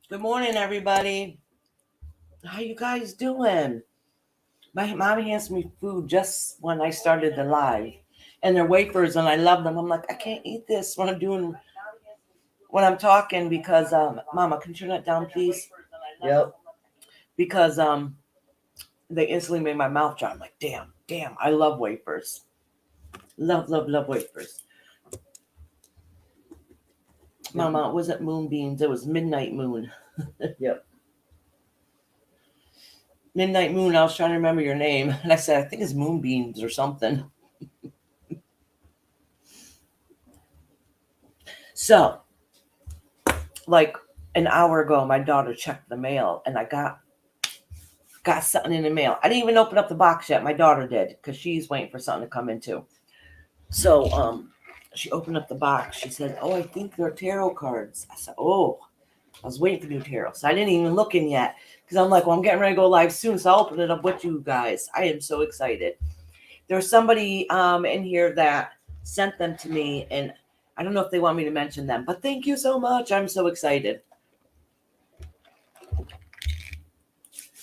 Good morning, everybody. How you guys doing? My mom hands me food just when I started the live, and they're wafers, and I love them. I'm like, I can't eat this when I'm talking because Mama, can you turn that down, please? Yep. Because they instantly made my mouth dry. I'm like, damn, I love wafers. Love wafers. Mama, it wasn't moonbeams. It was midnight moon. Yep. Midnight moon. I was trying to remember your name, and I said, I think it's moonbeams or something. So, like an hour ago, my daughter checked the mail, and I got something in the mail. I didn't even open up the box yet. My daughter did because she's waiting for something to come in too. So, she opened up the box. She said, "Oh, I think they're tarot cards." I said, "Oh, I was waiting for new tarot, so I didn't even look in yet because I'm like, well, I'm getting ready to go live soon, so I'll open it up with you guys. I am so excited. There's somebody in here that sent them to me, and I don't know if they want me to mention them, but thank you so much. I'm so excited.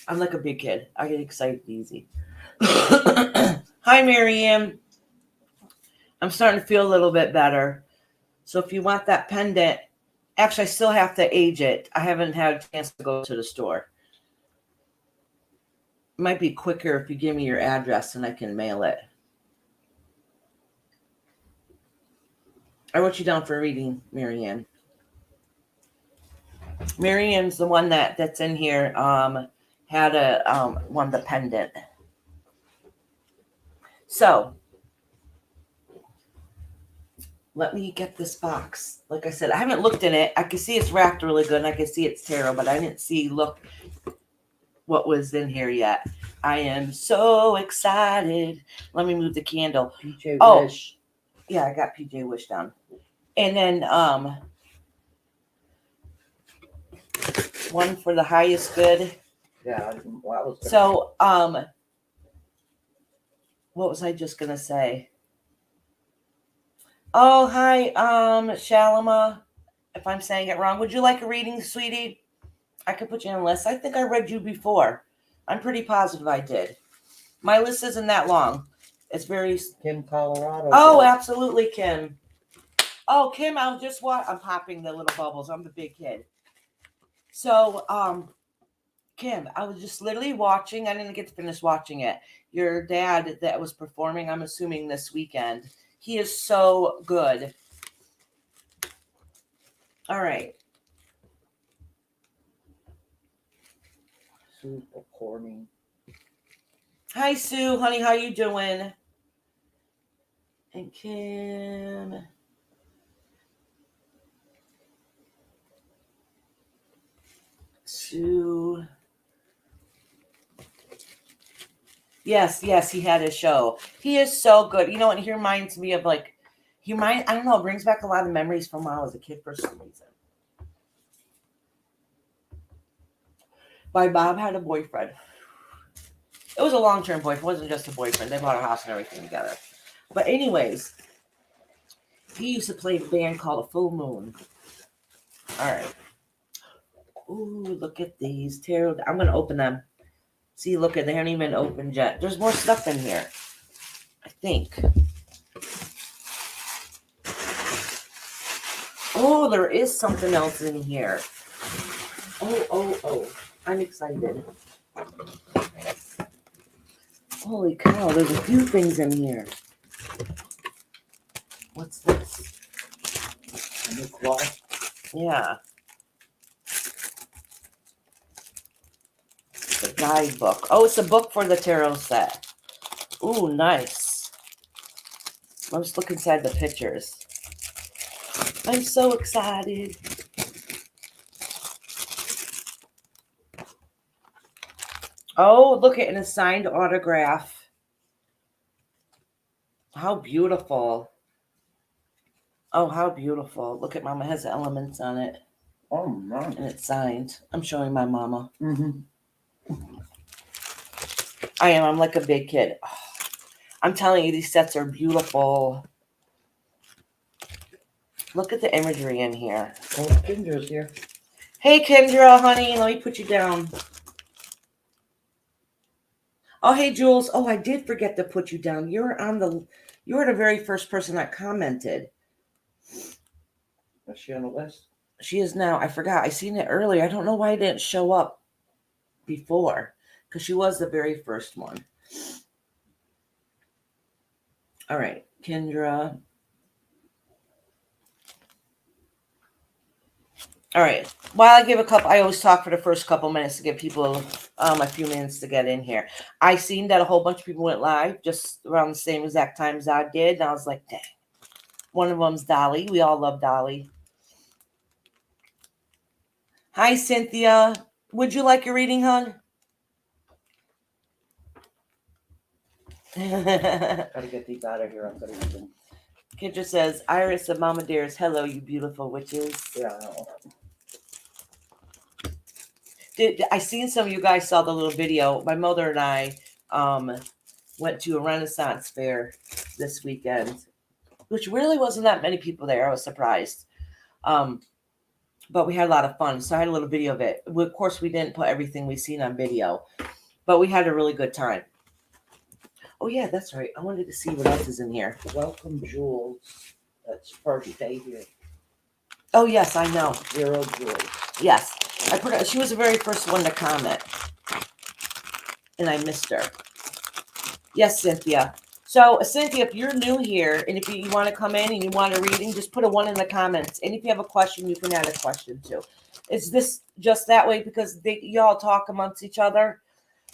I'm like a big kid. I get excited easy. Hi, Marianne. I'm starting to feel a little bit better. So if you want that pendant, actually, I still have to age it. I haven't had a chance to go to the store. It might be quicker if you give me your address and I can mail it. I wrote you down for a reading, Marianne. Marianne's the one that's in here. Had a won the pendant. So let me get this box. Like I said, I haven't looked in it. I can see it's wrapped really good, and I can see it's tarot, but I didn't see what was in here yet. I am so excited. Let me move the candle. PJ Wish. Yeah, I got PJ Wish down. And then one for the highest good. Yeah, well, was so what was I just gonna say? Oh, hi, Shalama. If I'm saying it wrong, would you like a reading, sweetie? I could put you on a list. I think I read you before. I'm pretty positive I did. My list isn't that long. It's very Kim, Colorado. Oh, absolutely, Kim. Oh, Kim, I'm popping the little bubbles. I'm the big kid. So, Kim, I was just literally watching. I didn't get to finish watching it. Your dad that was performing, I'm assuming this weekend. He is so good. All right. Super corny. Hi, Sue, honey. How you doing? And Kim. Sue. Yes, he had a show. He is so good. You know, and he reminds me of I don't know, it brings back a lot of memories from when I was a kid for some reason. My mom had a boyfriend. It was a long-term boyfriend. It wasn't just a boyfriend. They bought a house and everything together. But anyways, he used to play a band called A Full Moon. All right. Ooh, look at these tarot. I'm going to open them. See, look at they haven't even opened yet. There's more stuff in here, I think. Oh, there is something else in here. Oh. I'm excited. Holy cow, there's a few things in here. What's this? A new cloth. Yeah. The guidebook. Oh, it's a book for the tarot set. Ooh, nice. Let's look inside the pictures. I'm so excited. Oh, look at an assigned autograph. How beautiful. Oh, how beautiful. Look at Mama has the elements on it. Oh, nice. And it's signed. I'm showing my mama. Mm-hmm. I am. I'm like a big kid. Oh, I'm telling you, these sets are beautiful. Look at the imagery in here. Oh, Ginger's here. Hey, Kendra, honey, let me put you down. Oh, hey, Jules. Oh, I did forget to put you down. You were the very first person that commented. Is she on the list? She is now. I forgot. I seen it earlier. I don't know why it didn't show up before, because she was the very first one. All right, Kendra. All right. While I give I always talk for the first couple minutes to give people a few minutes to get in here. I seen that a whole bunch of people went live just around the same exact time as I did, and I was like, dang. One of them's Dolly. We all love Dolly. Hi, Cynthia. Would you like your reading, hon? Gotta get these out of here. I'm gonna eat them. Kendra says, Iris of Mama Dearest, hello, you beautiful witches. Yeah, I know. I seen some of you guys saw the little video. My mother and I went to a Renaissance fair this weekend, which really wasn't that many people there. I was surprised. But we had a lot of fun. So I had a little video of it. Of course, we didn't put everything we seen on video, but we had a really good time. Oh, yeah, that's right. I wanted to see what else is in here. Welcome, Jules. That's first day here. Oh, yes, I know. 0 Jules. Yes. She was the very first one to comment. And I missed her. Yes, Cynthia. So, Cynthia, if you're new here and if you want to come in and you want a reading, just put a 1 in the comments. And if you have a question, you can add a question too. It's this just that way because y'all talk amongst each other.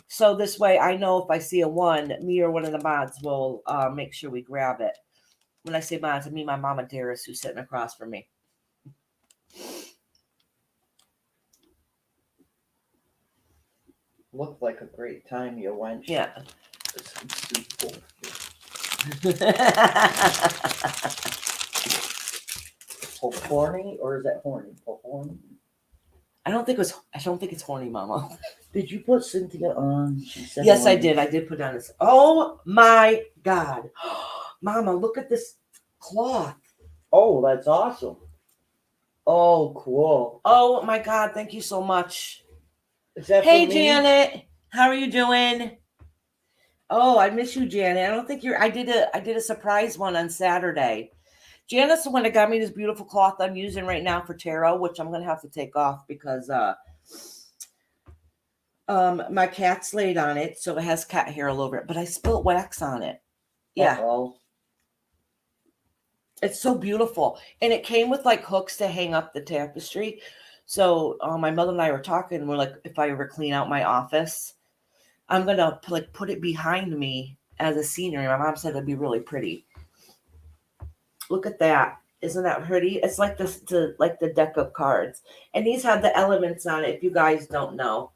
So this way I know if I see a 1, me or one of the mods will make sure we grab it. When I say mods, I mean my mama Dearest who's sitting across from me. Looked like a great time you went. Yeah. Horny or is that horny? Horny? I don't think it's horny, Mama. Did you put Cynthia on? Yes, I did. I did put on this. Oh my God. Mama, look at this cloth. Oh, that's awesome. Oh, cool. Oh my God. Thank you so much. Is that Hey, for me? Janet. How are you doing? Oh, I miss you, Janet. I don't think I did a surprise one on Saturday. Janet's the one that got me this beautiful cloth I'm using right now for tarot, which I'm gonna have to take off because my cat's laid on it, so it has cat hair all over it. But I spilled wax on it. Yeah. Uh-oh. It's so beautiful. And it came with like hooks to hang up the tapestry. So my mother and I were talking. We're like, if I ever clean out my office, I'm going to like put it behind me as a scenery. My mom said it'd be really pretty. Look at that. Isn't that pretty? It's like like the deck of cards. And these have the elements on it. If you guys don't know,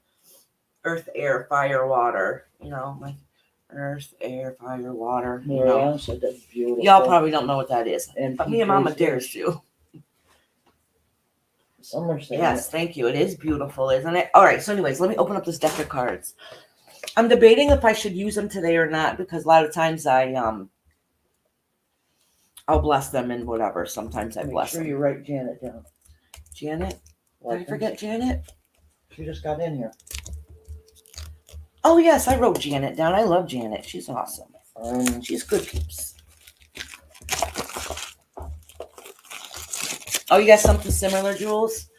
earth, air, fire, water, like earth, air, fire, water. Yeah, so that's beautiful. Y'all probably don't know what that is. And but me and Mama Dearest do. Some are saying Yes, thank you. It is beautiful, isn't it? All right. So anyways, let me open up this deck of cards. I'm debating if I should use them today or not because a lot of times I'll bless them and whatever. Sometimes I bless them. Make sure you write Janet down. Janet? Did I forget Janet? She just got in here. Oh, yes. I wrote Janet down. I love Janet. She's awesome. She's good peeps. Oh, you got something similar, Jules?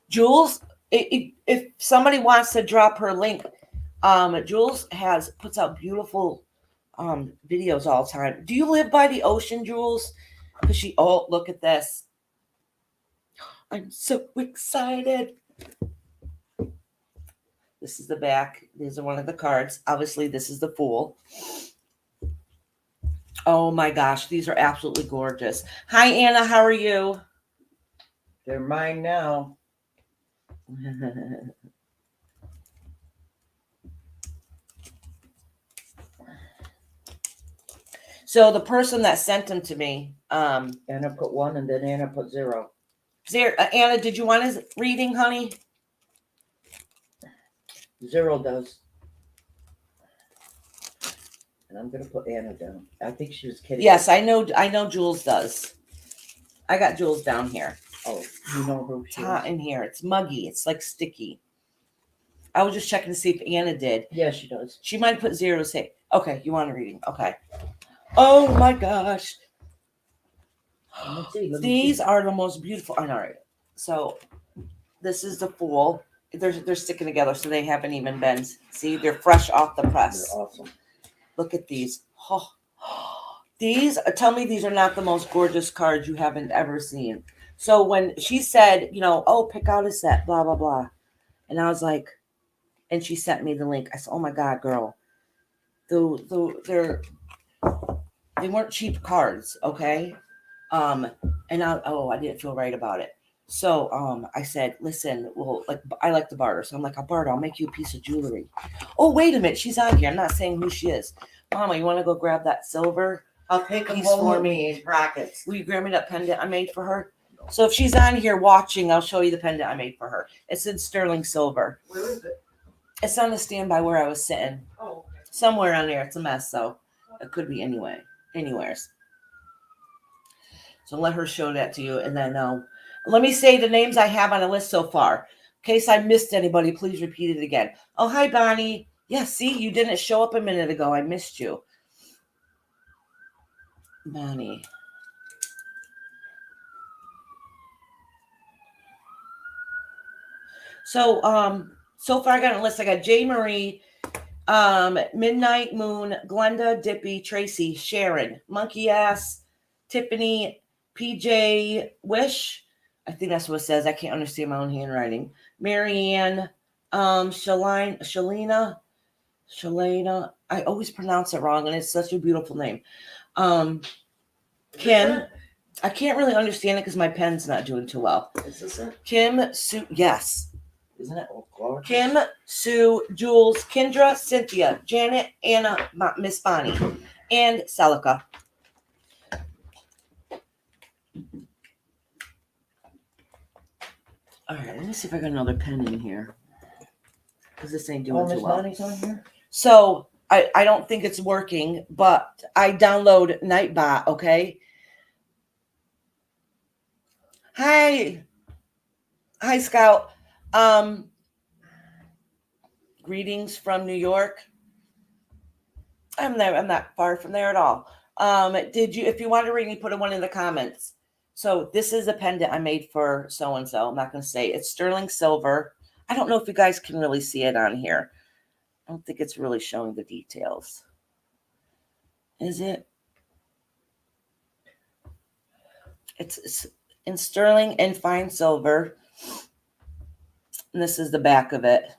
Jules, if somebody wants to drop her link, Jules puts out beautiful videos all the time. Do you live by the ocean, Jules? Because look at this. I'm so excited. This is the back. These are one of the cards. Obviously, this is the Fool. Oh my gosh, these are absolutely gorgeous. Hi, Anna. How are you? They're mine now. So the person that sent them to me, Anna put 1 and then Anna put 0. Anna, did you want his reading, honey? 0 does. And I'm gonna put Anna down. I think she was kidding. Yes, I know Jules does. I got Jules down here. Oh, you know who It's she hot is? in here. It's muggy. It's like sticky. I was just checking to see if Anna did. Yeah, she does. She might have put 0 to say. Okay, you want a reading? Okay. Oh my gosh. Let me see. These are the most beautiful. All right. So this is the Fool. They're sticking together, so they haven't even been. See, they're fresh off the They're press. awesome. Look at these. Oh. These, tell me these are not the most gorgeous cards you haven't ever seen. So when she said, oh, pick out a set, blah, blah, blah. And I was like, and she sent me the link. I said, oh my God, girl. They weren't cheap cards, okay? And I didn't feel right about it. So I said, listen, well, like I like to barter. So I'm like, I'll barter, I'll make you a piece of jewelry. Oh, wait a minute, she's on here. I'm not saying who she is. Mama, you want to go grab that silver? I'll take them Piece home for with me. me in brackets. Will you grab me that pendant I made for her? So if she's on here watching, I'll show you the pendant I made for her. It's in sterling silver. Where is it? It's on the stand by where I was sitting. Oh, okay. Somewhere on there. It's a mess, so it could be anywheres. So let her show that to you. And then let me say the names I have on the list so far. In case I missed anybody, please repeat it again. Oh, hi, Bonnie. Yeah, see, you didn't show up a minute ago. I missed you. Bonnie. So so far I got a list. I got J. Marie, Midnight Moon, Glenda, Dippy, Tracy, Sharon, Monkey Ass, Tiffany, PJ Wish. I think that's what it says. I can't understand my own handwriting. Marianne, Shalina. I always pronounce it wrong, and it's such a beautiful name. Kim. I can't really understand it because my pen's not doing too well. Is this it? Kim, Sue, yes. Isn't it? Oh, God. Kim, Sue, Jules, Kendra, Cynthia, Janet, Anna, Miss Bonnie, and Celica. All right, let me see if I got another pen in here. Because this ain't doing too Miss well. Bonnie's on here? So I don't think it's working, but I download Nightbot, okay? Hi, Scout. Greetings from New York. I'm not far from there at all. If you want to read me, put a one in the comments. So this is a pendant I made for so-and-so. I'm not going to say it's sterling silver. I don't know if you guys can really see it on here. I don't think it's really showing the details. Is it? It's in sterling and fine silver. And this is the back of it.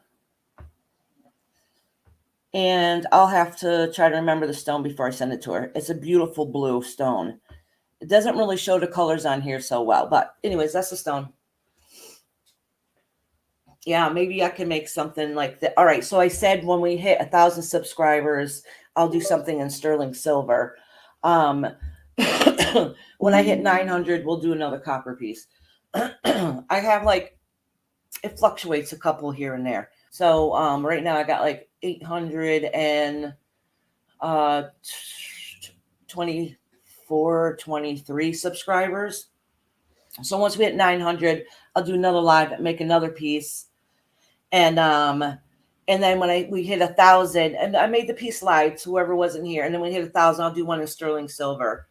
And I'll have to try to remember the stone before I send it to her. It's a beautiful blue stone. It doesn't really show the colors on here so well. But anyways, that's the stone. Yeah, maybe I can make something like that. All right, so I said when we hit 1,000 subscribers, I'll do something in sterling silver. When I hit 900, we'll do another copper piece. I have it fluctuates a couple here and there. So right now I got 824, 23 subscribers. So once we hit 900, I'll do another live, make another piece. And then when we hit 1,000, and I made the piece live to whoever wasn't here. And then when we hit 1,000, I'll do one in sterling silver.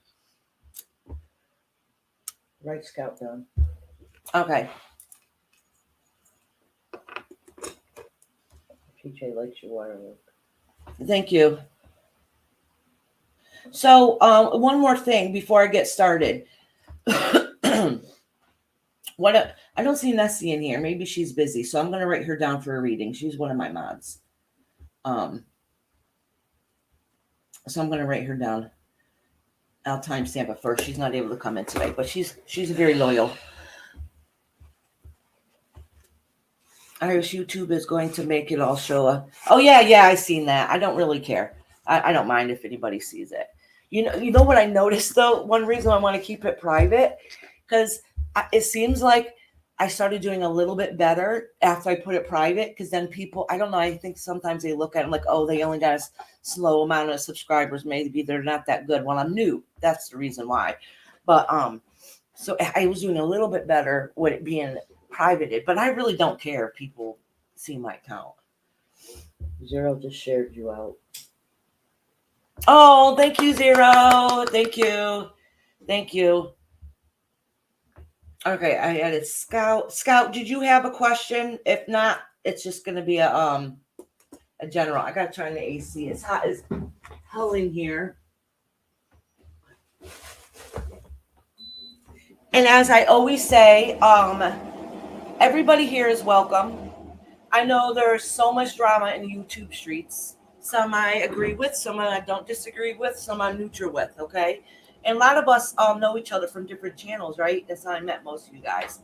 Right, Scout done. Okay. PJ likes your wire work. Thank you. So one more thing before I get started. I don't see Nessie in here. Maybe she's busy. So I'm going to write her down for a reading. She's one of my mods. So I'm going to write her down. I'll timestamp it first. She's not able to come in today, but she's very loyal. Irish YouTube is going to make it all show up. Oh yeah, I seen that. I don't really care. I don't mind if anybody sees it. You know what I noticed though? One reason I want to keep it private, because it seems like I started doing a little bit better after I put it private. Because then people, I don't know. I think sometimes they look at it like, oh, they only got a slow amount of subscribers. Maybe they're not that good. Well, I'm new. That's the reason why. But So I was doing a little bit better with it being privated, but I really don't care if people see my account. Zero just shared you out. Oh, thank you, Zero. Thank you. Thank you. Okay, I added Scout. Scout, did you have a question? If not, it's just gonna be a general. I gotta turn the AC. It's hot as hell in here. And as I always say, everybody here is welcome. I know there's so much drama in YouTube streets. Some I agree with, some I don't disagree with, some I'm neutral with, okay? And a lot of us all know each other from different channels, right? That's how I met most of you guys.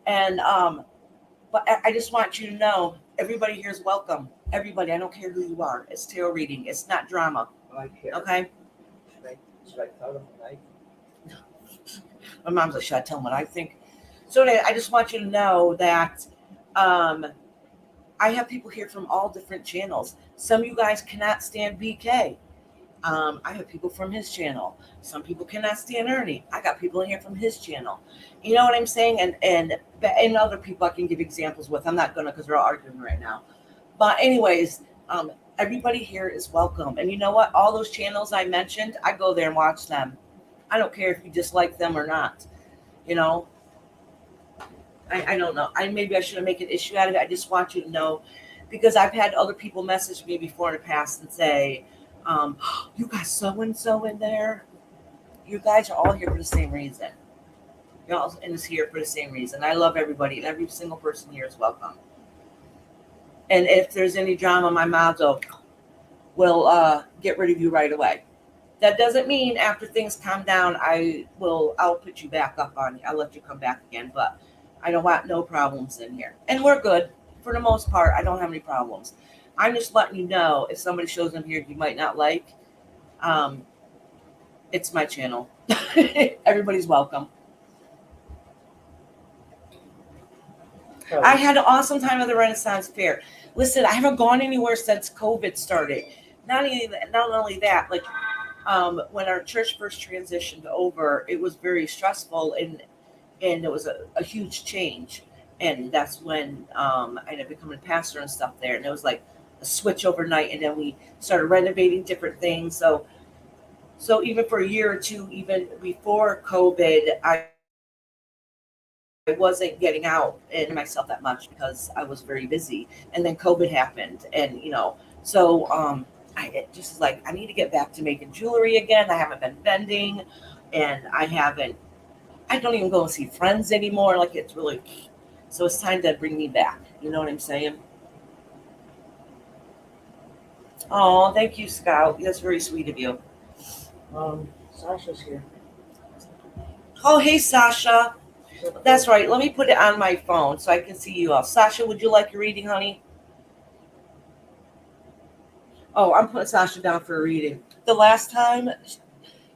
And but I just want you to know everybody here is welcome. Everybody, I don't care who you are. It's tarot reading. It's not drama. I care. Okay? Should I tell them tonight? My mom's like, should I tell them what I think? So anyway, I just want you to know that I have people here from all different channels. Some of you guys cannot stand BK. I have people from his channel. Some people cannot stand Ernie. I got people in here from his channel. You know what I'm saying? And other people I can give examples with. I'm not gonna because we're all arguing right now. But anyways, everybody here is welcome. And you know what? All those channels I mentioned, I go there and watch them. I don't care if you dislike them or not. You know, I don't know. Maybe I shouldn't make an issue out of it. I just want you to know, because I've had other people message me before in the past and say, you got so and so in there. You guys are all here for the same reason. You're all in this here for the same reason. I love everybody, and every single person here is welcome. And if there's any drama, my motto will get rid of you right away. That doesn't mean after things calm down, I'll put you back up on you. I'll let you come back again, but I don't want no problems in here. And we're good. For the most part, I don't have any problems. I'm just letting you know if somebody shows up here you might not like, it's my channel. Everybody's welcome. I had an awesome time at the Renaissance Fair. Listen, I haven't gone anywhere since COVID started. Not only that, like when our church first transitioned over, it was very stressful and it was a huge change. And that's when I ended up becoming a pastor and stuff there. And it was like a switch overnight. And then we started renovating different things. So even for a year or two, even before COVID, I wasn't getting out in myself that much because I was very busy. And then COVID happened. And, so it just is like, I need to get back to making jewelry again. I haven't been vending and I don't even go and see friends anymore. Like it's really, so it's time to bring me back. You know what I'm saying? Oh, thank you, Scout. That's very sweet of you. Sasha's here. Oh, hey, Sasha. That's right. Let me put it on my phone so I can see you all. Sasha, would you like a reading, honey? Oh, I'm putting Sasha down for a reading. The last time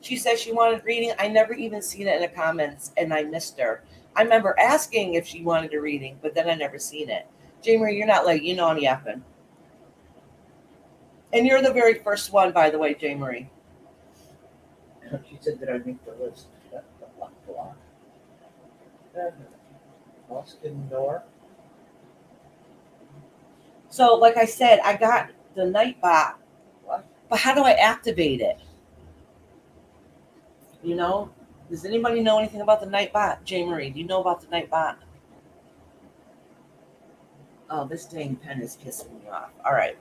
she said she wanted reading, I never even seen it in the comments, and I missed her. I remember asking if she wanted a reading, but then I never seen it. Jamie, you're not like, I'm yapping. And you're the very first one, by the way, J. Marie. She said that I make the list. Block. Austin Door. So, like I said, I got the Nightbot. What? But how do I activate it? Does anybody know anything about the Nightbot? J. Marie, do you know about the Nightbot? Oh, this dang pen is pissing me off. All right.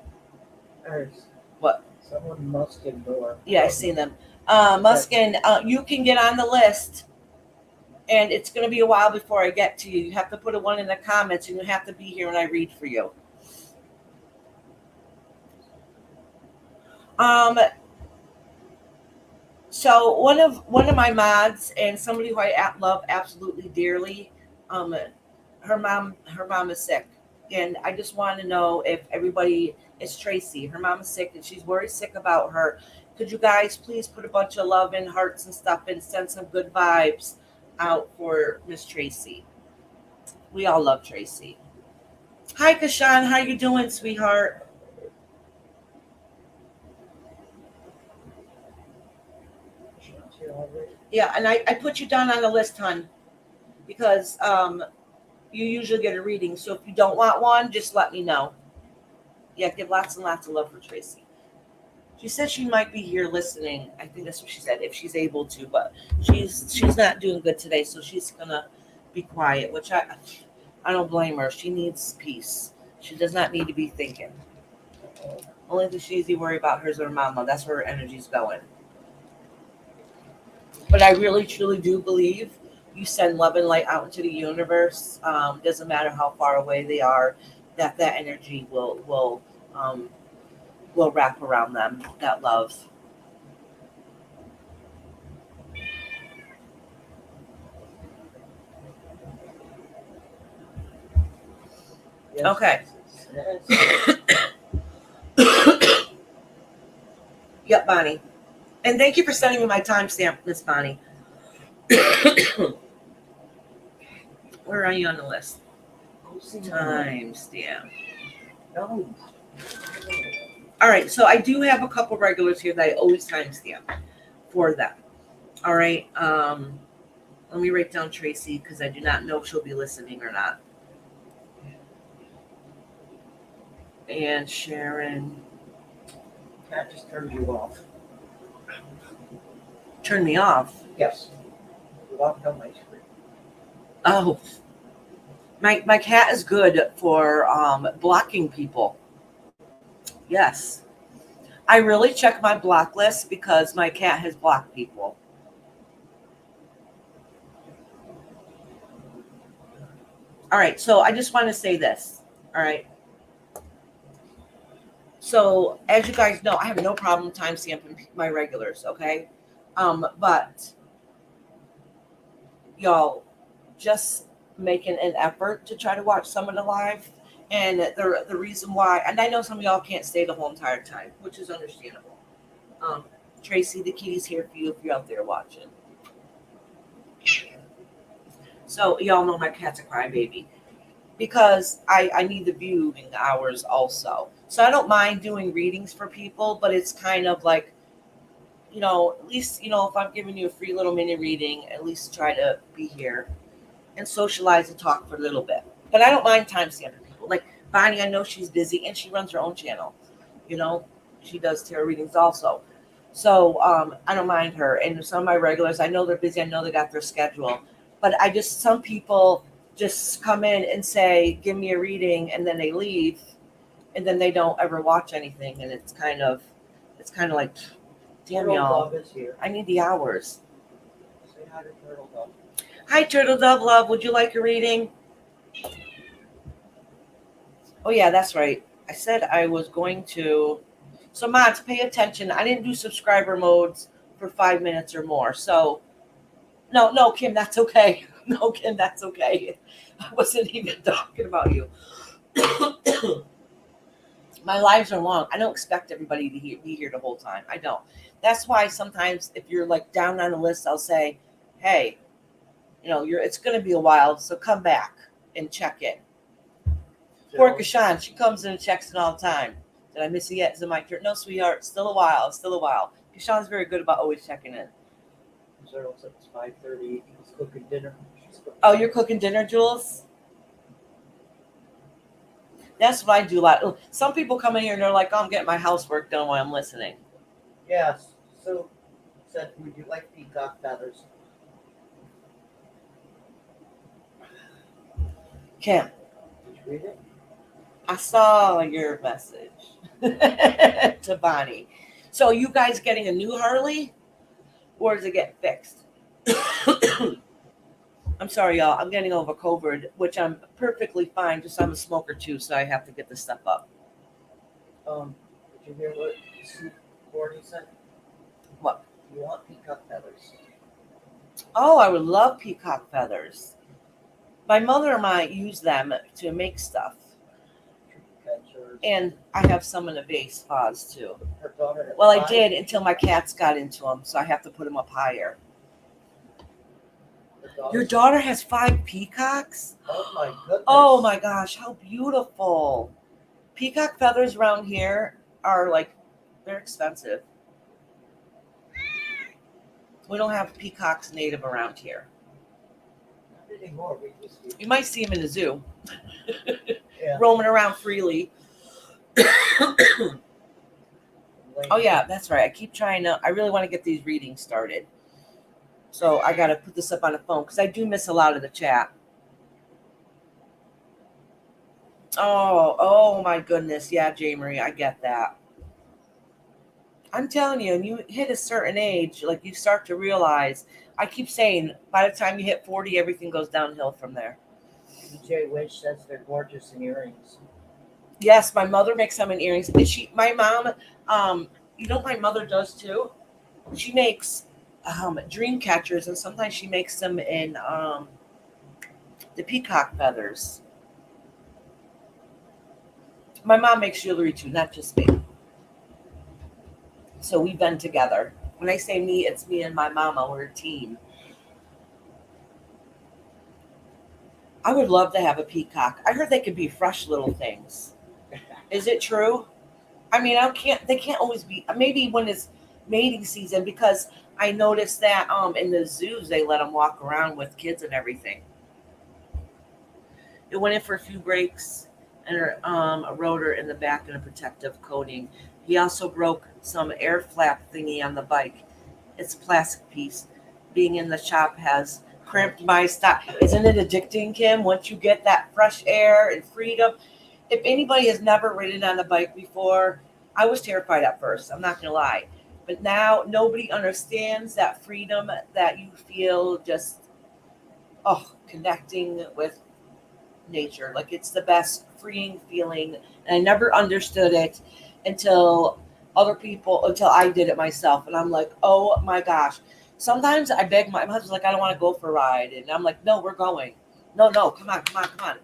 There's what? Someone Muskin Door. Yeah, I've seen them. Muskin, you can get on the list. And it's going to be a while before I get to you. You have to put a 1 in the comments, and you have to be here when I read for you. So one of my mods and somebody who I love absolutely dearly, her mom is sick, and I just want to know if everybody is Tracy. Her mom is sick, and she's very sick about her. Could you guys please put a bunch of love and hearts and stuff and send some good vibes out for Miss Tracy? We all love Tracy. Hi, Kashan. How you doing, sweetheart? here already. Yeah, and I put you down on the list, hon, because you usually get a reading. So if you don't want one, just let me know. Yeah, give lots and lots of love for Tracy. She said she might be here listening. I think that's what she said, if she's able to, but she's not doing good today, so she's gonna be quiet, which I don't blame her. She needs peace. She does not need to be thinking. Only thing she needs to worry about her is her mama. That's where her energy's going. But I really truly do believe you send love and light out into the universe. Doesn't matter how far away they are, that energy will wrap around them. That love. Yes, Okay. yes. Yep, Bonnie. And thank you for sending me my timestamp, Miss Bonnie. Where are you on the list? Timestamp. No. All right, so I do have a couple regulars here that I always timestamp for them. All right, let me write down Tracy because I do not know if she'll be listening or not. And Sharon. That just turned you off. Turn me off. Yes. You locked on my screen. Oh, my cat is good for blocking people. Yes. I really check my block list because my cat has blocked people. All right, so I just want to say this. All right. So as you guys know, I have no problem timestamping my regulars, okay? But y'all just making an effort to try to watch some of the live. And the reason why, and I know some of y'all can't stay the whole entire time, which is understandable. Tracy, the kitty's here for you if you're out there watching. So y'all know my cat's a crybaby because I need the viewing hours also. So I don't mind doing readings for people, but it's kind of like, at least, if I'm giving you a free little mini reading, at least try to be here and socialize and talk for a little bit. But I don't mind timestamping people. Like Bonnie, I know she's busy and she runs her own channel. She does tarot readings also. So I don't mind her. And some of my regulars, I know they're busy. I know they got their schedule. But some people just come in and say, give me a reading, and then they leave, and then they don't ever watch anything. And it's kind of like, damn Turtle y'all, Dove is here. I need the hours. Say hi to Turtle Dove. Hi, Turtle Dove Love. Would you like a reading? Oh, yeah, that's right. I said I was going to. So, mods, pay attention. I didn't do subscriber modes for 5 minutes or more. So, no, Kim, that's okay. No, Kim, that's okay. I wasn't even talking about you. My lives are long. I don't expect everybody to be here the whole time. I don't. That's why sometimes if you're like down on the list, I'll say, hey, it's going to be a while, so come back and check in. Poor Kashan, she comes in and checks in all the time. Did I miss it yet? Is it my turn? No, sweetheart, still a while. Kashan's very good about always checking in. Zero, it's 5:30. He's cooking dinner. Oh, you're cooking dinner, Jules? That's what I do a lot. Some people come in here and they're like, oh, I'm getting my housework done while I'm listening. Yes. So said, would you like peacock feathers? Kim, Did you read it? I saw your message to Bonnie. So you guys getting a new Harley, or does it get fixed? I'm sorry, y'all. I'm getting over COVID, which I'm perfectly fine. Just I'm a smoker too, so I have to get this stuff up. Did you hear what Sue Gordy said? What? You want peacock feathers? Oh, I would love peacock feathers. My mother might use them to make stuff. And I have some in a vase vase too. Her daughter. Well, I did until my cats got into them, so I have to put them up higher. Your daughter has 5 peacocks? Oh my goodness. Oh my gosh, how beautiful. Peacock feathers around here are they're expensive. We don't have peacocks native around here. Not anymore. We used to. You might see them in the zoo, Yeah. roaming around freely. Oh yeah, that's right. I keep trying to. I really want to get these readings started, so I got to put this up on the phone because I do miss a lot of the chat. Oh my goodness. Yeah, J. Marie, I get that. I'm telling you, and you hit a certain age, like you start to realize. I keep saying, by the time you hit 40, everything goes downhill from there. DJ Wish says they're gorgeous in earrings. Yes, my mother makes them in earrings. And my mom, you know, what my mother does too. She makes dream catchers, and sometimes she makes them in the peacock feathers. My mom makes jewelry too, not just me. So we've been together. When I say me, it's me and my mama. We're a team. I would love to have a peacock. I heard they could be fresh little things. Is it true? I mean, they can't always be. Maybe when it's mating season, because I noticed that in the zoos they let them walk around with kids and everything. It went in for a few breaks and a rotor in the back and a protective coating. He also broke some air flap thingy on the bike. It's a plastic piece. Being in the shop has cramped my style. Isn't it addicting, Kim? Once you get that fresh air and freedom. If anybody has never ridden on a bike before, I was terrified at first. I'm not going to lie. But now nobody understands that freedom that you feel just, connecting with nature. Like it's the best freeing feeling. And I never understood it until until I did it myself. And I'm like, oh my gosh. Sometimes I beg my husband's like, I don't want to go for a ride. And I'm like, no, we're going. No, come on.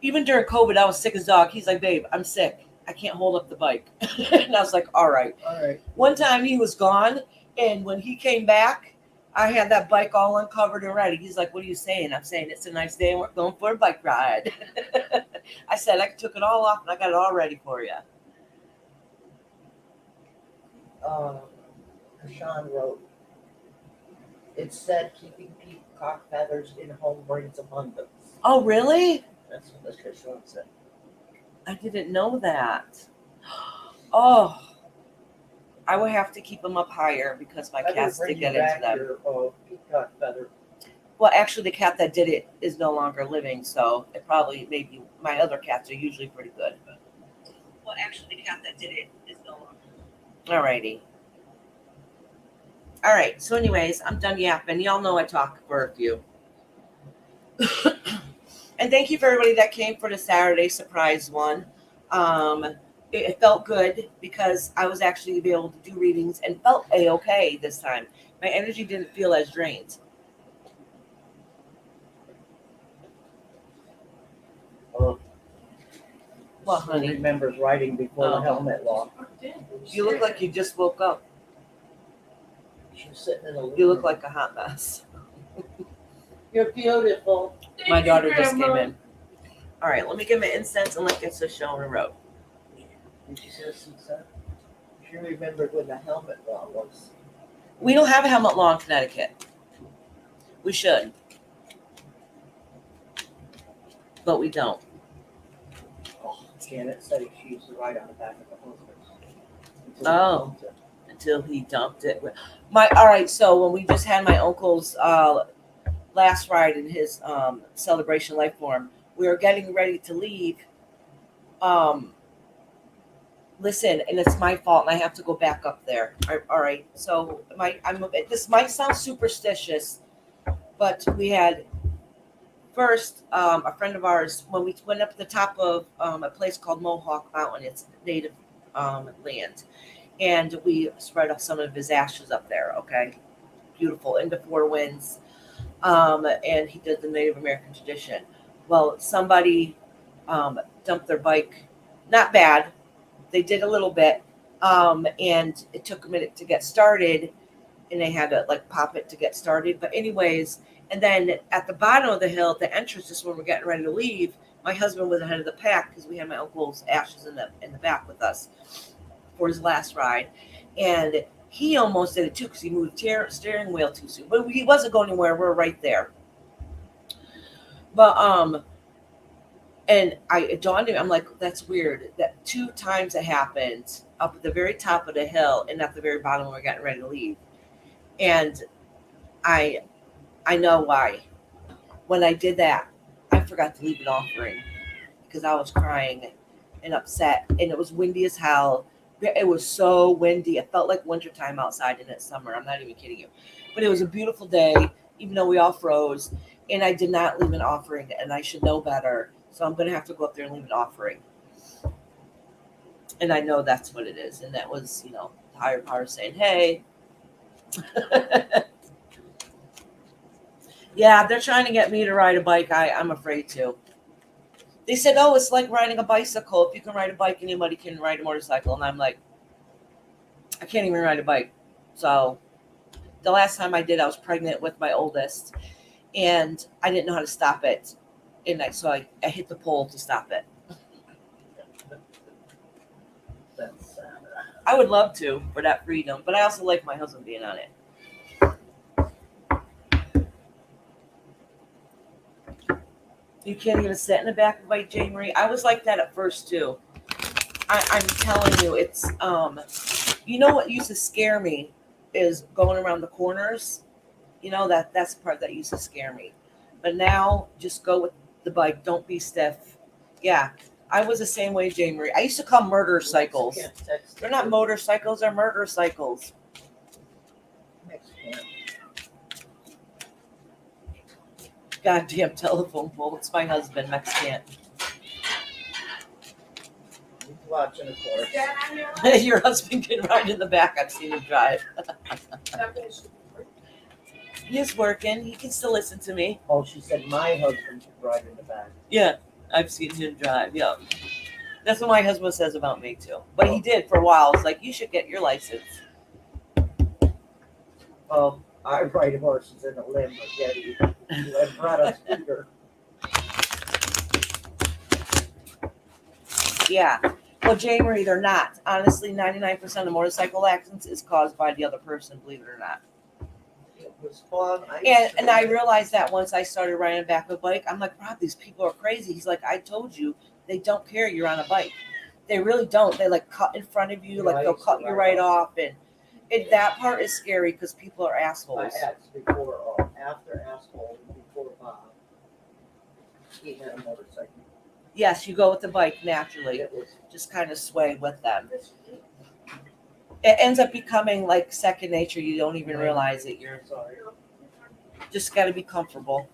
Even during COVID, I was sick as a dog. He's like, babe, I'm sick. I can't hold up the bike. And I was like, all right. One time he was gone. And when he came back, I had that bike all uncovered and ready. He's like, what are you saying? I'm saying it's a nice day and we're going for a bike ride. I said, I took it all off and I got it all ready for you. Sean wrote, it said keeping peacock feathers in home brings abundance. Oh, really? That's what Sean said. I didn't know that. Oh, I would have to keep them up higher because my cats did get into them. Your, peacock feather. Well, actually, the cat that did it is no longer living, so it probably maybe my other cats are usually pretty good. Well, actually, the cat that did it is no longer. Alrighty. All right. So, anyways, I'm done yapping. Y'all know I talk for a few. And thank you for everybody that came for the Saturday surprise one. It felt good because I was actually able to do readings and felt a-okay this time. My energy didn't feel as drained. Well, honey, remembers riding before the helmet law. You look like you just woke up. She's sitting in a. You look like a hot mess. You're beautiful. My daughter just came in. All right, let me get my incense and let's get this show on the road. Did you see the sunset? She remembered when the helmet law was. We don't have a helmet law in Connecticut. We should. But we don't. Oh, Janet said she used to ride on the back of the husband. Oh, until he dumped it. All right, so when we just had my uncle's last ride in his celebration life form, we were getting ready to leave. Listen, and it's my fault, and I have to go back up there. All right, so this might sound superstitious, but we had first a friend of ours when we went up the top of a place called Mohawk Mountain. It's native land, and we spread up some of his ashes up there. Okay, beautiful into four winds. And he did the Native American tradition. Well, somebody dumped their bike. Not bad. They did a little bit. And it took a minute to get started. And they had to pop it to get started. But anyways, and then at the bottom of the hill, the entrance, just when we're getting ready to leave, my husband was ahead of the pack because we had my uncle's ashes in the back with us for his last ride. And He almost did it too because he moved steering wheel too soon. But he wasn't going anywhere. We're right there. But and it dawned on me, I'm like, that's weird. That 2 times it happened up at the very top of the hill and at the very bottom when we're getting ready to leave. And I know why. When I did that, I forgot to leave an offering because I was crying and upset, and it was windy as hell. It was so windy. It felt like wintertime outside, and it's summer. I'm not even kidding you. But it was a beautiful day, even though we all froze. And I did not leave an offering, and I should know better. So I'm going to have to go up there and leave an offering. And I know that's what it is. And that was, the higher power saying, hey. Yeah, they're trying to get me to ride a bike. I'm afraid to. They said, oh, it's like riding a bicycle. If you can ride a bike, anybody can ride a motorcycle. And I'm like, I can't even ride a bike. So the last time I did, I was pregnant with my oldest. And I didn't know how to stop it. And so I hit the pole to stop it. That's sad. I would love to for that freedom. But I also like my husband being on it. You can't even sit in the back of a bike, Jane Marie. I was like that at first too. I'm telling you, it's what used to scare me is going around the corners. That's the part that used to scare me. But now just go with the bike. Don't be stiff. Yeah. I was the same way, Jane Marie. I used to call murder cycles. They're not motorcycles, they're murder cycles. Goddamn telephone pole. It's my husband, Mexican. He's watching, of course. Your husband can ride in the back. I've seen him drive. He's working. He can still listen to me. Oh, she said my husband could ride in the back. Yeah, I've seen him drive. Yeah. That's what my husband says about me, too. But he did for a while. It's like, you should get your license. I ride horses in a Lamborghini. I brought a scooter. Yeah. Well, Jane Marie, they're not. Honestly, 99% of motorcycle accidents is caused by the other person, believe it or not. It was fun. And I realized that once I started riding back a bike, I'm like, Rob, these people are crazy. He's like, I told you, they don't care you're on a bike. They really don't. They like cut in front of you, like they'll cut you right off. And that part is scary because people are assholes. My ex before, after asshole, before Bob, he had a motorcycle. Yes, you go with the bike naturally. It was Just kind of sway with them. It ends up becoming like second nature. You don't even realize it. You're sorry. just got to be comfortable.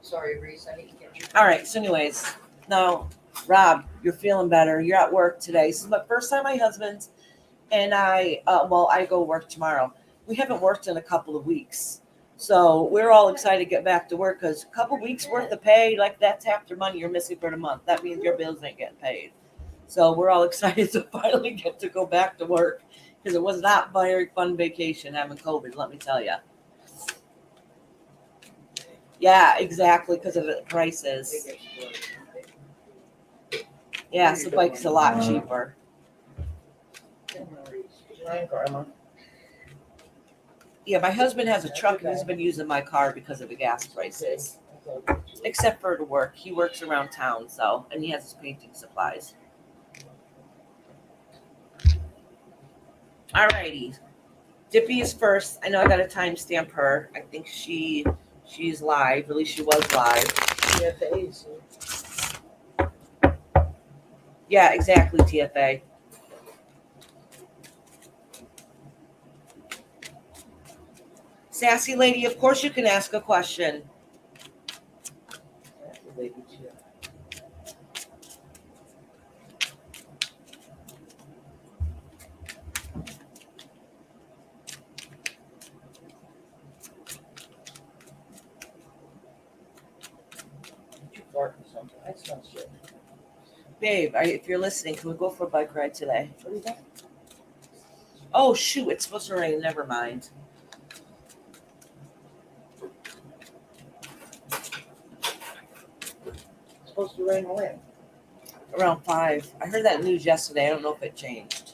Sorry, Reese. I need to get you. All right. So, anyways, now, Rob, you're feeling better. You're at work today. This is my first time my husband and I go work tomorrow. We haven't worked in a couple of weeks. So we're all excited to get back to work because a couple weeks worth of pay, like that's half your money you're missing for the month. That means your bills ain't getting paid. So we're all excited to finally get to go back to work because it was not a very fun vacation having COVID, let me tell you. Yeah, exactly, because of the prices. Yeah, so the bike's a lot cheaper. Yeah, my husband has a truck and he's been using my car because of the gas prices. Except for to work. He works around town, and he has his painting supplies. Alrighty. Dippy is first. I know I gotta timestamp her. I think she's live. At least she was live. Yeah, exactly, TFA. Sassy lady, of course you can ask a question. Babe, if you're listening, can we go for a bike ride today? What do you think? Oh, shoot, it's supposed to rain. Never mind. It's supposed to rain when? Around 5. I heard that news yesterday. I don't know if it changed.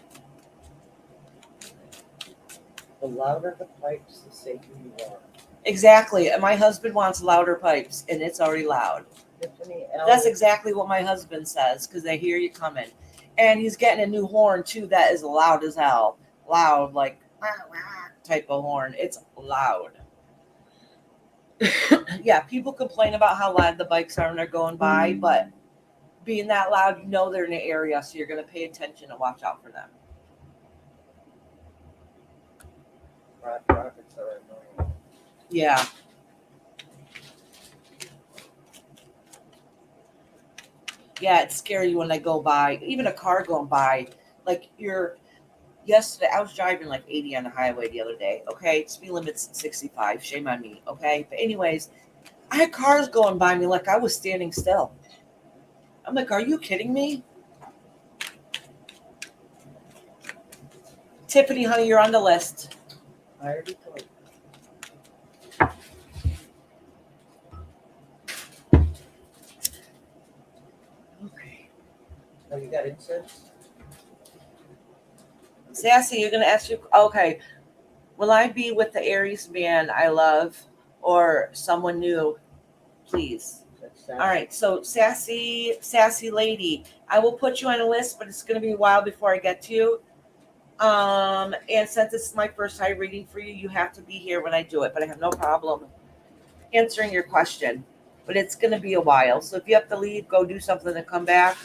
The louder the pipes, the safer you are. Exactly. And my husband wants louder pipes, and it's already loud. Tiffany That's L. exactly what my husband says, because they hear you coming. And he's getting a new horn, too, that is loud as hell. Loud, like, wah, wah, type of horn. It's loud. Yeah, people complain about how loud the bikes are when they're going by, but being that loud, you know they're in the area, so you're going to pay attention and watch out for them. Rockets are annoying. Yeah. Yeah, it's scary when they go by. Even a car going by, like yesterday, I was driving like 80 on the highway the other day. Okay, speed limit's 65. Shame on me. Okay, but anyways, I had cars going by me like I was standing still. I'm like, are you kidding me? Tiffany, honey, you're on the list. I already told you. Okay. Oh, you got incense? Sassy, you're gonna ask you. Okay, will I be with the Aries man I love or someone new? Please. All right, so sassy lady, I will put you on a list, but it's going to be a while before I get to you. And since this is my first time reading for you, you have to be here when I do it. But I have no problem answering your question. But it's going to be a while, so if you have to leave, go do something, and come back,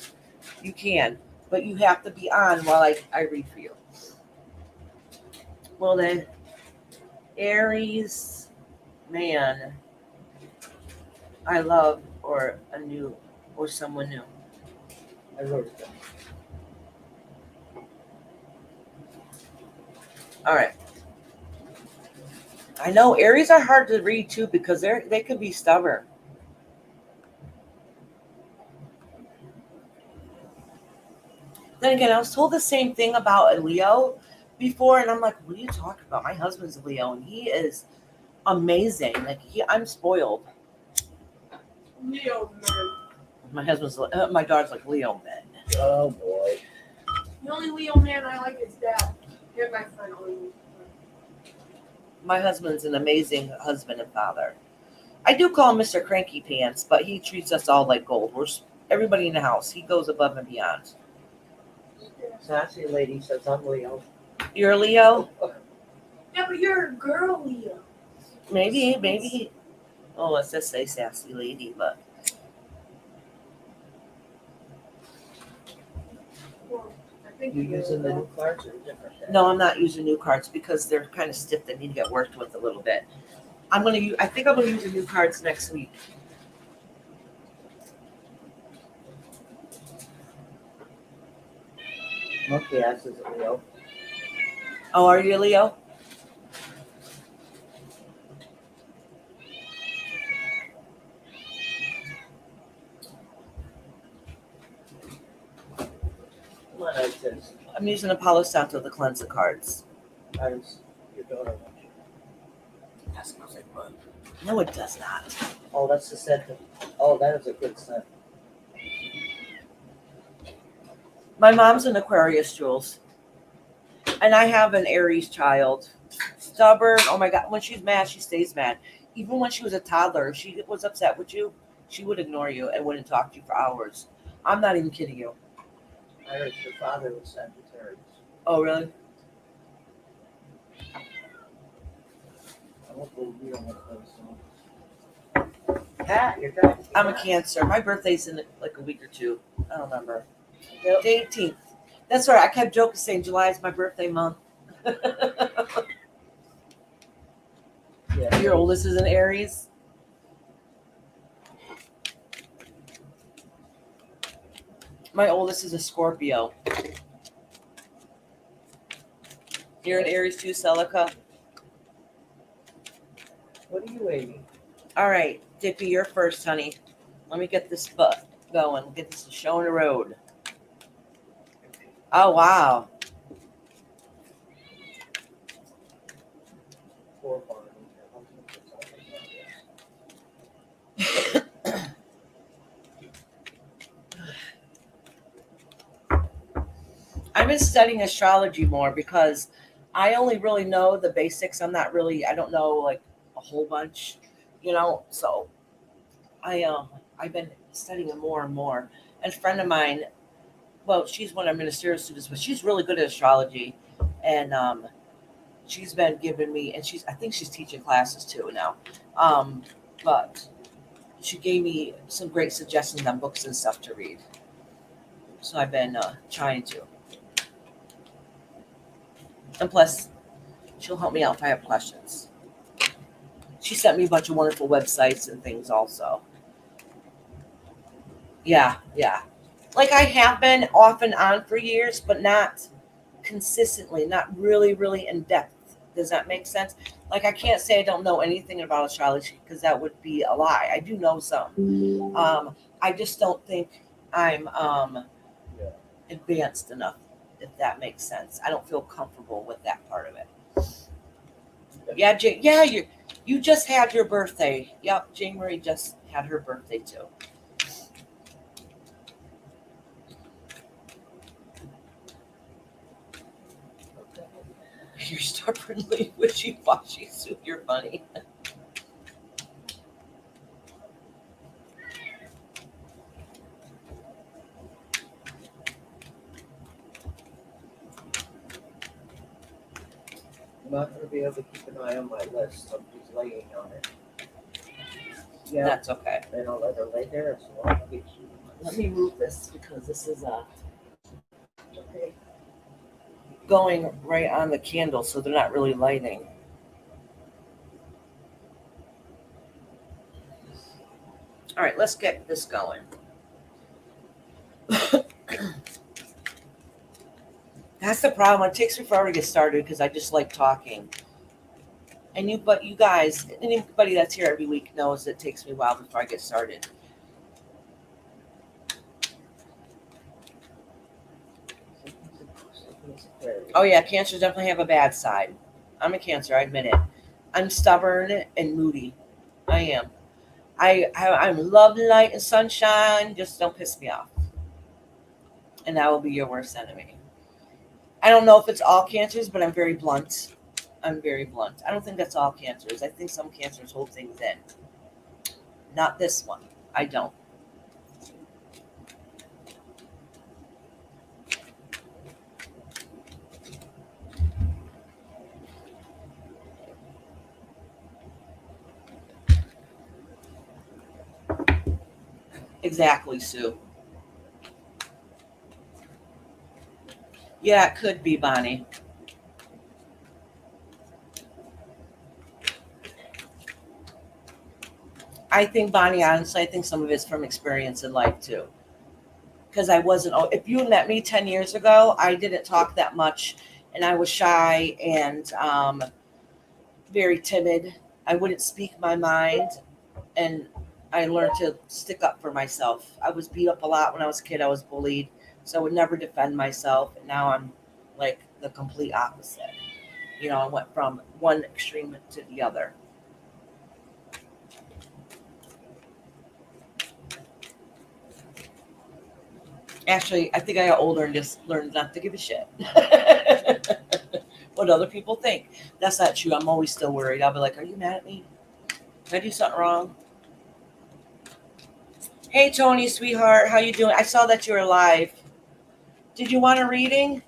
you can. But you have to be on while I read for you. Well then, Aries man, I love or someone new. I wrote it down. All right. I know Aries are hard to read too because they can be stubborn. Then again, I was told the same thing about a Leo before, and I'm like, what are you talking about? My husband's a Leo, and he is amazing. Like I'm spoiled. Leo man. My daughter's like Leo man. Oh boy. The only Leo man I like is Dad. You're my friend. My husband's an amazing husband and father. I do call him Mr. Cranky Pants, but he treats us all like gold. Everybody in the house. He goes above and beyond. Sassy lady says I'm Leo. You're a Leo? Yeah, but you're a girl, Leo. Maybe. Oh, let's just say sassy lady, but Well, I think You using the new cards or different? Deck? no, I'm not using new cards because they're kind of stiff. They need to get worked with a little bit. I think I'm gonna use the new cards next week. Monkey ass is a Leo. Oh, are you a Leo? Come on, I says. I'm using a Palo Santo to cleanse the cards. Your daughter wants you. That smells like blood. No, it does not. Oh, that's the scent. Oh, that is a good scent. My mom's an Aquarius, Jules. And I have an Aries child. Stubborn. Oh my God. When she's mad, she stays mad. Even when she was a toddler, if she was upset with you, she would ignore you and wouldn't talk to you for hours. I'm not even kidding you. I heard your father was Sagittarius. Oh, really? I won't believe you don't want those. Pat, you're done. I'm a Cancer. My birthday's in like a week or two. I don't remember. Yep. The 18th. That's right. I kept joking saying July is my birthday month. Yeah. Your oldest is an Aries. My oldest is a Scorpio. You're an Aries too, Celica. What are you waiting? All right, Dippy, you're first, honey. Let me get this going. We'll get this show on the road. Oh, wow. Four barn. I've been studying astrology more because I only really know the basics. I don't know like a whole bunch, so I've been studying it more and more. And a friend of mine, well, she's one of our ministerial students, but she's really good at astrology, and she's been giving me, and I think she's teaching classes too now. But she gave me some great suggestions on books and stuff to read. So I've been trying to. And plus, she'll help me out if I have questions. She sent me a bunch of wonderful websites and things also. Yeah, yeah. Like I have been off and on for years, but not consistently, not really, really in depth. Does that make sense? Like I can't say I don't know anything about astrology because that would be a lie. I do know some. I just don't think I'm advanced enough, if that makes sense. I don't feel comfortable with that part of it. Yeah, you just had your birthday. Yep, Jane Marie just had her birthday too. You're stubbornly wishy-washy, Sue. You're funny. I'm not going to be able to keep an eye on my list. I'm just laying on it. Yeah, That's okay. then I'll let her lay there so I'll get you. Let me move this because this is Okay. going right on the candle, so they're not really lighting. All right, let's get this going. That's the problem. It takes me forever to get started because I just like talking. But you guys, anybody that's here every week knows it takes me a while before I get started. Oh yeah, cancers definitely have a bad side. I'm a Cancer, I admit it. I'm stubborn and moody. I am. I love light and sunshine. Just don't piss me off, and that will be your worst enemy. I don't know if it's all cancers, but I'm very blunt. I'm very blunt. I don't think that's all cancers. I think some cancers hold things in. Not this one. I don't. Exactly, Sue. Yeah, it could be, Bonnie. I think, Bonnie, honestly, I think some of it's from experience in life, too. Because I wasn't, if you met me 10 years ago, I didn't talk that much, and I was shy and very timid. I wouldn't speak my mind, and I learned to stick up for myself. I was beat up a lot when I was a kid. I was bullied, so I would never defend myself. And now I'm like the complete opposite. I went from one extreme to the other. Actually, I think I got older and just learned not to give a shit what other people think. That's not true. I'm always still worried. I'll be like, "Are you mad at me? Did I do something wrong?" Hey, Tony, sweetheart, how you doing? I saw that you were live. Did you want a reading?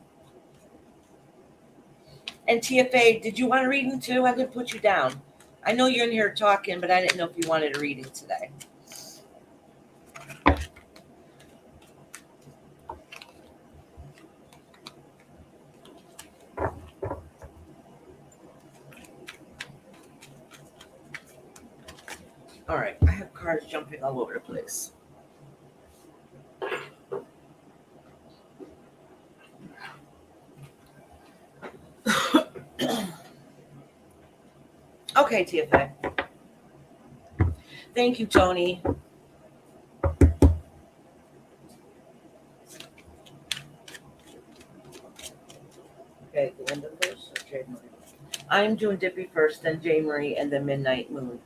And TFA, did you want a reading too? I could put you down. I know you're in here talking, but I didn't know if you wanted a reading today. All right, I have cards jumping all over the place. Okay, TFA. Thank you, Tony. Okay, Glenda first or Jane Marie? I'm doing Dippy first, then Jane Marie, and then Midnight Moon.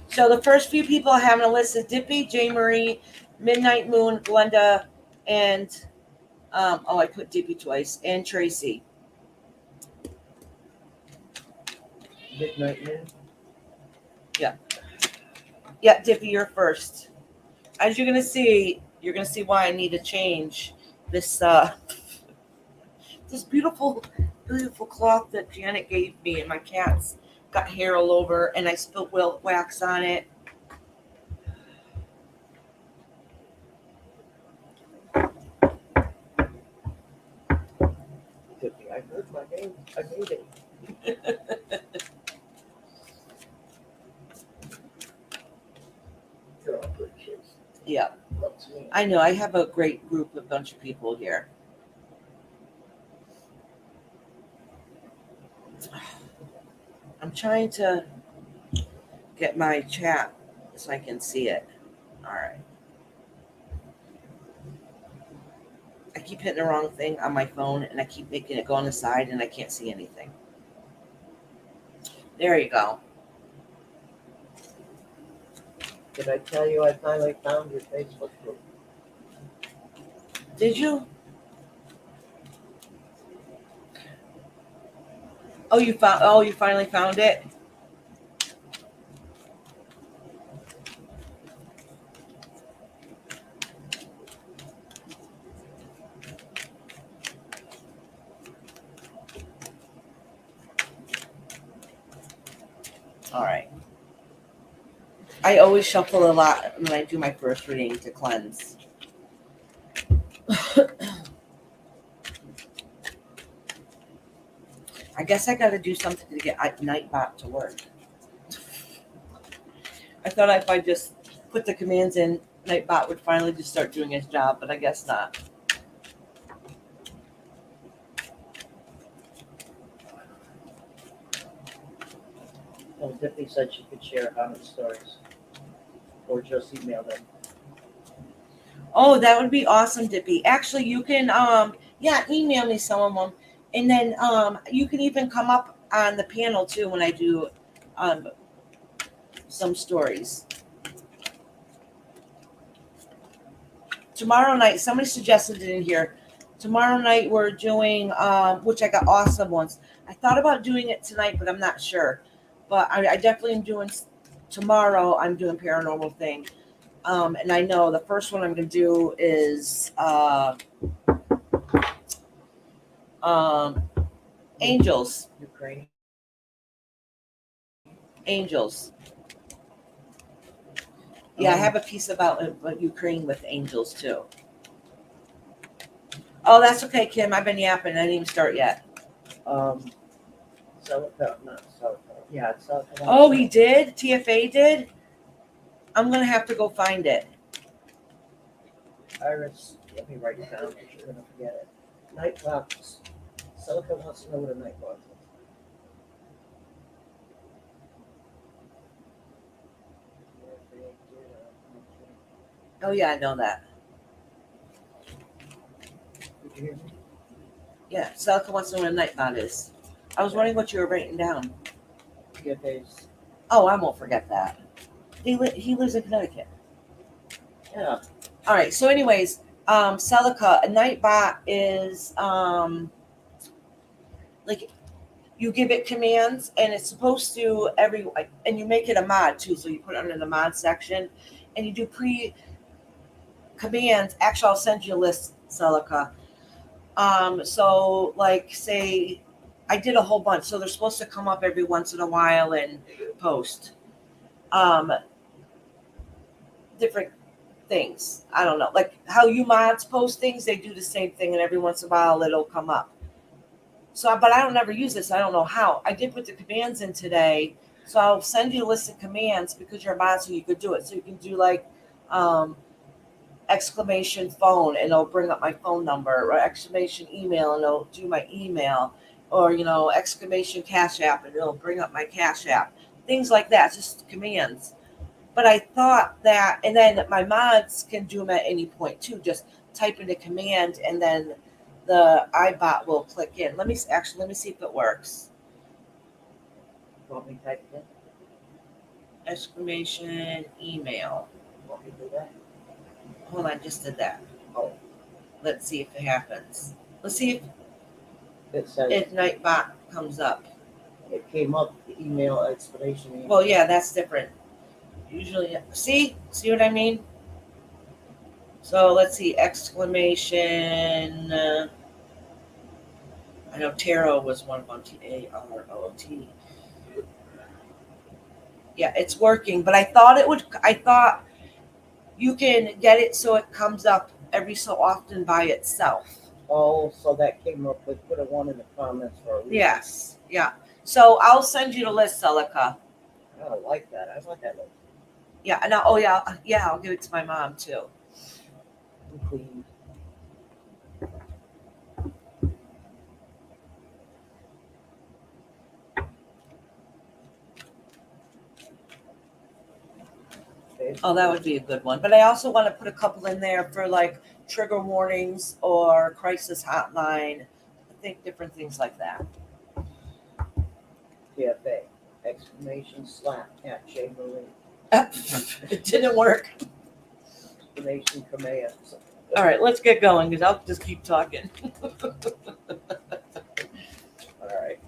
So the first few people I have on the list is Dippy, Jane Marie, Midnight Moon, Glenda, and I put Dippy twice and Tracy. Midnight Moon. Yeah, Dippy, you're first. As you're gonna see why I need to change this this beautiful cloth that Janet gave me, and my cat's got hair all over, and I spilled wax on it. Tiffany, I heard my name. I made it. You're all good kids. Yeah, Loves me. I know. I have a great group, a bunch of people here. I'm trying to get my chat so I can see it. All right. I keep hitting the wrong thing on my phone, and I keep making it go on the side, and I can't see anything. There you go. Did I tell you I finally found your Facebook group? Did you? Oh, you found. Oh, you finally found it. All right. I always shuffle a lot when I do my first reading to cleanse. I guess I got to do something to get Nightbot to work. I thought if I just put the commands in, Nightbot would finally just start doing his job, but I guess not. Well, Tiffany said she could share haunted stories. Or just email them. Oh, that would be awesome, Dippy. Actually, you can email me some of them, and then you can even come up on the panel too when I do some stories. Tomorrow night, somebody suggested it in here. Tomorrow night we're doing which I got awesome ones. I thought about doing it tonight, but I'm not sure. But I definitely am doing tomorrow. I'm doing paranormal thing. And I know the first one I'm going to do is angels. Ukraine. Angels. Yeah, I have a piece about Ukraine with angels too. Oh, that's okay, Kim. I've been yapping. I didn't even start yet. Not Celica. Yeah, Celica. Oh, he did? TFA did? I'm going to have to go find it. Iris, let me write it down because you're going to forget it. Nightbox. Celica wants to know what a nightbox is. Oh, yeah, I know that. Did you hear me? Yeah, Celica wants to know what a nightbot is. I was wondering what you were writing down. TFA's. Oh, I won't forget that. He lives in Connecticut. Yeah. All right. So, anyways, Celica, a nightbot is like you give it commands, and it's supposed to and you make it a mod too. So you put it under the mod section, and you do commands. Actually, I'll send you a list, Celica. So like say I did a whole bunch. So they're supposed to come up every once in a while and post different things. I don't know. Like how you mods post things, they do the same thing, and every once in a while it'll come up. So but I don't never use this. I don't know how. I did put the commands in today. So I'll send you a list of commands because you're a mod, so you could do it. So you can do like exclamation phone, and it'll bring up my phone number, or exclamation email, and it'll do my email, or exclamation cash app, and it'll bring up my cash app, things like that, just commands. But I thought that, and then my mods can do them at any point too, just type in a command, and then the iBot will click in. Let me see if it works. Want me to type it in? Exclamation email. Want me to do that? Hold on, I just did that. Oh. Let's see if it happens. Let's see It says if Nightbot comes up. it came up, the email explanation. Email. Well, yeah, that's different. Usually, see what I mean? So let's see, exclamation. I know tarot was one of them. TAROT. Yeah, it's working, but I thought it would. I thought you can get it so it comes up every so often by itself. Oh, so that came up with put a one in the comments for a reason. Yes, yeah. So I'll send you the list, Celica. I like that. I like that. Yeah, and oh yeah, I'll give it to my mom too. Clean. Oh, that would be a good one. But I also want to put a couple in there for like trigger warnings or crisis hotline. I think different things like that. TFA. Exclamation slap at Chamberlain. It didn't work. Exclamation command. All right, let's get going because I'll just keep talking. All right.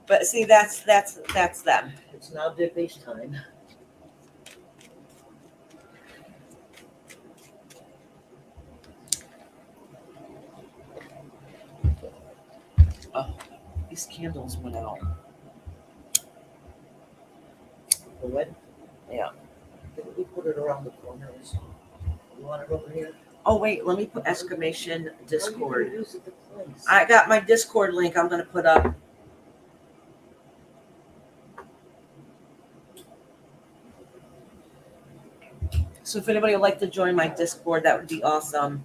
But see, that's them. It's now Dippy's time. Oh, these candles went out. The what? Yeah. Didn't we put it around the corners? You want it over here? Oh wait, let me put exclamation How are you Discord. gonna use it to place? I got my Discord link. I'm gonna put up. So if anybody would like to join my Discord, that would be awesome.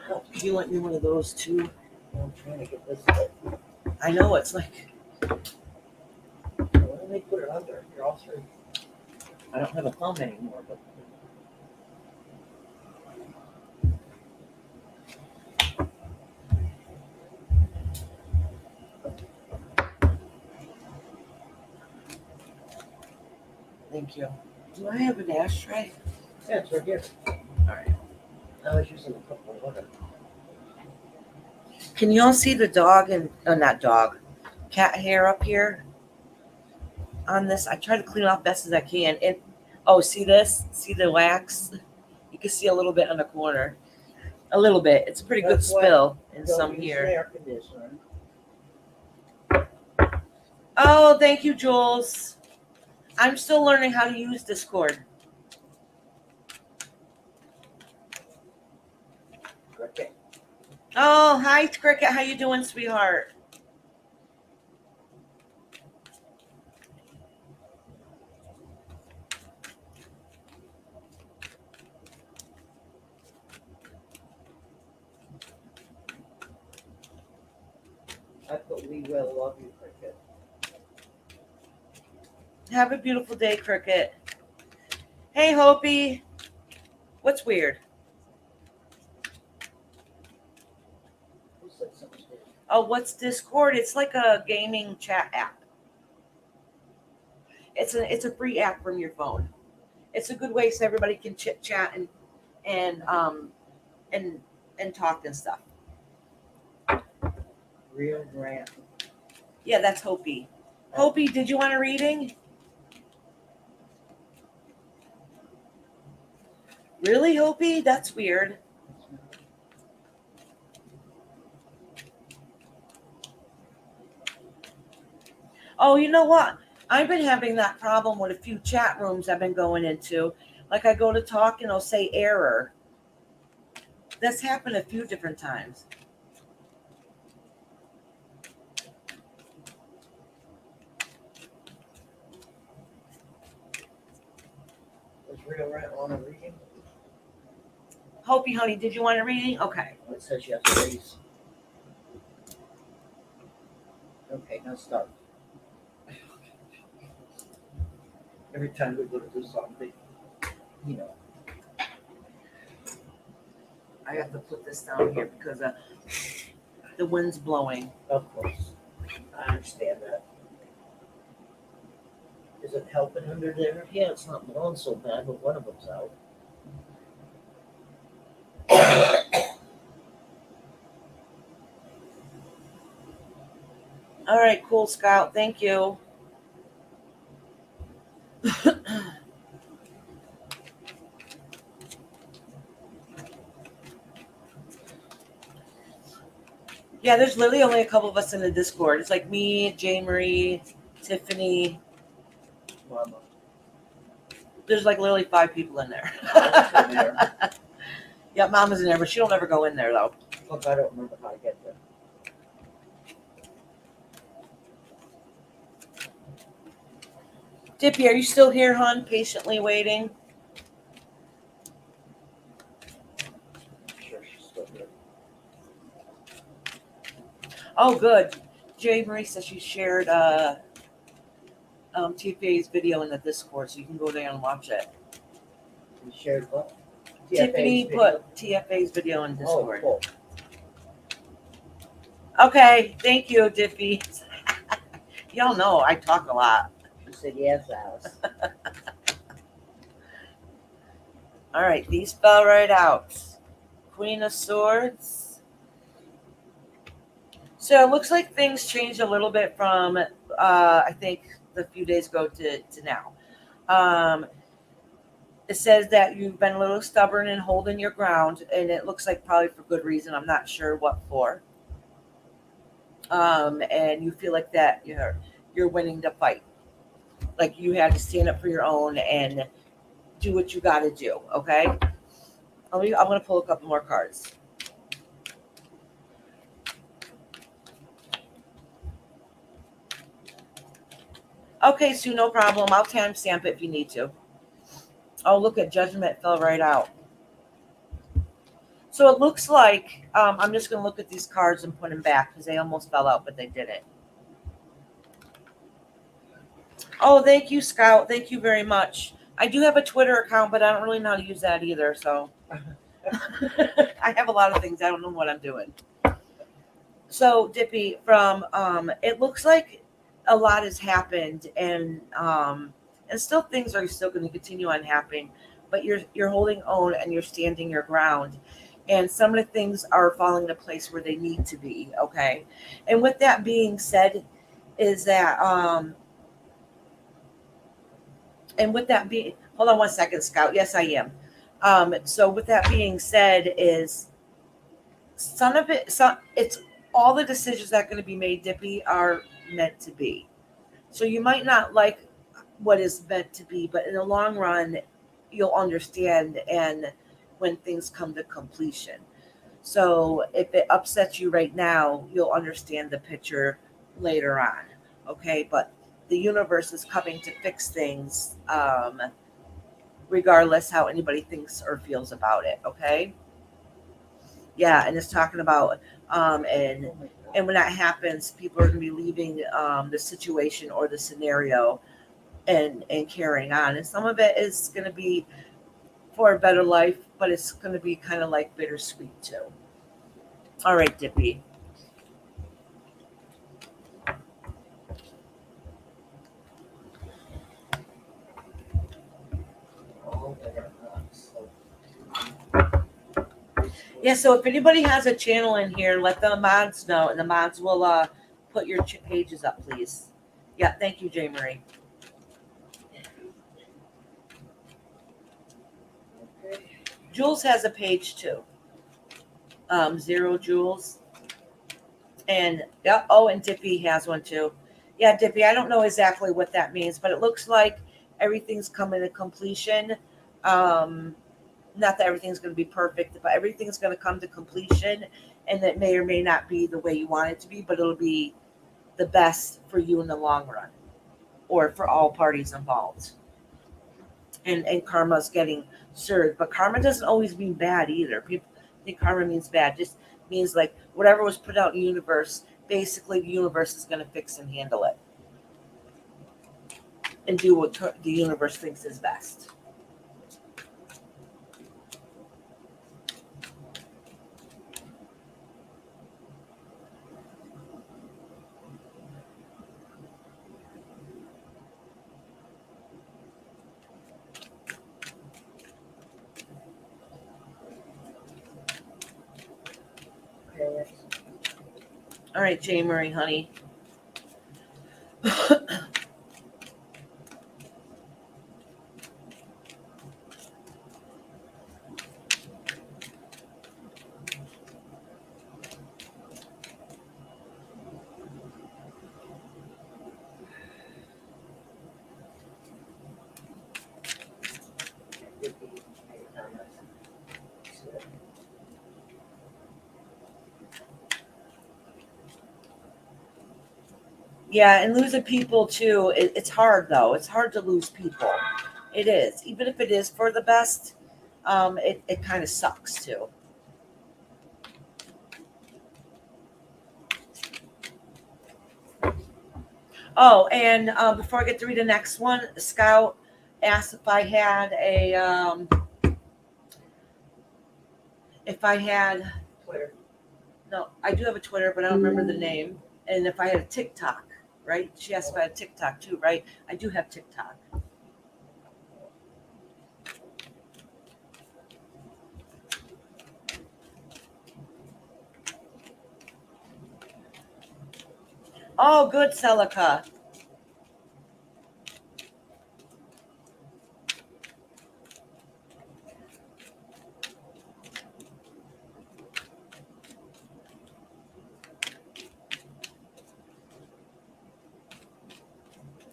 Oh, you want me one of those too? I'm trying to get this. I know it's like Why don't they put it under? You're all three. I don't have a thumb anymore, but. thank you. Do I have an ashtray? Yeah, it's right here. All right. I was using a couple of water. Can you all see the dog and not dog, cat hair up here on this? I try to clean it off best as I can. And oh, see this? See the wax? You can see a little bit on the corner. A little bit. It's a pretty good That's why spill in Don't some use here. an air conditioner. Oh, thank you, Jules. I'm still learning how to use Discord. Okay. Oh, hi, Cricket. How you doing, sweetheart? I put we will love you, Cricket. Have a beautiful day, Cricket. Hey, Hopi. What's weird? Who said something? Oh, what's Discord? It's like a gaming chat app. It's a free app from your phone. It's a good way so everybody can chit chat and talk and stuff. Real Grant. Yeah, that's Hopi. Hopi, did you want a reading? Really, Hopi? That's weird. Oh, you know what? I've been having that problem with a few chat rooms I've been going into. Like I go to talk and I'll say error. That's happened a few different times. Does Real Grant want a reading? Hopi, honey, did you want a reading? Okay. Oh, it says you have to raise. Okay, now start. Every time we go to do something, you know. I have to put this down here because the wind's blowing. Of course. I understand that. Is it helping under there? Yeah, it's not blowing so bad, but one of them's out. All right, cool, Scout. Thank you. Yeah, there's literally only a couple of us in the Discord. It's like me, Jay Marie, Tiffany. Mama. There's like literally 5 people in there. Mama's in there. Yeah, Mama's in there, but she don't ever go in there though. Look, I don't remember how to get there. Dippy, are you still here, hon? Patiently waiting. I'm sure she's still here. Oh, good. Jay Marie says she shared TFA's video in the Discord, so you can go there and watch it. We shared what? Tiffany TFA's video? put TFA's video in Oh, Discord. cool. Okay, thank you, Dippy. Y'all know I talk a lot. She said yes, Alice. All right, these fell right out. Queen of Swords. So it looks like things changed a little bit from, I think, a few days ago to now. It says that you've been a little stubborn and holding your ground, and it looks like probably for good reason. I'm not sure what for. And you feel like that you're winning the fight. Like you had to stand up for your own and do what you got to do. Okay. I'm going to pull a couple more cards. Okay, Sue, no problem. I'll timestamp it if you need to. Oh, look at Judgment fell right out. So it looks like I'm just going to look at these cards and put them back because they almost fell out, but they didn't. Oh, thank you, Scout. Thank you very much. I do have a Twitter account, but I don't really know how to use that either. So I have a lot of things. I don't know what I'm doing. So, Dippy, from it looks like a lot has happened, and still things are still going to continue on happening, but you're holding on and you're standing your ground, and some of the things are falling into place where they need to be. Okay, and with that being said, is that and with that being, hold on one second, Scout. Yes, I am. So with that being said, is some of it, it's all the decisions that are going to be made, Dippy, are meant to be. So you might not like what is meant to be, but in the long run, you'll understand and when things come to completion. So if it upsets you right now, you'll understand the picture later on. Okay, but the universe is coming to fix things, regardless how anybody thinks or feels about it. Okay. Yeah, and it's talking about and Oh my God. and when that happens, people are going to be leaving the situation or the scenario and carrying on. And some of it is going to be for a better life, but it's going to be kind of like bittersweet too. All right, Dippy. Oh, they're so Yeah, so if anybody has a channel in here, let the mods know, and the mods will put your pages up, please. Yeah, thank you, Jay Marie. okay. Jules has a page too. Zero Jules. And yeah, oh, and Dippy has one too. Yeah, Dippy, I don't know exactly what that means, but it looks like everything's coming to completion. Not that everything's going to be perfect, but everything's going to come to completion, and that may or may not be the way you want it to be, but it'll be the best for you in the long run, or for all parties involved. And karma's getting served, but karma doesn't always mean bad either. People think karma means bad. Just means like whatever was put out in the universe, basically the universe is going to fix and handle it and do what the universe thinks is best. Okay. All right, Jay Marie, honey. Yeah, and losing people too, it's hard though. It's hard to lose people. It is. Even if it is for the best, it kind of sucks too. Oh, and before I get to read the next one, Scout asked if I had, Twitter. no, I do have a Twitter, but I don't remember the name. And if I had a TikTok, right? She asked if I had TikTok too, right? I do have TikTok. Oh, good, Celica.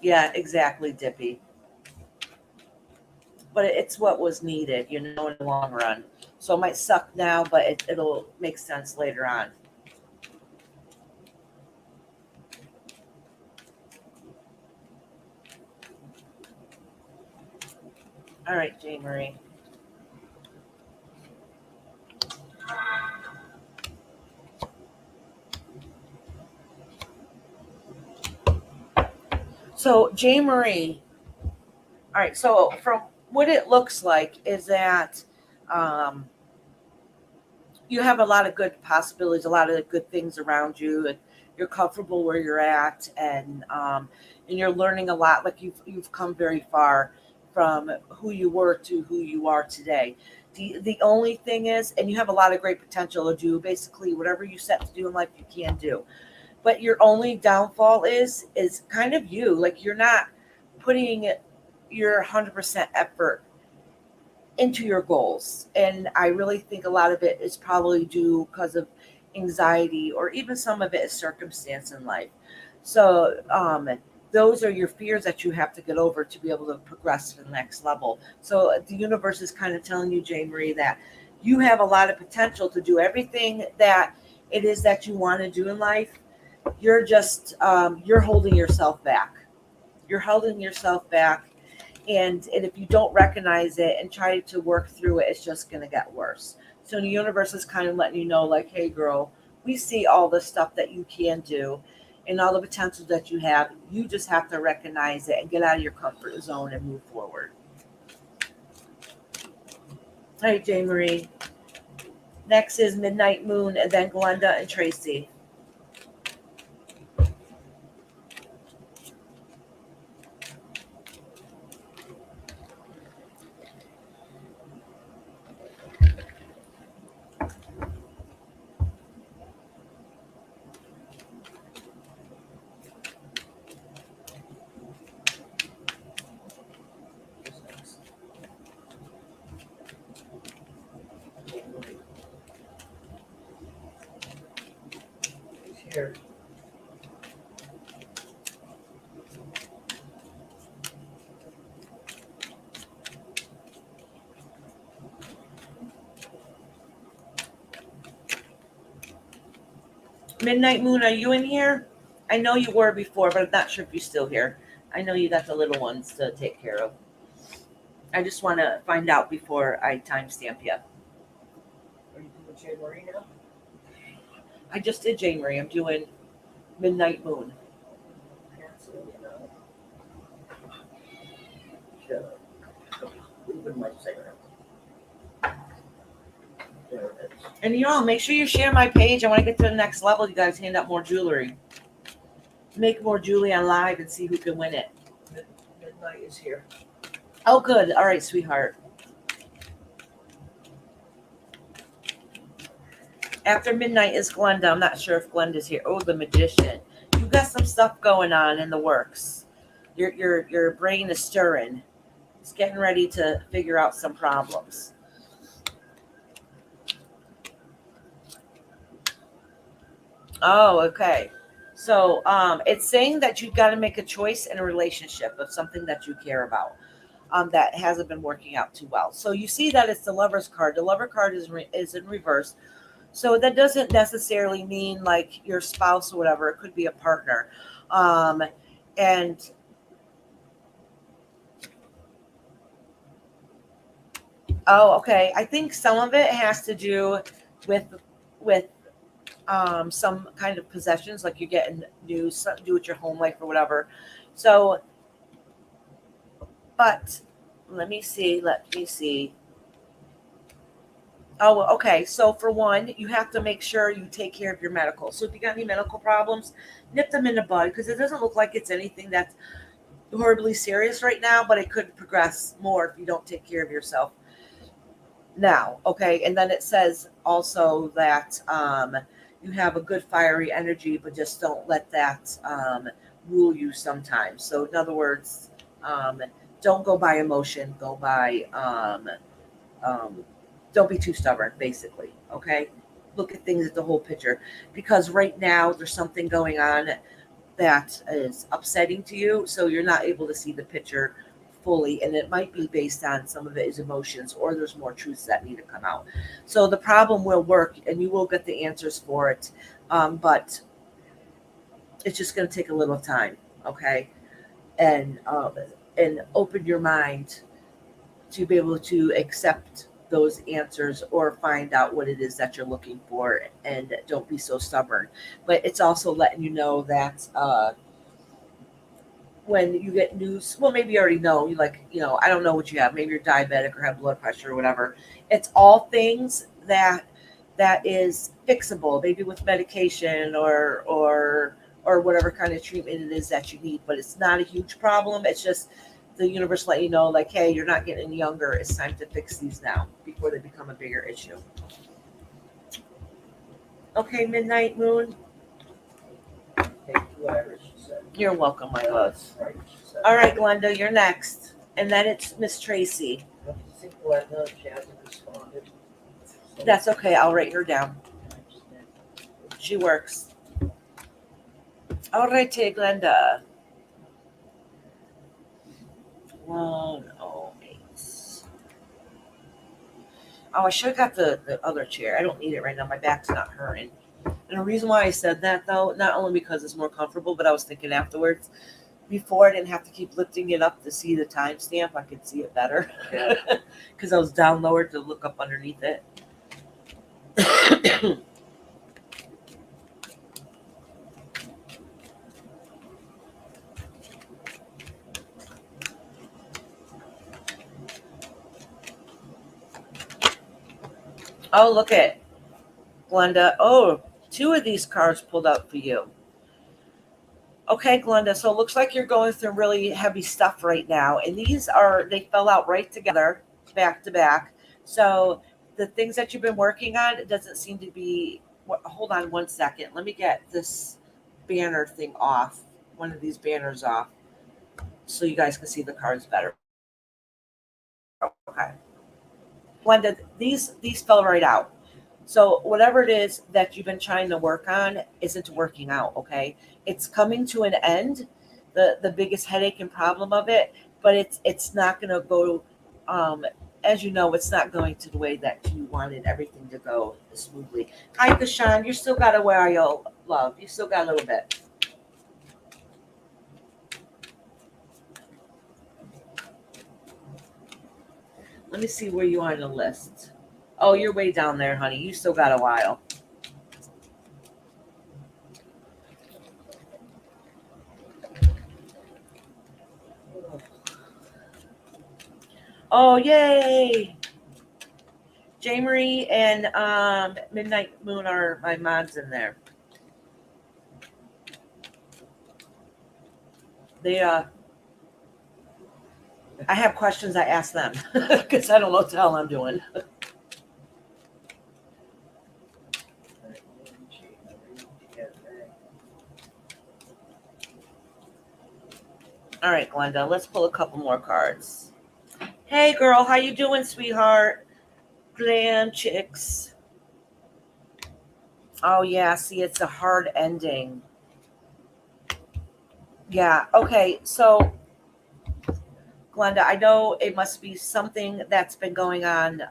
Yeah, exactly, Dippy. But it's what was needed, in the long run. So it might suck now, but it'll make sense later on. All right, Jane Marie. So, Jane Marie, all right, so from what it looks like is that um, you have a lot of good possibilities, a lot of good things around you, and you're comfortable where you're at, and you're learning a lot. Like you've come very far from who you were to who you are today. The only thing is, and you have a lot of great potential to do basically whatever you set to do in life, you can do. But your only downfall is kind of you. Like you're not putting your 100% effort into your goals. And I really think a lot of it is probably due because of anxiety, or even some of it is circumstance in life. So, those are your fears that you have to get over to be able to progress to the next level. So, the universe is kind of telling you, Jane Marie, that you have a lot of potential to do everything that it is that you want to do in life. You're just, you're holding yourself back. You're holding yourself back, and if you don't recognize it and try to work through it, it's just going to get worse. So the universe is kind of letting you know, like, hey girl, we see all the stuff that you can do and all the potential that you have. You just have to recognize it and get out of your comfort zone and move forward. All right, Jane Marie. Next is Midnight Moon, and then Glenda and Tracy. Here. Midnight Moon, are you in here? I know you were before, but I'm not sure if you're still here. I know you got the little ones to take care of. I just want to find out before I timestamp you. Are you doing Jay Marie now? I just did Jane Marie. I'm doing Midnight Moon. Absolutely not. Shut up. Leave my cigarette. There it is. And make sure you share my page. I want to get to the next level. You guys hand out more jewelry. Make more jewelry on live and see who can win it. Midnight is here. Oh, good. All right, sweetheart. After midnight is Glenda. I'm not sure if Glenda's here. Oh, the magician. You got some stuff going on in the works. Your brain is stirring. It's getting ready to figure out some problems. Oh, okay. So it's saying that you've got to make a choice in a relationship of something that you care about, that hasn't been working out too well. So you see that it's the Lover's card. The Lover card is in reverse. So that doesn't necessarily mean like your spouse or whatever. It could be a partner. And oh, okay. I think some of it has to do with with some kind of possessions, like you're getting new something to do with your home life or whatever. So, but let me see. Let me see. Oh, well, okay. So for one, you have to make sure you take care of your medical. So if you got any medical problems, nip them in the bud because it doesn't look like it's anything that's horribly serious right now, but it could progress more if you don't take care of yourself now. Okay. And then it says also that you have a good fiery energy, but just don't let that rule you sometimes. So in other words, um, don't go by emotion, go by um, don't be too stubborn, basically. Okay. Look at things at the whole picture because right now there's something going on that is upsetting to you. So you're not able to see the picture fully. And it might be based on some of it is emotions or there's more truths that need to come out. So the problem will work and you will get the answers for it. But it's just going to take a little time. Okay. And open your mind to be able to accept those answers or find out what it is that you're looking for and don't be so stubborn. But it's also letting you know that when you get news, well, maybe you already know, you like, I don't know what you have. Maybe you're diabetic or have blood pressure or whatever. It's all things that is fixable, maybe with medication or whatever kind of treatment it is that you need. But it's not a huge problem. It's just the universe let you know, like, hey, you're not getting any younger. It's time to fix these now before they become a bigger issue. Okay, Midnight Moon. Take whatever she said. You're welcome, my loves. Right, she said. All right, Glenda, you're next. And then it's Miss Tracy. I think Glenda, she hasn't responded. So That's okay. I'll write her down. She works. All right, Glenda. 108. Oh, I should have got the other chair. I don't need it right now. My back's not hurting. And the reason why I said that, though, not only because it's more comfortable, but I was thinking afterwards, before I didn't have to keep lifting it up to see the timestamp. I could see it better because I was down lower to look up underneath it. Oh, look at Glenda. Oh, two of these cards pulled out for you. Okay, Glenda. So it looks like you're going through really heavy stuff right now. And they fell out right together, back to back. So the things that you've been working on, it doesn't seem to be. Hold on one second. Let me get this banner thing off. One of these banners off. So you guys can see the cards better. Okay. Glenda, these fell right out. So whatever it is that you've been trying to work on isn't working out, okay? It's coming to an end, the biggest headache and problem of it, but it's not going to go, as you know, it's not going to the way that you wanted everything to go smoothly. Hi, Kashan, you still got a where are you, love? You still got a little bit. Let me see where you are on the list. Oh, you're way down there, honey. You still got a while. Oh, yay! J. Marie and Midnight Moon are my mods in there. They I have questions I ask them because I don't know what the hell I'm doing. All right, Glenda, let's pull a couple more cards. Hey, girl, how you doing, sweetheart? Glam chicks. Oh, yeah, see, it's a hard ending. Yeah, okay, so, Glenda, I know it must be something that's been going on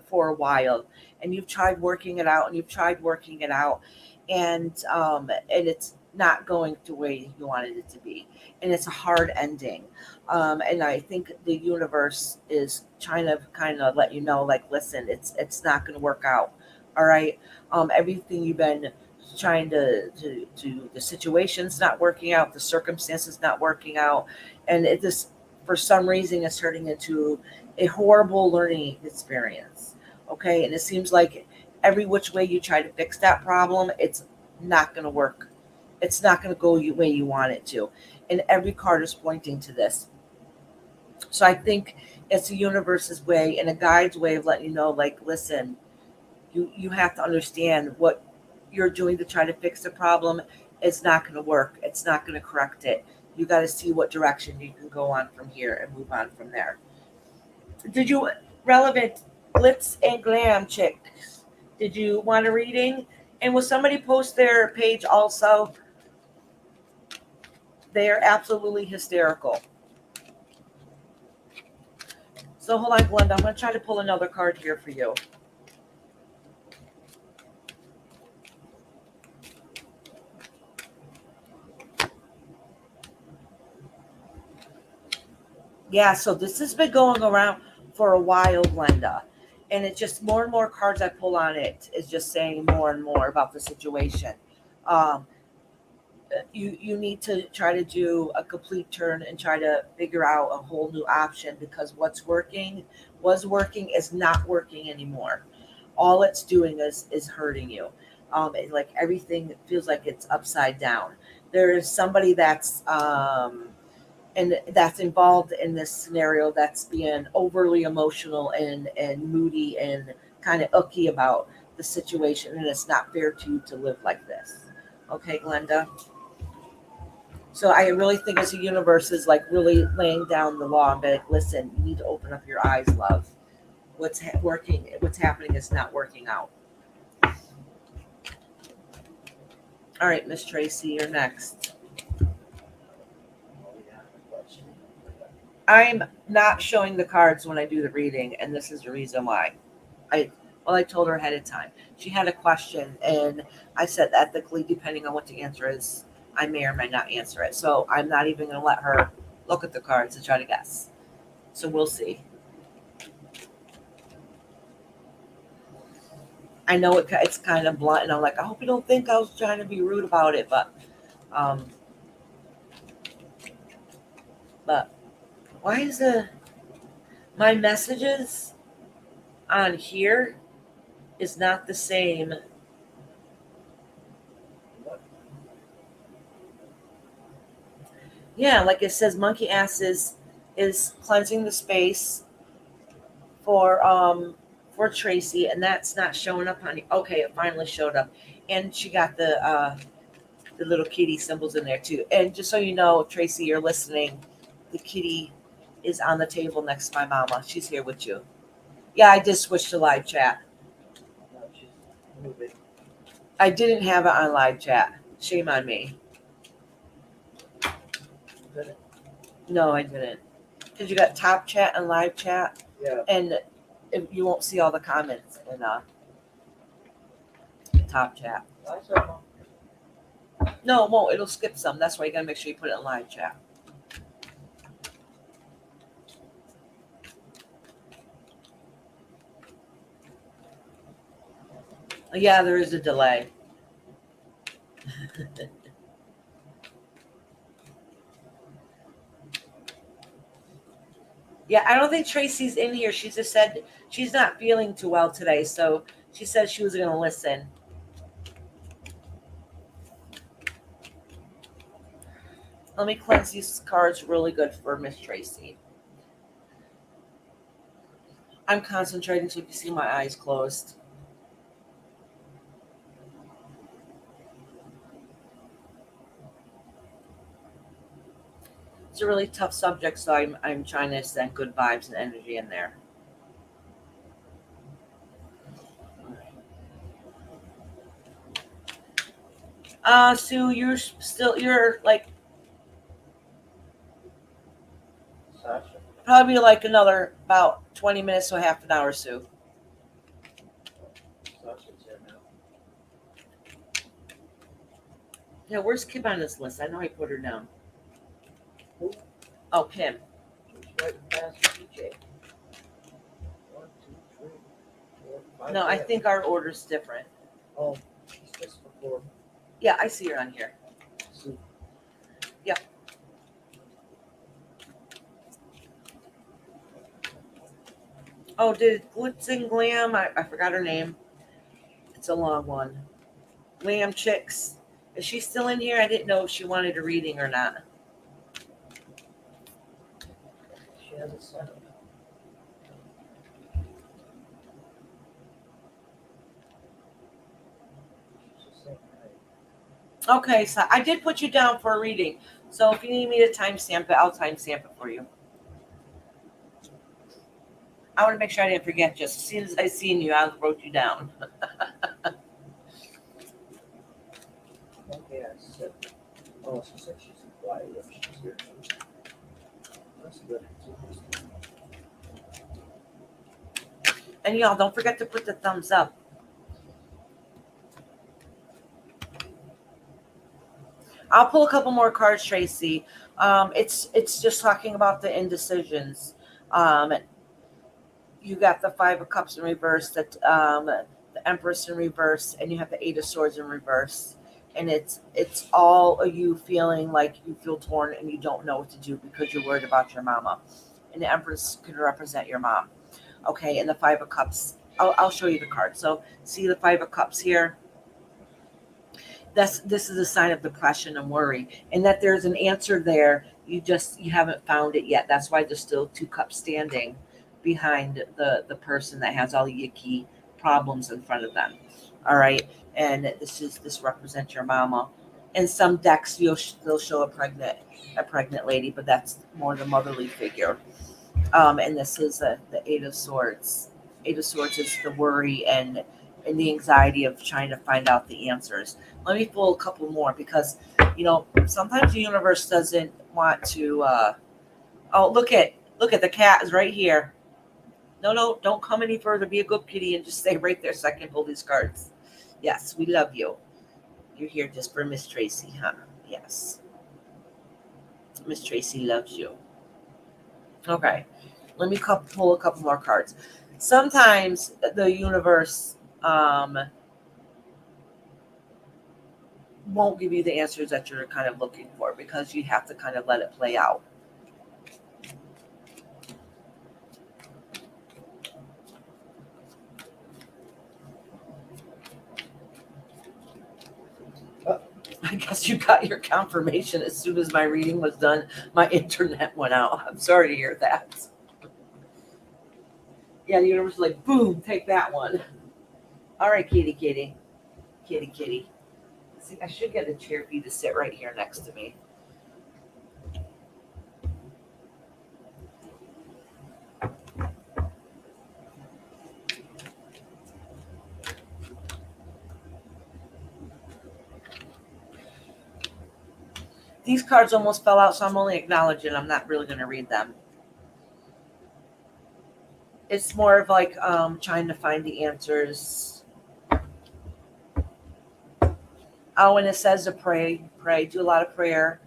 for a while, and you've tried working it out, and it's not going the way you wanted it to be, and it's a hard ending. And I think the universe is trying to kind of let you know, like, listen, it's not going to work out. All right, everything you've been trying to the situation's not working out, the circumstances not working out, and it just for some reason it's turning into a horrible learning experience. Okay, and it seems like every which way you try to fix that problem, it's not going to work. It's not going to go the way you want it to, and every card is pointing to this. So I think it's the universe's way and a guide's way of letting you know, like, listen, you have to understand what you're doing to try to fix the problem is not going to work. It's not going to correct it. You got to see what direction you can go on from here and move on from there. Did you relevant glitz and glam chicks? Did you want a reading? And will somebody post their page also? They are absolutely hysterical. So hold on, Glenda. I'm going to try to pull another card here for you. Yeah, so this has been going around for a while, Glenda. And it's just more and more cards I pull on it is just saying more and more about the situation. Um, you need to try to do a complete turn and try to figure out a whole new option, because what's working was working is not working anymore. All it's doing is hurting you. Like everything feels like it's upside down. There is somebody that's involved in this scenario that's being overly emotional and moody and kind of icky about the situation, and it's not fair to you to live like this. Okay, Glenda. So I really think as the universe is like really laying down the law and be like, listen, you need to open up your eyes, love. What's happening is not working out. All right, Miss Tracy, you're next. I'm not showing the cards when I do the reading, and this is the reason why. I told her ahead of time. She had a question, and I said ethically, depending on what the answer is, I may or may not answer it. So I'm not even going to let her look at the cards and try to guess. So we'll see. I know it's kind of blunt, and I'm like, I hope you don't think I was trying to be rude about it, um, but why is my messages on here is not the same? Yeah, like it says, monkey ass is cleansing the space for Tracy, and that's not showing up on. Okay, it finally showed up, and she got the little kitty symbols in there too. And just so you know, Tracy, you're listening. The kitty is on the table next to my mama. She's here with you. Yeah, I did switch to live chat. No, she's moving. I didn't have it on live chat. Shame on me. Good. No, I didn't. Because you got top chat and live chat, Yeah. and you won't see all the comments in top chat. I saw No, it won't. It'll skip some. That's why you gotta make sure you put it in live chat. Yeah, there is a delay. Yeah, I don't think Tracy's in here. She just said she's not feeling too well today, so she said she was going to listen. Let me cleanse these cards really good for Miss Tracy. I'm concentrating so you can see my eyes closed. It's a really tough subject, so I'm trying to send good vibes and energy in there. Sue, you're like Sasha. probably like another about 20 minutes to half an hour, Sue. Sasha's here now. Yeah, where's Kim on this list? I know I put her down. Who? Oh, Kim. She's right past DJ. 1, 2, 3, 4, 5. No, I think our order's different. Oh, she's just before Yeah, I see her on here. Sue. Yep. Oh, did Glitz and Glam? I forgot her name. It's a long one. Glam Chicks. Is she still in here? I didn't know if she wanted a reading or not. She has a son. She's just saying hi. Okay, so I did put you down for a reading. So if you need me to timestamp it, I'll timestamp it for you. I want to make sure I didn't forget. Just as soon as I seen you, I wrote you down. Okay, I said. Oh, she said she's quiet if she's here. That's good. And y'all, don't forget to put the thumbs up. I'll pull a couple more cards, Tracy. It's just talking about the indecisions. You got the Five of Cups in reverse, the Empress in reverse, and you have the Eight of Swords in reverse. And it's all of you feeling like you feel torn and you don't know what to do because you're worried about your mama. And the Empress could represent your mom. Okay, and the Five of Cups. I'll show you the card. So see the Five of Cups here. This is a sign of depression and worry, and that there's an answer there. You haven't found it yet. That's why there's still two cups standing behind the person that has all the yucky problems in front of them. All right, and this represents your mama. In some decks, they'll show a pregnant lady, but that's more the motherly figure. And this is the Eight of Swords. Eight of Swords is the worry and the anxiety of trying to find out the answers. Let me pull a couple more because, sometimes the universe doesn't want to. Oh, look at the cat is right here. No, don't come any further. Be a good kitty and just stay right there so I can pull these cards. Yes, we love you. You're here just for Miss Tracy, huh? Yes. Miss Tracy loves you. Okay. Let me pull a couple more cards. Sometimes the universe won't give you the answers that you're kind of looking for because you have to kind of let it play out. I guess you got your confirmation as soon as my reading was done. My internet went out. I'm sorry to hear that. Yeah, the universe was like, boom, take that one. All right, kitty. See, I should get a chair for you to sit right here next to me. These cards almost fell out, so I'm only acknowledging. I'm not really going to read them. It's more of like trying to find the answers. Oh, and it says to pray, do a lot of prayer.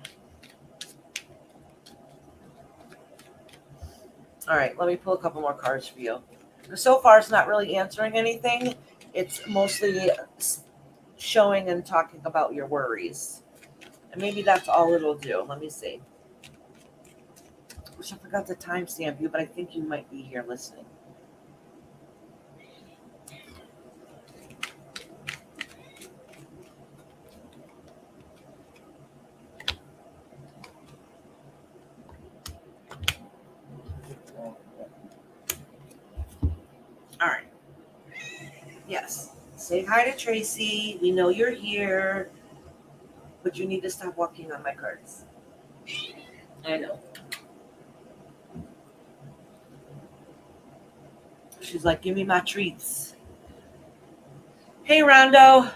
All right, let me pull a couple more cards for you. So far, it's not really answering anything. It's mostly showing and talking about your worries. And maybe that's all it'll do. Let me see. Wish I forgot to timestamp you, but I think you might be here listening. All right. Yes. Say hi to Tracy. We know you're here, but you need to stop walking on my cards. I know. She's like, give me my treats. Hey, Rondo.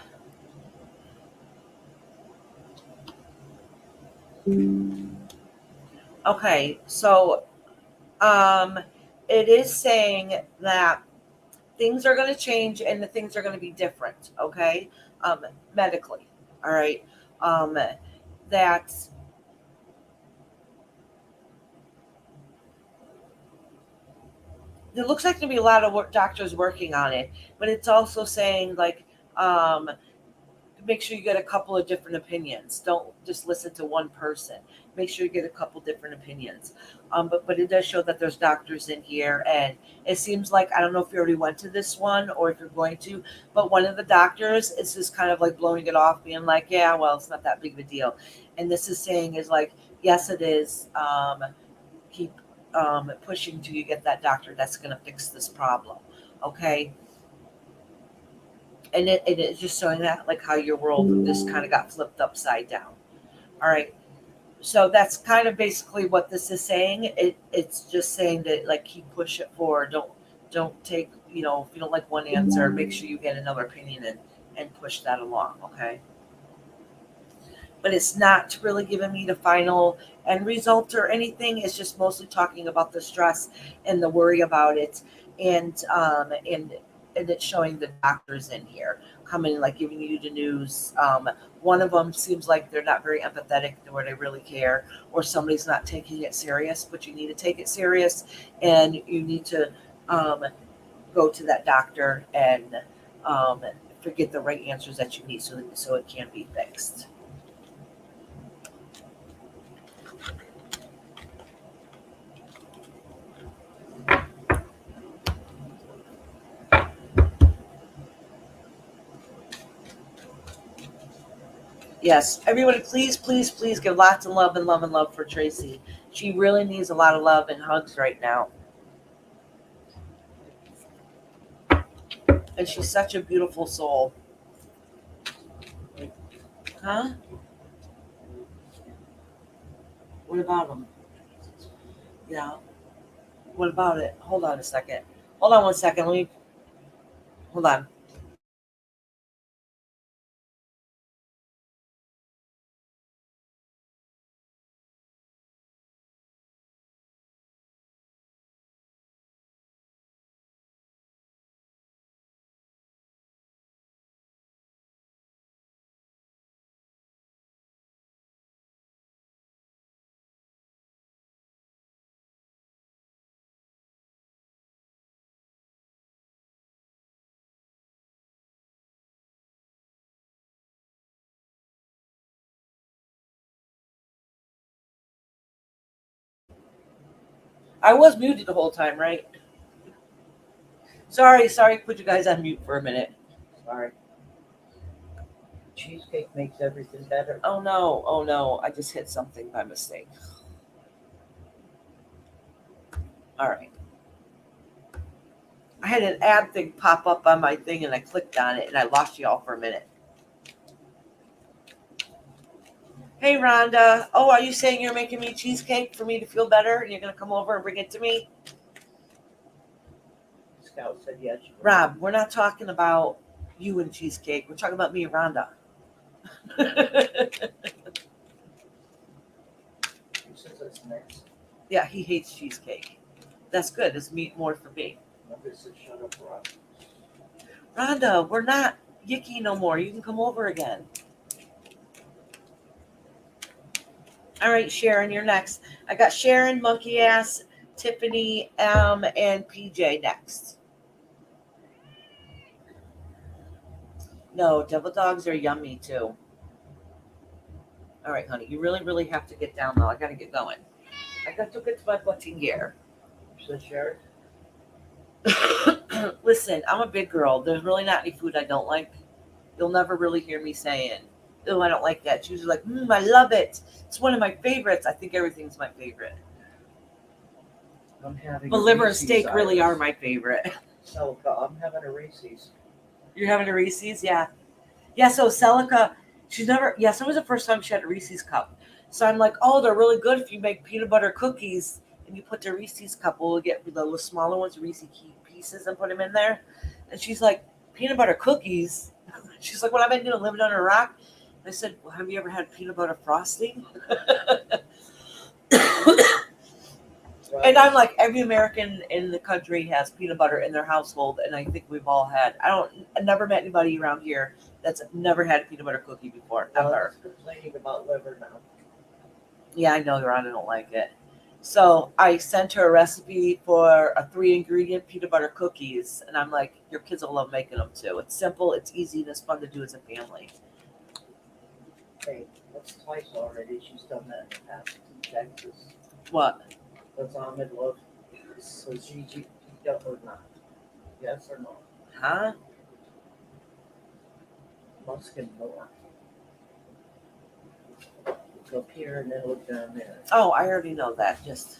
Okay, so it is saying that things are going to change and the things are going to be different, okay? Medically, all right? that there looks like to be a lot of doctors working on it, but it's also saying like, make sure you get a couple of different opinions. Don't just listen to one person. Make sure you get a couple different opinions. But it does show that there's doctors in here, and it seems like, I don't know if you already went to this one or if you're going to, but one of the doctors is just kind of like blowing it off, being like, yeah, well, it's not that big of a deal. And this is saying is like, yes, it is. Keep pushing till you get that doctor that's going to fix this problem. Okay. And it's just showing that like how your world just kind of got flipped upside down. All right. So that's kind of basically what this is saying. It's just saying that like keep push it forward. Don't take, if you don't like one answer, make sure you get another opinion and push that along. Okay. But it's not really giving me the final end result or anything. It's just mostly talking about the stress and the worry about it, and it's showing the doctors in here coming, like giving you the news. One of them seems like they're not very empathetic, nor they really care, or somebody's not taking it serious. But you need to take it serious, and you need to go to that doctor and get the right answers that you need, so it can be fixed. Yes, everybody, please, please, please give lots of love and love and love for Tracy. She really needs a lot of love and hugs right now. And she's such a beautiful soul. Huh? What about him? Yeah. What about it? Hold on a second. Hold on 1 second. Hold on. I was muted the whole time, right? Sorry, put you guys on mute for a minute. Sorry. Cheesecake makes everything better. Oh no, I just hit something by mistake. All right. I had an ad thing pop up on my thing and I clicked on it and I lost you all for a minute. Hey Rhonda. Oh, are you saying you're making me cheesecake for me to feel better and you're going to come over and bring it to me? Scout said yes. Rob, we're not talking about you and cheesecake. We're talking about me and Rhonda. He says it's nice. Yeah, he hates cheesecake. That's good. It's meat more for me. Nobody said shut up, Rob. Rhonda, we're not yicky no more. You can come over again. All right, Sharon, you're next. I got Sharon, Monkey Ass, Tiffany, and PJ next. No, devil dogs are yummy too. All right, honey, you really, really have to get down though. I got to get going. I got to get to my button gear. So Sharon, Listen, I'm a big girl. There's really not any food I don't like. You'll never really hear me saying, "Oh, I don't like that." She's like, "I love it. It's one of my favorites." I think everything's my favorite. I'm having. But liver and steak really are my favorite. Celica, I'm having a Reese's. You're having a Reese's, yeah. Yeah. So Celica, she's never. Yes, it was the first time she had a Reese's cup. So I'm like, oh, they're really good if you make peanut butter cookies and you put the Reese's cup. We'll get the little smaller ones, Reese's pieces, and put them in there. And she's like, peanut butter cookies. She's like, what I've been doing, living under a rock. I said, well, have you ever had peanut butter frosting? And I'm like, every American in the country has peanut butter in their household, and I think we've all had. I never met anybody around here that's never had a peanut butter cookie before, ever. Complaining about liver now. Yeah, I know, Ron, I don't like it. So I sent her a recipe for a 3-ingredient peanut butter cookies, and I'm like, your kids will love making them too. It's simple, it's easy, and it's fun to do as a family. Hey, that's twice already. She's done that in the past in Texas. What? That's on middle of. So she or not? Yes or no? Huh? Muskin more. Go up here and then look down there. Oh, I already know that. She just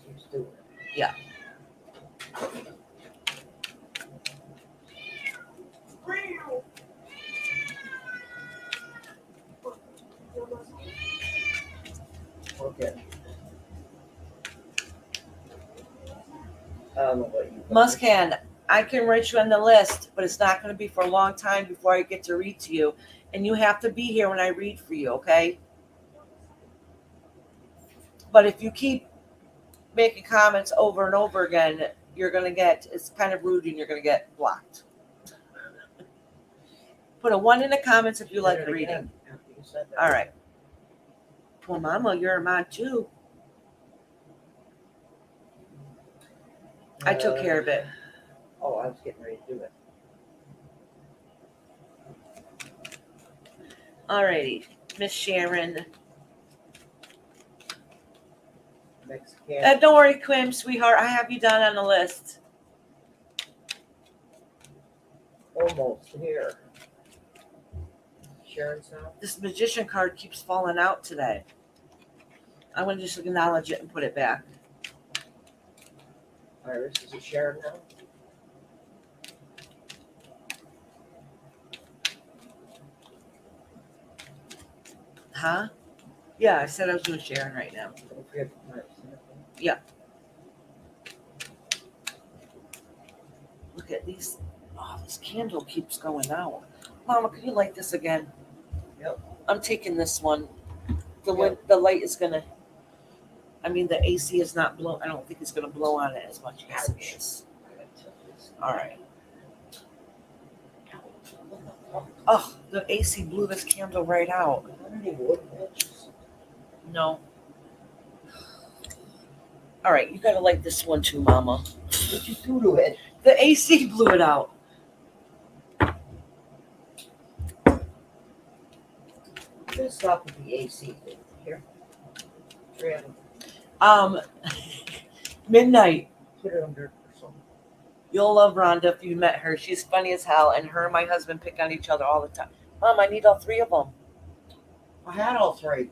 keeps doing it. Yeah. Okay. I don't know what you. Muscan, I can write you on the list, but it's not going to be for a long time before I get to read to you. And you have to be here when I read for you, okay? But if you keep making comments over and over again, you're going to get, it's kind of rude and you're going to get blocked. Put a 1 in the comments if you like reading. After you said that. All right. Well, Mama, you're a mod too. I took care of it. Oh, I was getting ready to do it. Alrighty, Miss Sharon. Mexican. Don't worry, Quim, sweetheart. I have you down on the list. Almost here. Sharon's house. This magician card keeps falling out today. I'm going to just acknowledge it and put it back. Iris, is it Sharon now? Huh? Yeah, I said I was doing Sharon right now. Don't forget Iris. Yeah. Look at these. Oh, this candle keeps going out. Mama, could you light this again? Yep. I'm taking this one. Yep. The light is going to, the AC is not blow. I don't think it's going to blow on it as much as it is. All right. Oh, the AC blew this candle right out. Any wood matches? No. All right, you got to light this one too, Mama. What'd you do to it? The AC blew it out. I'm gonna stop with the AC thing. Here. 3 of them. Midnight. Put it under or something. You'll love Rhonda if you met her. She's funny as hell, and her and my husband pick on each other all the time. Mom, I need all 3 of them. I had all 3.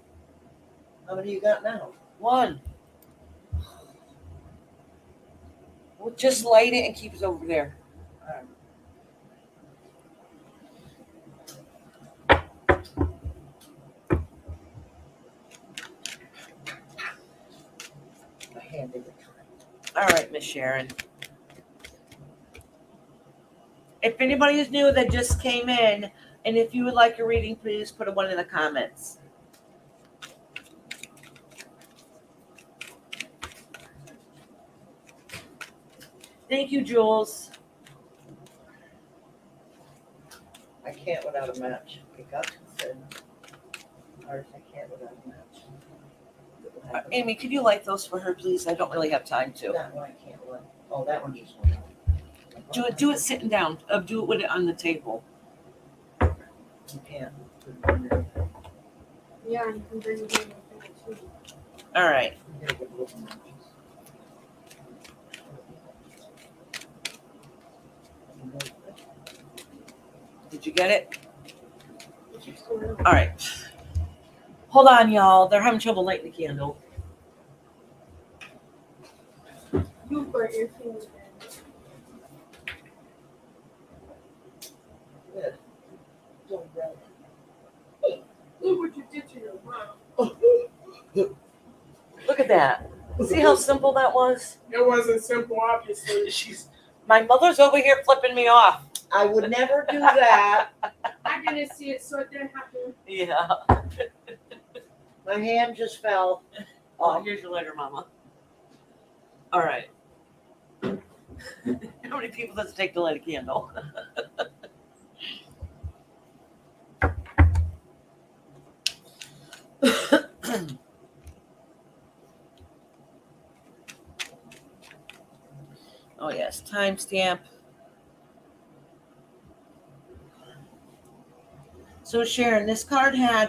How many you got now? 1. Well, just light it and keep it over there. My hand in the time. All right, Miss Sharon. If anybody is new that just came in, and if you would like a reading, please put a 1 in the comments. Thank you, Jules. I can't without a match. It got too thin. Iris, I can't without a match. Amy, could you light those for her, please? I don't really have time to. That one I can't light. Oh, that one just went out. Do it sitting down. Do it with it on the table. You can't. Yeah, you can bring it in. Too. All right. I'm gonna get little matches. Did you get it? All right. Hold on, y'all. They're having trouble lighting the candle. You put your fingers in. Good. Don't rub. Look what you did to your mouth. Look at that. See how simple that was? It wasn't simple, obviously. My mother's over here flipping me off. I would never do that. I didn't see it, so it didn't happen. Yeah. My hand just fell. Oh, here's your letter, Mama. All right. How many people does it take to light a candle? Oh yes, timestamp. So Sharon, this card had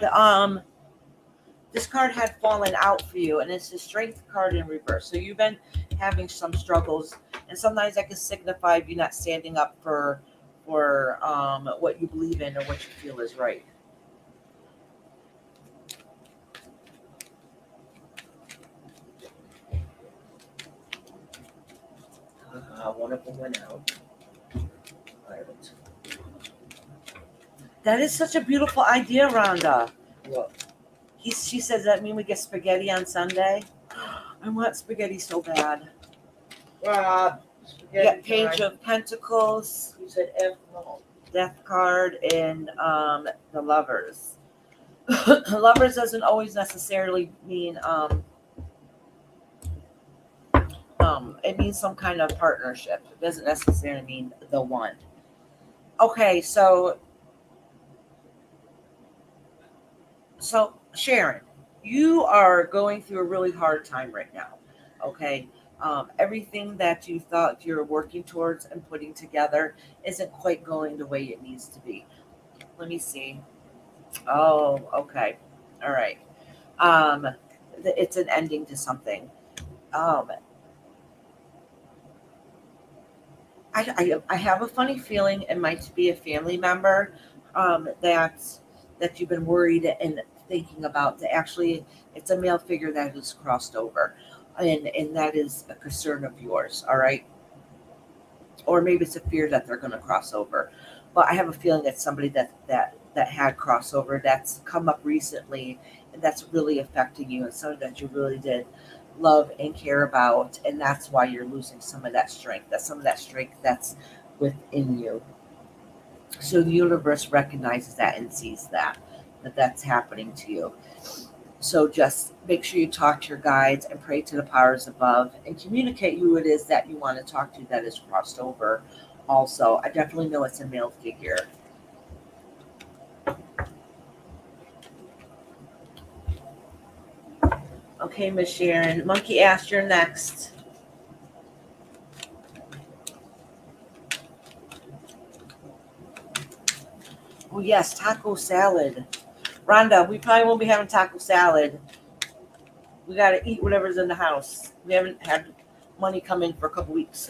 fallen out for you, and it's the strength card in reverse. So you've been having some struggles, and sometimes that can signify you not standing up for what you believe in or what you feel is right. One of them went out. Pirates. That is such a beautiful idea, Rhonda. What? She says that mean we get spaghetti on Sunday. I want spaghetti so bad. You got Page of Pentacles. You said F no. Death card, and the Lovers. Lovers doesn't always necessarily mean it means some kind of partnership. It doesn't necessarily mean the one. Okay, so Sharon, you are going through a really hard time right now. Okay. Everything that you thought you're working towards and putting together isn't quite going the way it needs to be. Let me see. Oh, okay. All right. It's an ending to something. I have a funny feeling it might be a family member that you've been worried and thinking about. That actually, it's a male figure that has crossed over, and that is a concern of yours. All right, or maybe it's a fear that they're going to cross over. But I have a feeling it's somebody that had crossover that's come up recently, and that's really affecting you, and something that you really did love and care about, and that's why you're losing some of that strength. That's some of that strength that's within you. So the universe recognizes that and sees that that's happening to you. So just make sure you talk to your guides and pray to the powers above and communicate who it is that you want to talk to that is crossed over. Also, I definitely know it's a male figure. Okay, Miss Sharon. Monkey asked, you're next. Oh yes, taco salad. Rhonda, we probably won't be having taco salad. We got to eat whatever's in the house. We haven't had money come in for a couple weeks.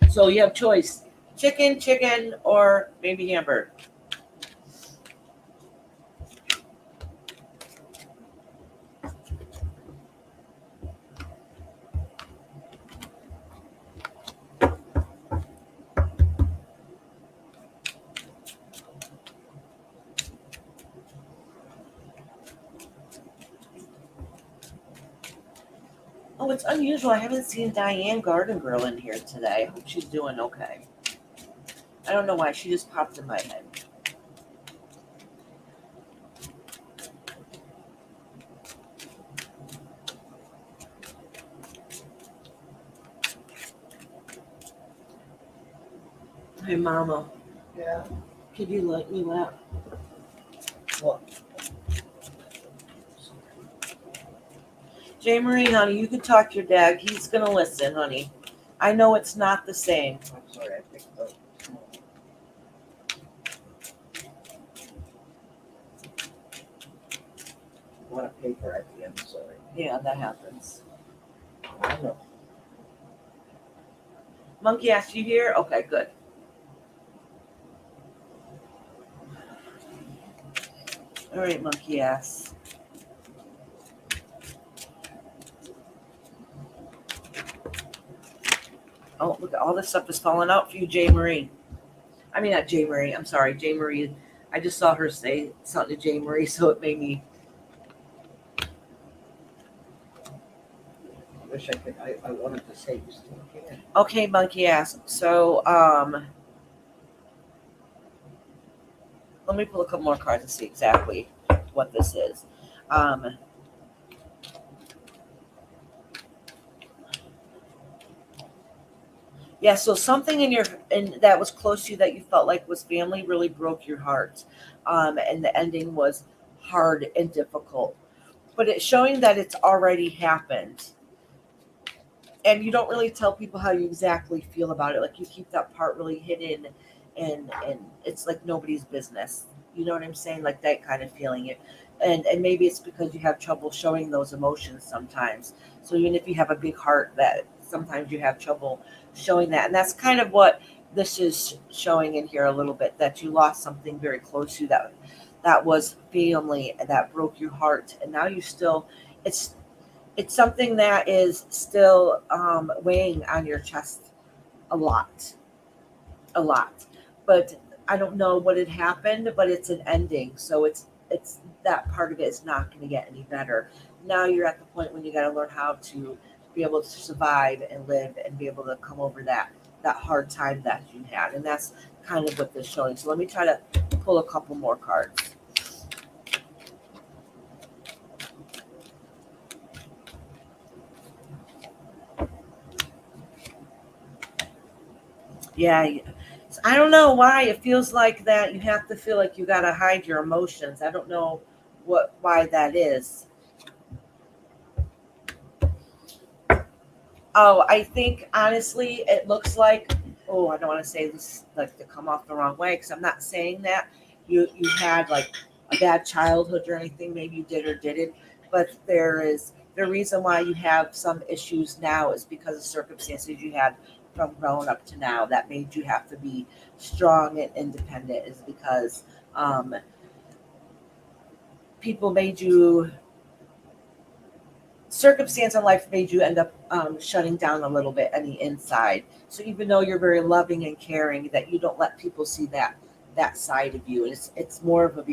So you have choice. Chicken, or maybe hamburger. Oh, it's unusual. I haven't seen Diane Garden Girl in here today. I hope she's doing okay. I don't know why. She just popped in my head. Hey, Mama. Yeah. Could you light me up? What? J. Marie, honey, you can talk to your dad. He's going to listen, honey. I know it's not the same. I'm sorry, I picked up. A lot of paper at the end, sorry. Yeah, that happens. I know. Monkey asked you here? Okay, good. All right, monkey ass. Oh, look, all this stuff is falling out for you, J. Marie. I mean, not J. Marie. I'm sorry, J. Marie. I just saw her say something to J. Marie, so it made me. I wish I could. I wanted to say you still can. Okay, monkey ass. So, let me pull a couple more cards and see exactly what this is. Yeah, so something in that was close to you that you felt like was family really broke your heart. And the ending was hard and difficult. But it's showing that it's already happened. And you don't really tell people how you exactly feel about it. Like you keep that part really hidden, and it's like nobody's business. You know what I'm saying? Like that kind of feeling it. And maybe it's because you have trouble showing those emotions sometimes. So even if you have a big heart, that sometimes you have trouble showing that. And that's kind of what this is showing in here a little bit, that you lost something very close to you, that was family, that broke your heart, and now you still, it's it's something that is still weighing on your chest a lot, a lot. But I don't know what had happened, but it's an ending, so it's that part of it is not going to get any better. Now you're at the point when you got to learn how to be able to survive and live and be able to come over that hard time that you had, and that's kind of what this is showing. So let me try to pull a couple more cards. Yeah, I don't know why it feels like that. You have to feel like you got to hide your emotions. I don't know why that is. Oh, I think honestly, it looks like. Oh, I don't want to say this like to come off the wrong way, because I'm not saying that you had like a bad childhood or anything. Maybe you did or didn't, but there is the reason why you have some issues now is because of circumstances you had from growing up to now that made you have to be strong and independent. Is because um, people made you circumstance in life made you end up shutting down a little bit on the inside. So even though you're very loving and caring, that you don't let people see that side of you. And it's more of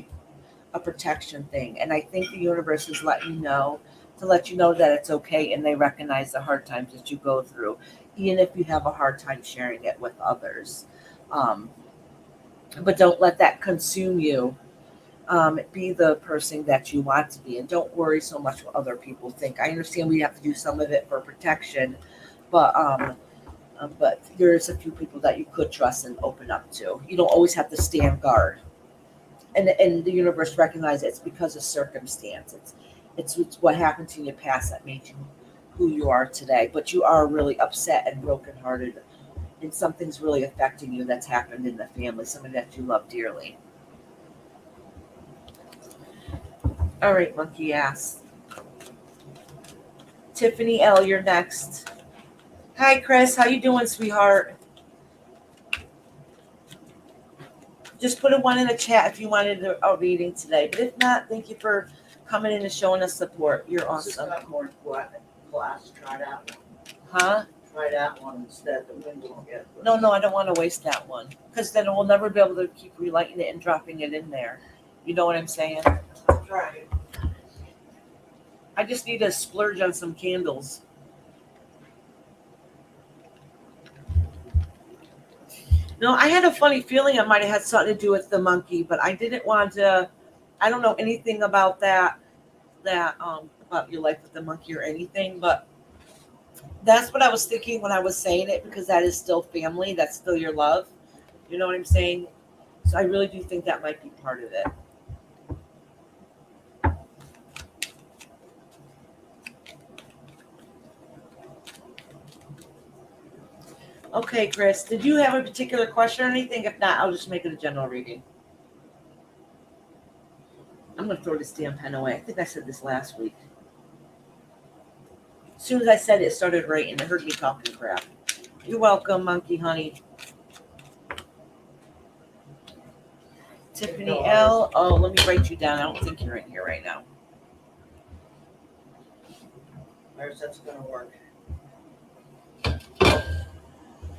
a protection thing. And I think the universe is letting you know to let you know that it's okay, and they recognize the hard times that you go through, even if you have a hard time sharing it with others. Um, but don't let that consume you. Be the person that you want to be, and don't worry so much what other people think. I understand we have to do some of it for protection, but there's a few people that you could trust and open up to. You don't always have to stand guard, and the universe recognizes it's because of circumstance. It's what happened to you in the past that made you who you are today. But you are really upset and brokenhearted, and something's really affecting you that's happened in the family, somebody that you love dearly. All right, monkey ass. Tiffany L, you're next. Hi, Chris. How you doing, sweetheart? Just put a one in the chat if you wanted a reading today. But if not, thank you for coming in and showing us support. You're This awesome. got more glass. Try that one. Huh? Try that one instead. The wind won't get through. No, I don't want to waste that one. Because then we'll never be able to keep relighting it and dropping it in there. You know what I'm saying? I'm trying. I just need to splurge on some candles. No, I had a funny feeling it might have had something to do with the monkey, but I didn't want to. I don't know anything about that about your life with the monkey or anything, but that's what I was thinking when I was saying it, because that is still family. That's still your love. You know what I'm saying? So I really do think that might be part of it. Okay, Chris, did you have a particular question or anything? If not, I'll just make it a general reading. I'm going to throw this damn pen away. I think I said this last week. As soon as I said it, it started raining. It heard me talking crap. You're welcome, monkey honey. Tiffany L. Oh, let me write you down. I don't think you're in here right now. There's that's gonna work.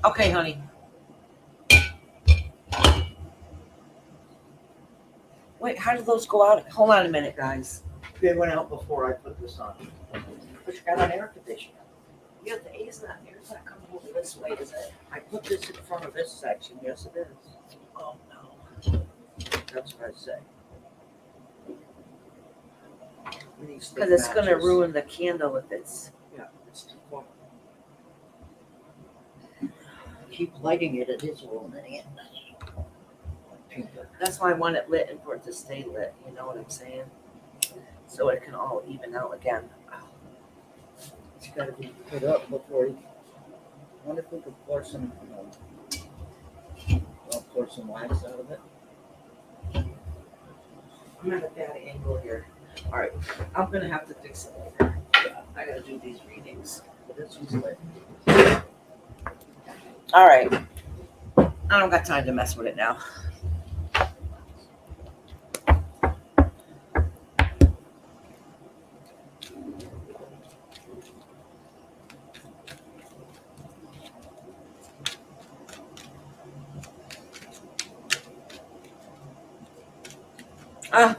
Okay, honey. Wait, how did those go out? Hold on a minute, guys. They went out before I put this on. But you got an air conditioner. Yeah, the A's not here. It's not coming over this way, is it? I put this in front of this section. Yes, it is. Oh, no. That's what I say. Because it's going to ruin the candle if it's... Yeah, it's too far. keep lighting it, it is ruining it. Paper. That's why I want it lit and for it to stay lit. You know what I'm saying? So it can all even out again. It's got to be put up before you. I wonder if we could pour some, I'll pour some wax out of it. I'm at a bad angle here. All right, I'm gonna have to fix it later. I gotta do these readings. But this was lit. All right, I don't got time to mess with it now.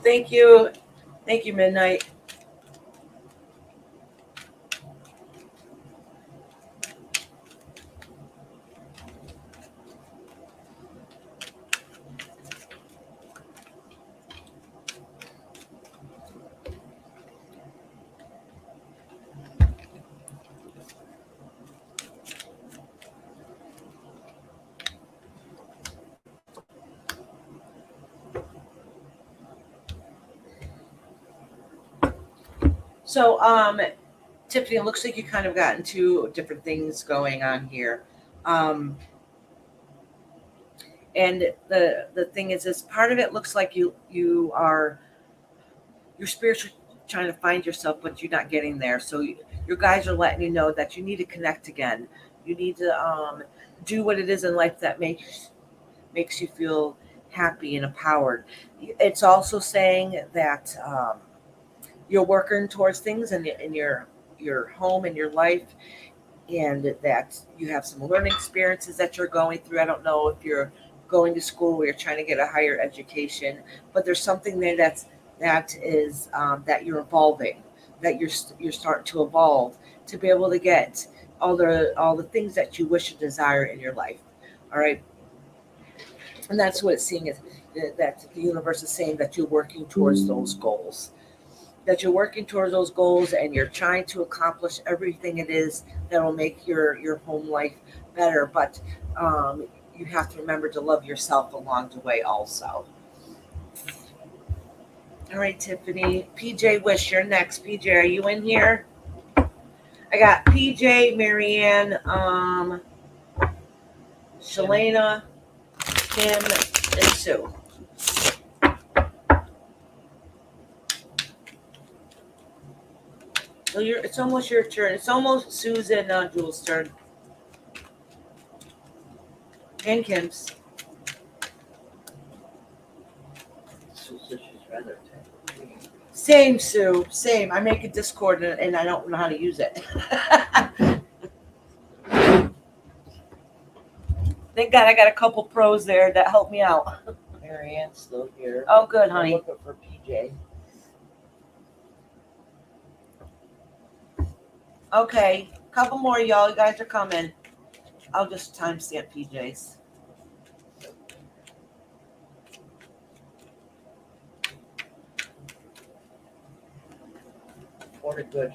Thank you, Midnight. So, Tiffany, it looks like you kind of got into different things going on here. And the thing is part of it looks like you're spiritually trying to find yourself, but you're not getting there. So your guys are letting you know that you need to connect again. You need to do what it is in life that makes you feel happy and empowered. It's also saying that you're working towards things in your home and your life, and that you have some learning experiences that you're going through. I don't know if you're going to school or you're trying to get a higher education, but there's something there that you're evolving, that you're starting to evolve to be able to get all the things that you wish and desire in your life. All right, and that's what it's seeing is that the universe is saying that you're working towards those goals. That you're working towards those goals and you're trying to accomplish everything it is that will make your home life better. But you have to remember to love yourself along the way also. All right, Tiffany. PJ Wish, you're next. PJ, are you in here? I got PJ, Marianne, Shalana, Kim, and Sue. So it's almost your turn. It's almost Susan Jules' turn. And Kim's. Sue says she's rather tired. Same, Sue. Same. I make a Discord and I don't know how to use it. Thank God I got a couple pros there that help me out. Marianne's still here. Oh, good, I'm honey. looking for PJ. Okay. Couple more, y'all. You guys are coming. I'll just timestamp PJ's. For the good,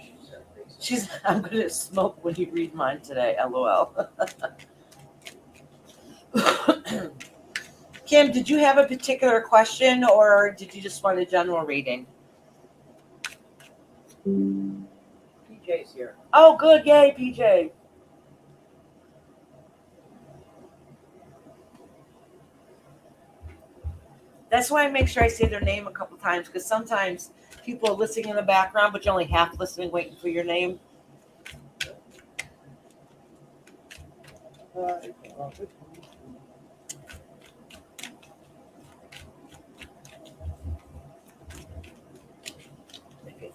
she said. I'm gonna smoke when you read mine today. LOL. Kim, did you have a particular question or did you just want a general reading? PJ's here. Oh, good. Yay, PJ. That's why I make sure I say their name a couple times, because sometimes people are listening in the background, but you're only half listening, waiting for your name. I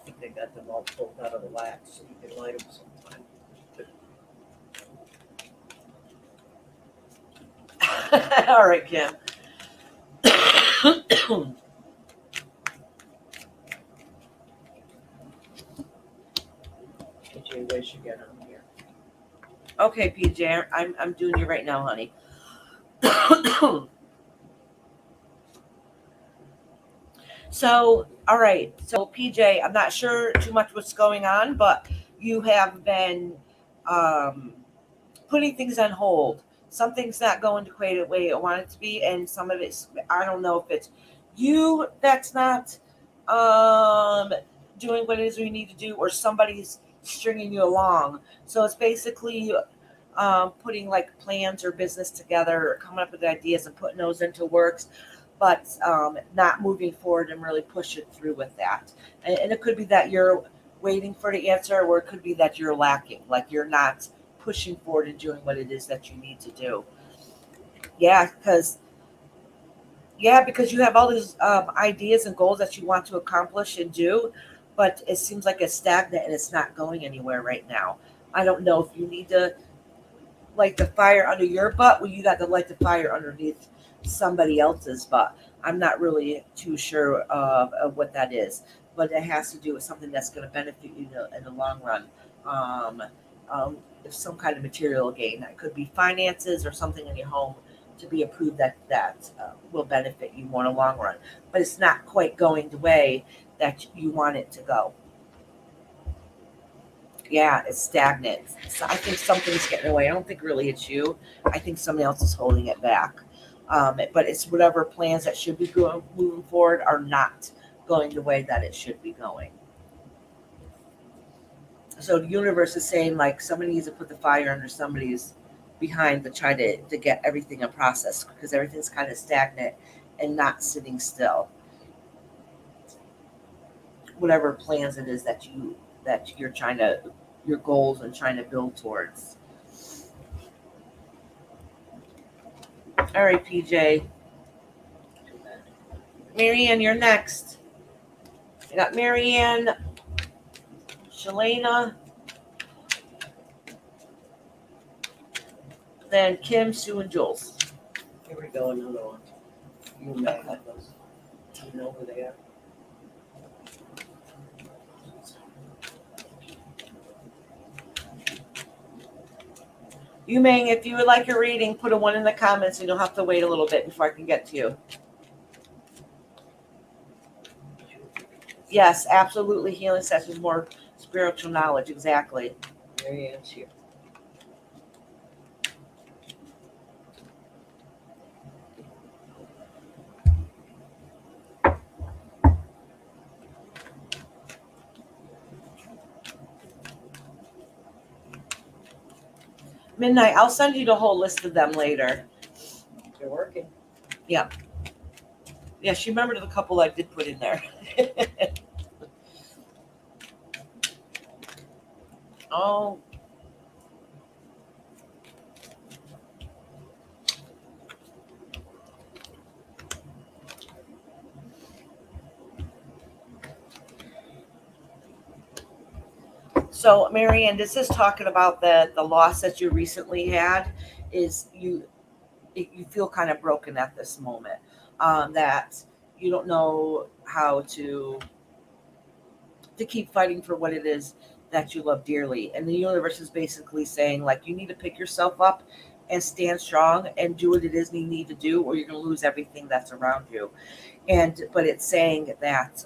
think they got them all pulled out of the wax, so you can light them sometime. All right, Kim. PJ Wish again on here. Okay, PJ, I'm doing you right now, honey. So, all right. So, PJ, I'm not sure too much what's going on, but you have been putting things on hold. something's not going the way it wanted to be, and some of it's, I don't know if it's you that's not doing what it is you need to do, or somebody's stringing you along. So it's basically putting like plans or business together, or coming up with ideas and putting those into works, but not moving forward and really pushing through with that. And it could be that you're waiting for the answer, or it could be that you're lacking, like you're not pushing forward and doing what it is that you need to do. Yeah, because you have all these ideas and goals that you want to accomplish and do, but it seems like it's stagnant and it's not going anywhere right now. I don't know if you need to light the fire under your butt, well, you got to light the fire underneath somebody else's butt. I'm not really too sure of what that is, but it has to do with something that's going to benefit you in the long run. Um, some kind of material gain. That could be finances or something in your home to be approved that will benefit you more in the long run. But it's not quite going the way that you want it to go. Yeah, it's stagnant. So I think something's getting away. I don't think really it's you. I think somebody else is holding it back. But it's whatever plans that should be going moving forward are not going the way that it should be going. So the universe is saying like somebody needs to put the fire under somebody's behind to try to get everything in process, because everything's kind of stagnant and not sitting still. Whatever plans it is that you're trying to, your goals and trying to build towards. All right, PJ. Marianne, you're next. I got Marianne, Shalana, then Kim, Sue, and Jules. Here we go, another one. You may have those. You know who they are. You Ming, if you would like a reading, put a 1 in the comments and you'll have to wait a little bit before I can get to you. Yes, absolutely. Healing sessions, more spiritual knowledge. Exactly. Marianne's here. Midnight, I'll send you the whole list of them later. They're working. Yeah, she remembered the couple I did put in there. Oh, so Marianne, this is talking about the loss that you recently had. Is you feel kind of broken at this moment, that you don't know how to keep fighting for what it is that you love dearly. And the universe is basically saying, like, you need to pick yourself up and stand strong and do what it is you need to do, or you're going to lose everything that's around you. But it's saying that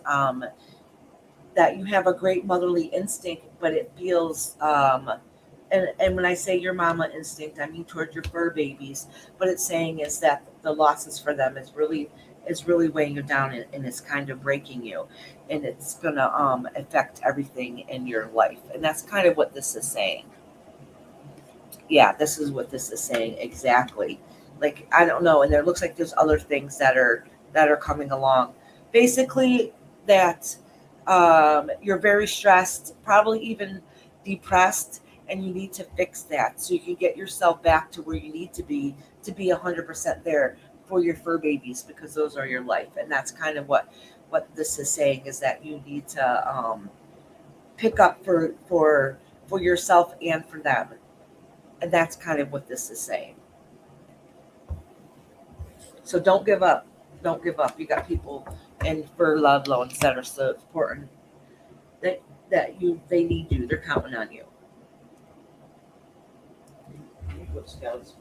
you have a great motherly instinct, but it feels, and when I say your mama instinct, I mean towards your fur babies. But it's saying is that the losses for them is really weighing you down, and it's kind of breaking you, and it's gonna affect everything in your life. And that's kind of what this is saying. Yeah, this is what this is saying exactly. Like, I don't know, and there looks like there's other things that are coming along. Basically, that you're very stressed, probably even depressed, and you need to fix that so you can get yourself back to where you need to be 100% there for your fur babies, because those are your life. And that's kind of what this is saying, is that you need to pick up for yourself and for them. And that's kind of what this is saying. So don't give up. Don't give up. You got people in for love loans that are so important that they need you. They're counting on you. You put scouts.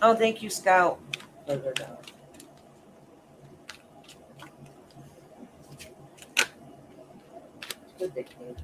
Oh, thank you, Scout. Further down. Good they came.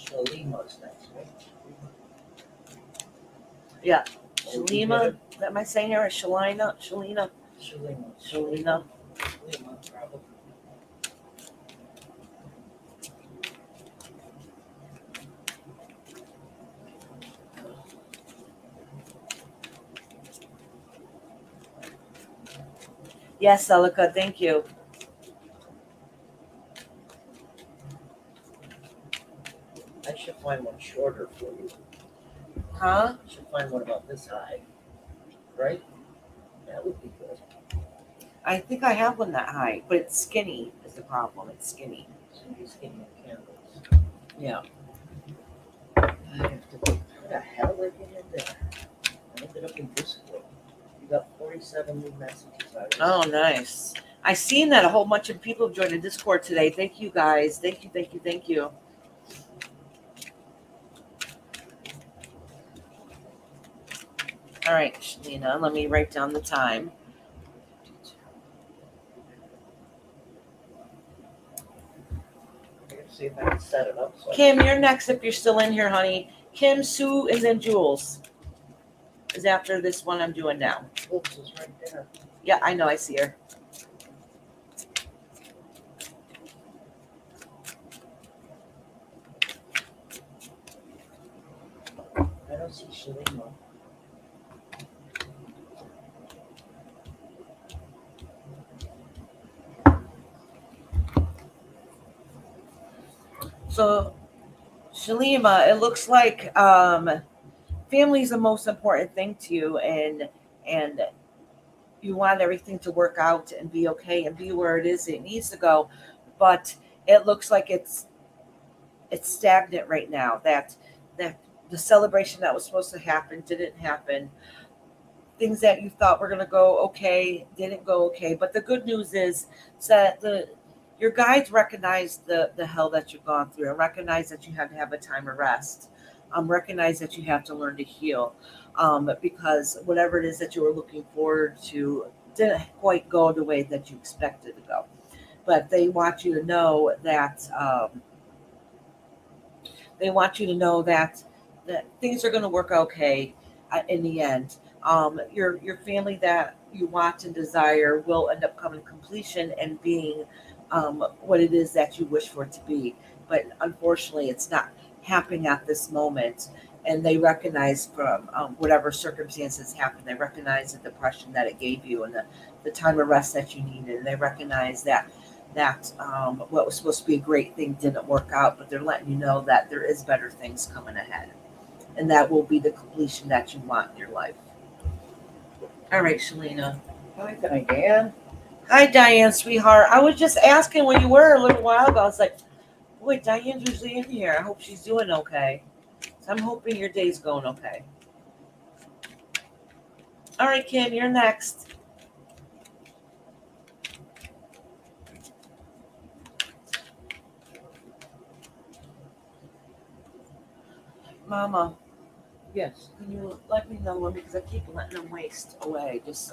Shalima's next, right? Yeah. Oh, you Shalima, did am I saying her? Shalina? Shalina? it? Shalima. Shalina. Shalima, probably. Yes, Elika, thank you. I should find one shorter for you. Huh? I should find one about this high, right? That would be good. I think I have one that high, but it's skinny is the problem. It's skinny. So he's getting the candles. Yeah. I have to go. How the hell did I get in there? I ended up in Discord. You got 47 new messages already. Oh, nice. I seen that a whole bunch of people have joined the Discord today. Thank you guys. Thank you, thank you, thank you. All right, Shalina, let me write down the time. I gotta see if I can set it up. So Kim, you're next if you're still in here, honey. Kim, Sue, and then Jules is after this one I'm doing now. Oops, it's right there. Yeah, I know. I see her. I don't see Shalima. So, Shalima, it looks like family is the most important thing to you, and you want everything to work out and be okay and be where it needs to go, but it looks like it's stagnant right now. That the celebration that was supposed to happen didn't happen. Things that you thought were going to go okay didn't go okay. But the good news is that your guides recognize the hell that you've gone through and recognize that you had to have a time of rest. Recognize that you have to learn to heal, because whatever it is that you were looking forward to didn't quite go the way that you expected to go. But they want you to know that things are going to work okay in the end. Your family that you want and desire will end up coming to completion and being what it is that you wish for it to be. But unfortunately, it's not happening at this moment. And they recognize from whatever circumstances happened, they recognize the depression that it gave you and the time of rest that you needed. And they recognize that what was supposed to be a great thing didn't work out, but they're letting you know that there is better things coming ahead, and that will be the completion that you want in your life. All right, Shalina. Hi, Diane. Hi, Diane, sweetheart. I was just asking where you were a little while ago. I was like, boy, Diane's usually in here. I hope she's doing okay. So I'm hoping your day's going okay. All right, Kim, you're next. Mama, Yes. can you let me know when, because I keep letting them waste away. Just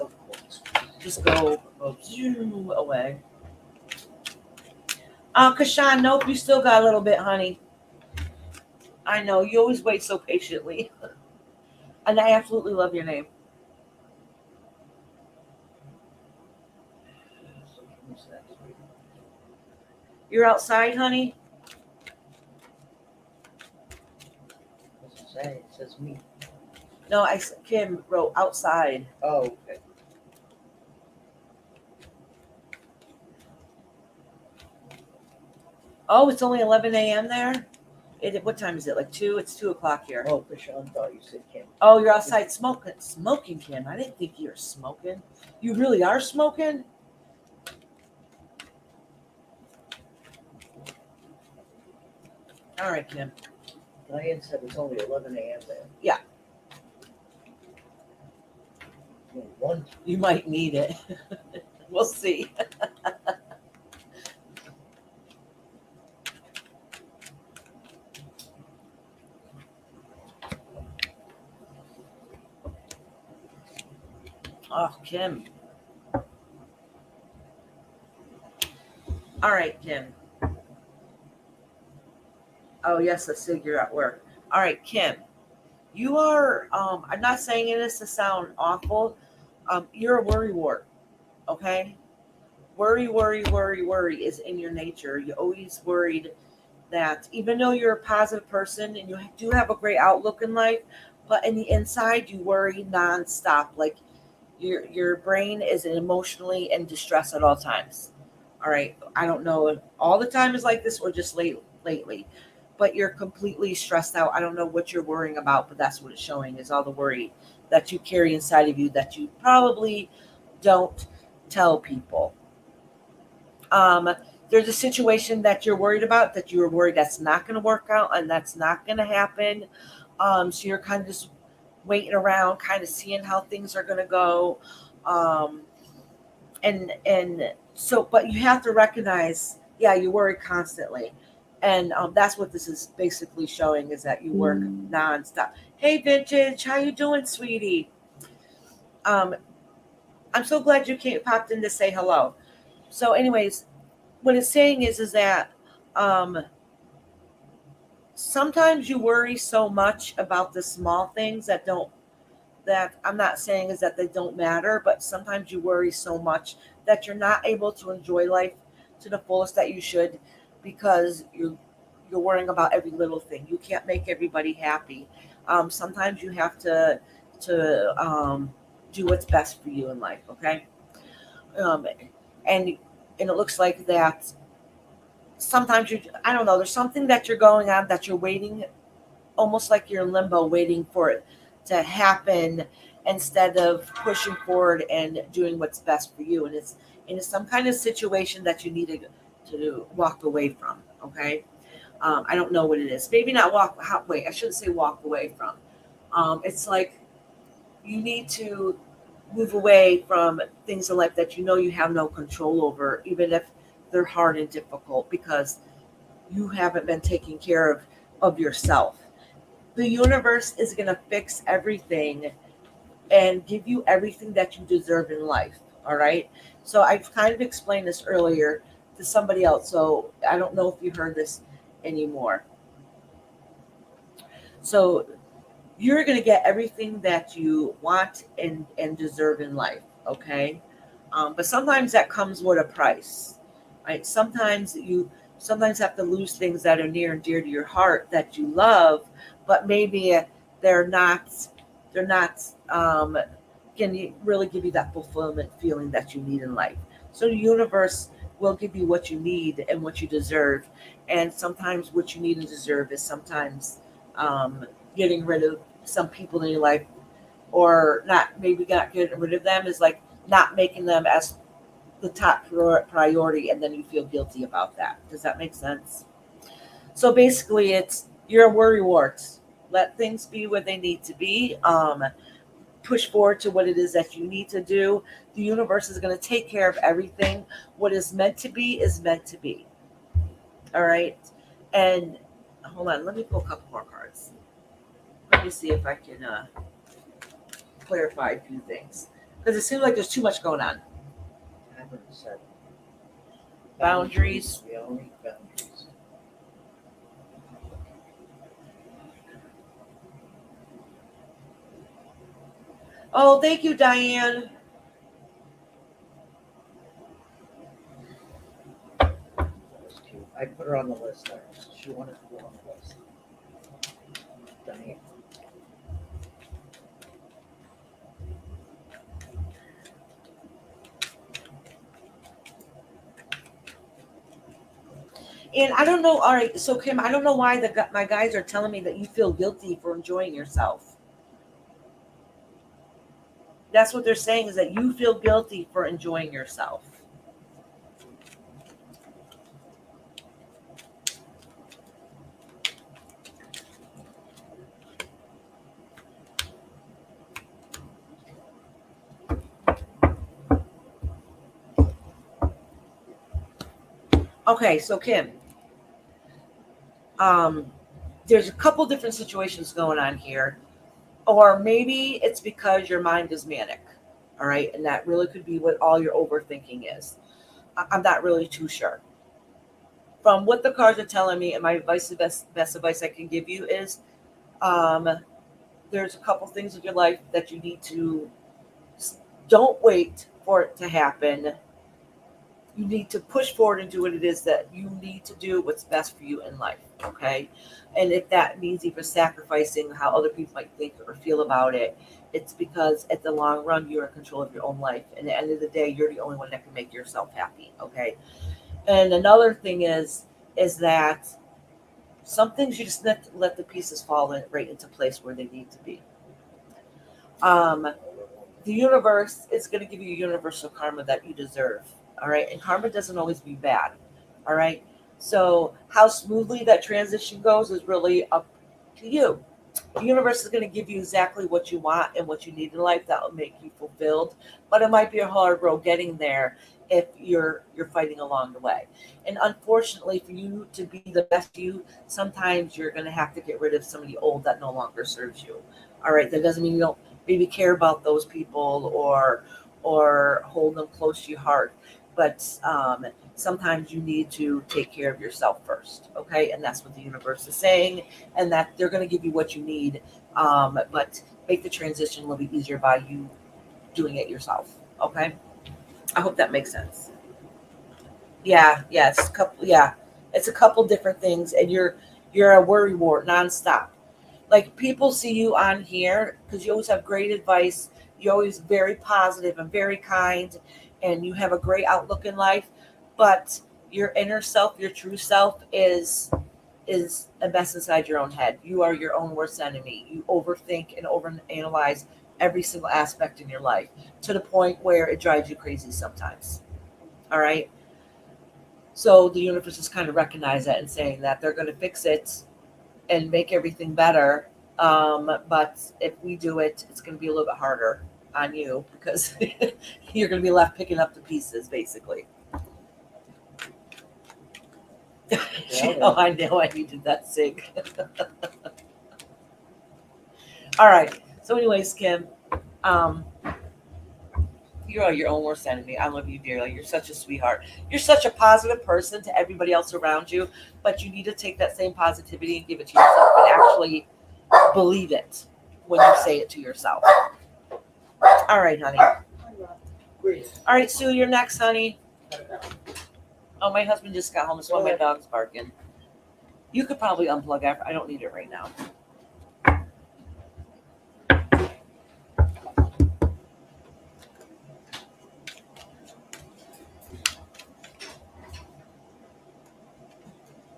go zoom away. Kashan, nope, you still got a little bit, honey. I know, you always wait so patiently. And I absolutely love your name. So who's next week? You're outside, honey? What's it say? It says me. No, Kim wrote outside. Oh, okay. Oh, it's only 11 a.m. there? What time is it? Like 2? It's 2 o'clock here. Oh, Krishan thought you said Kim. Oh, you're outside smoking. Smoking, Kim. I didn't think you were smoking. You really are smoking? All right, Kim. Diane said it's only 11 a.m. there. Yeah. One. You might need it. We'll see. Oh, Kim. All right, Kim. Oh, yes, I see you're at work. All right, Kim. You are, I'm not saying it is to sound awful. You're a worrywart, okay? Worry is in your nature. You're always worried that even though you're a positive person and you do have a great outlook in life, but in the inside you worry nonstop. Like your brain is emotionally in distress at all times. All right. I don't know if all the time is like this or just lately, but you're completely stressed out. I don't know what you're worrying about, but that's what it's showing is all the worry that you carry inside of you that you probably don't tell people. Um, there's a situation that you're worried about that you're worried that's not going to work out and that's not going to happen. So you're kind of just waiting around, kind of seeing how things are going to go. Um, and so, but you have to recognize, yeah, you worry constantly. And that's what this is basically showing is that you work nonstop. Hey, Vintage, how you doing, sweetie? Um, I'm so glad you popped in to say hello. So, anyways, what it's saying is that um, sometimes you worry so much about the small things that I'm not saying is that they don't matter, but sometimes you worry so much that you're not able to enjoy life to the fullest that you should because you're worrying about every little thing. You can't make everybody happy. Sometimes you have to do what's best for you in life. Okay, um, and it looks like that sometimes you I don't know, there's something that you're going on that you're waiting, almost like you're in limbo waiting for it to happen instead of pushing forward and doing what's best for you, and it's some kind of situation that you need to walk away from. Okay, I don't know what it is, maybe not wait, I shouldn't say walk away from. It's like you need to move away from things in life that you know you have no control over, even if they're hard and difficult, because you haven't been taking care of yourself. The universe is going to fix everything and give you everything that you deserve in life. All right. So I've kind of explained this earlier to somebody else. So I don't know if you heard this anymore. So you're going to get everything that you want and deserve in life. Okay. But sometimes that comes with a price, right? Sometimes have to lose things that are near and dear to your heart that you love, but maybe they're not they're not can really give you that fulfillment feeling that you need in life. So the universe will give you what you need and what you deserve, and sometimes what you need and deserve is sometimes um, getting rid of some people in your life, or not getting rid of them is like not making them as the top priority, and then you feel guilty about that. Does that make sense? So basically, it's you're a worrywart. Let things be where they need to be. Push forward to what it is that you need to do. The universe is going to take care of everything. What is meant to be is meant to be. All right. And hold on, let me pull a couple more cards. Let me see if I can clarify a few things because it seems like there's too much going on. I haven't said Boundaries. We all need boundaries. Oh, thank you, Diane. That was cute. I put her on the list. She wanted to go on the list. Diane. And I don't know. All right, so Kim, I don't know why my guys are telling me that you feel guilty for enjoying yourself. That's what they're saying is that you feel guilty for enjoying yourself. Okay, so Kim, um, there's a couple different situations going on here, or maybe it's because your mind is manic. All right, and that really could be what all your overthinking is. I'm not really too sure. from what the cards are telling me, and my advice, the best advice I can give you is, there's a couple things in your life that you need to, don't wait for it to happen. You need to push forward and do what it is that you need to do, what's best for you in life. Okay. And if that means even sacrificing how other people might think or feel about it, it's because at the long run, you're in control of your own life. And at the end of the day, you're the only one that can make yourself happy. Okay. And another thing is that some things you just let the pieces fall in, right into place where they need to be. The universe is going to give you universal karma that you deserve. All right. And karma doesn't always be bad. All right. So how smoothly that transition goes is really up to you. The universe is going to give you exactly what you want and what you need in life that will make you fulfilled. But it might be a hard road getting there if you're fighting along the way. And unfortunately, for you to be the best you, sometimes you're going to have to get rid of somebody old that no longer serves you. All right. That doesn't mean you don't maybe care about those people or hold them close to your heart. But sometimes you need to take care of yourself first. Okay. And that's what the universe is saying. And that they're going to give you what you need. But make the transition a little bit easier by you doing it yourself. Okay. I hope that makes sense. Yeah. Yeah. It's a couple. Yeah. It's a couple different things. And you're a worry wart nonstop. Like people see you on here because you always have great advice. You're always very positive and very kind, and you have a great outlook in life. But your inner self, your true self, is a mess inside your own head. You are your own worst enemy. You overthink and overanalyze every single aspect in your life to the point where it drives you crazy sometimes. All right. So the universe is kind of recognize that and saying that they're going to fix it and make everything better. But if we do it, it's going to be a little bit harder on you because you're going to be left picking up the pieces, basically. I know I needed that sig. All right. So, anyways, Kim, um, you are your own worst enemy. I love you dearly. You're such a sweetheart. You're such a positive person to everybody else around you, but you need to take that same positivity and give it to yourself and actually believe it when you say it to yourself. All right, honey. All right, Sue, you're next, honey. Oh, my husband just got home. That's why my dog's barking. You could probably unplug after. I don't need it right now.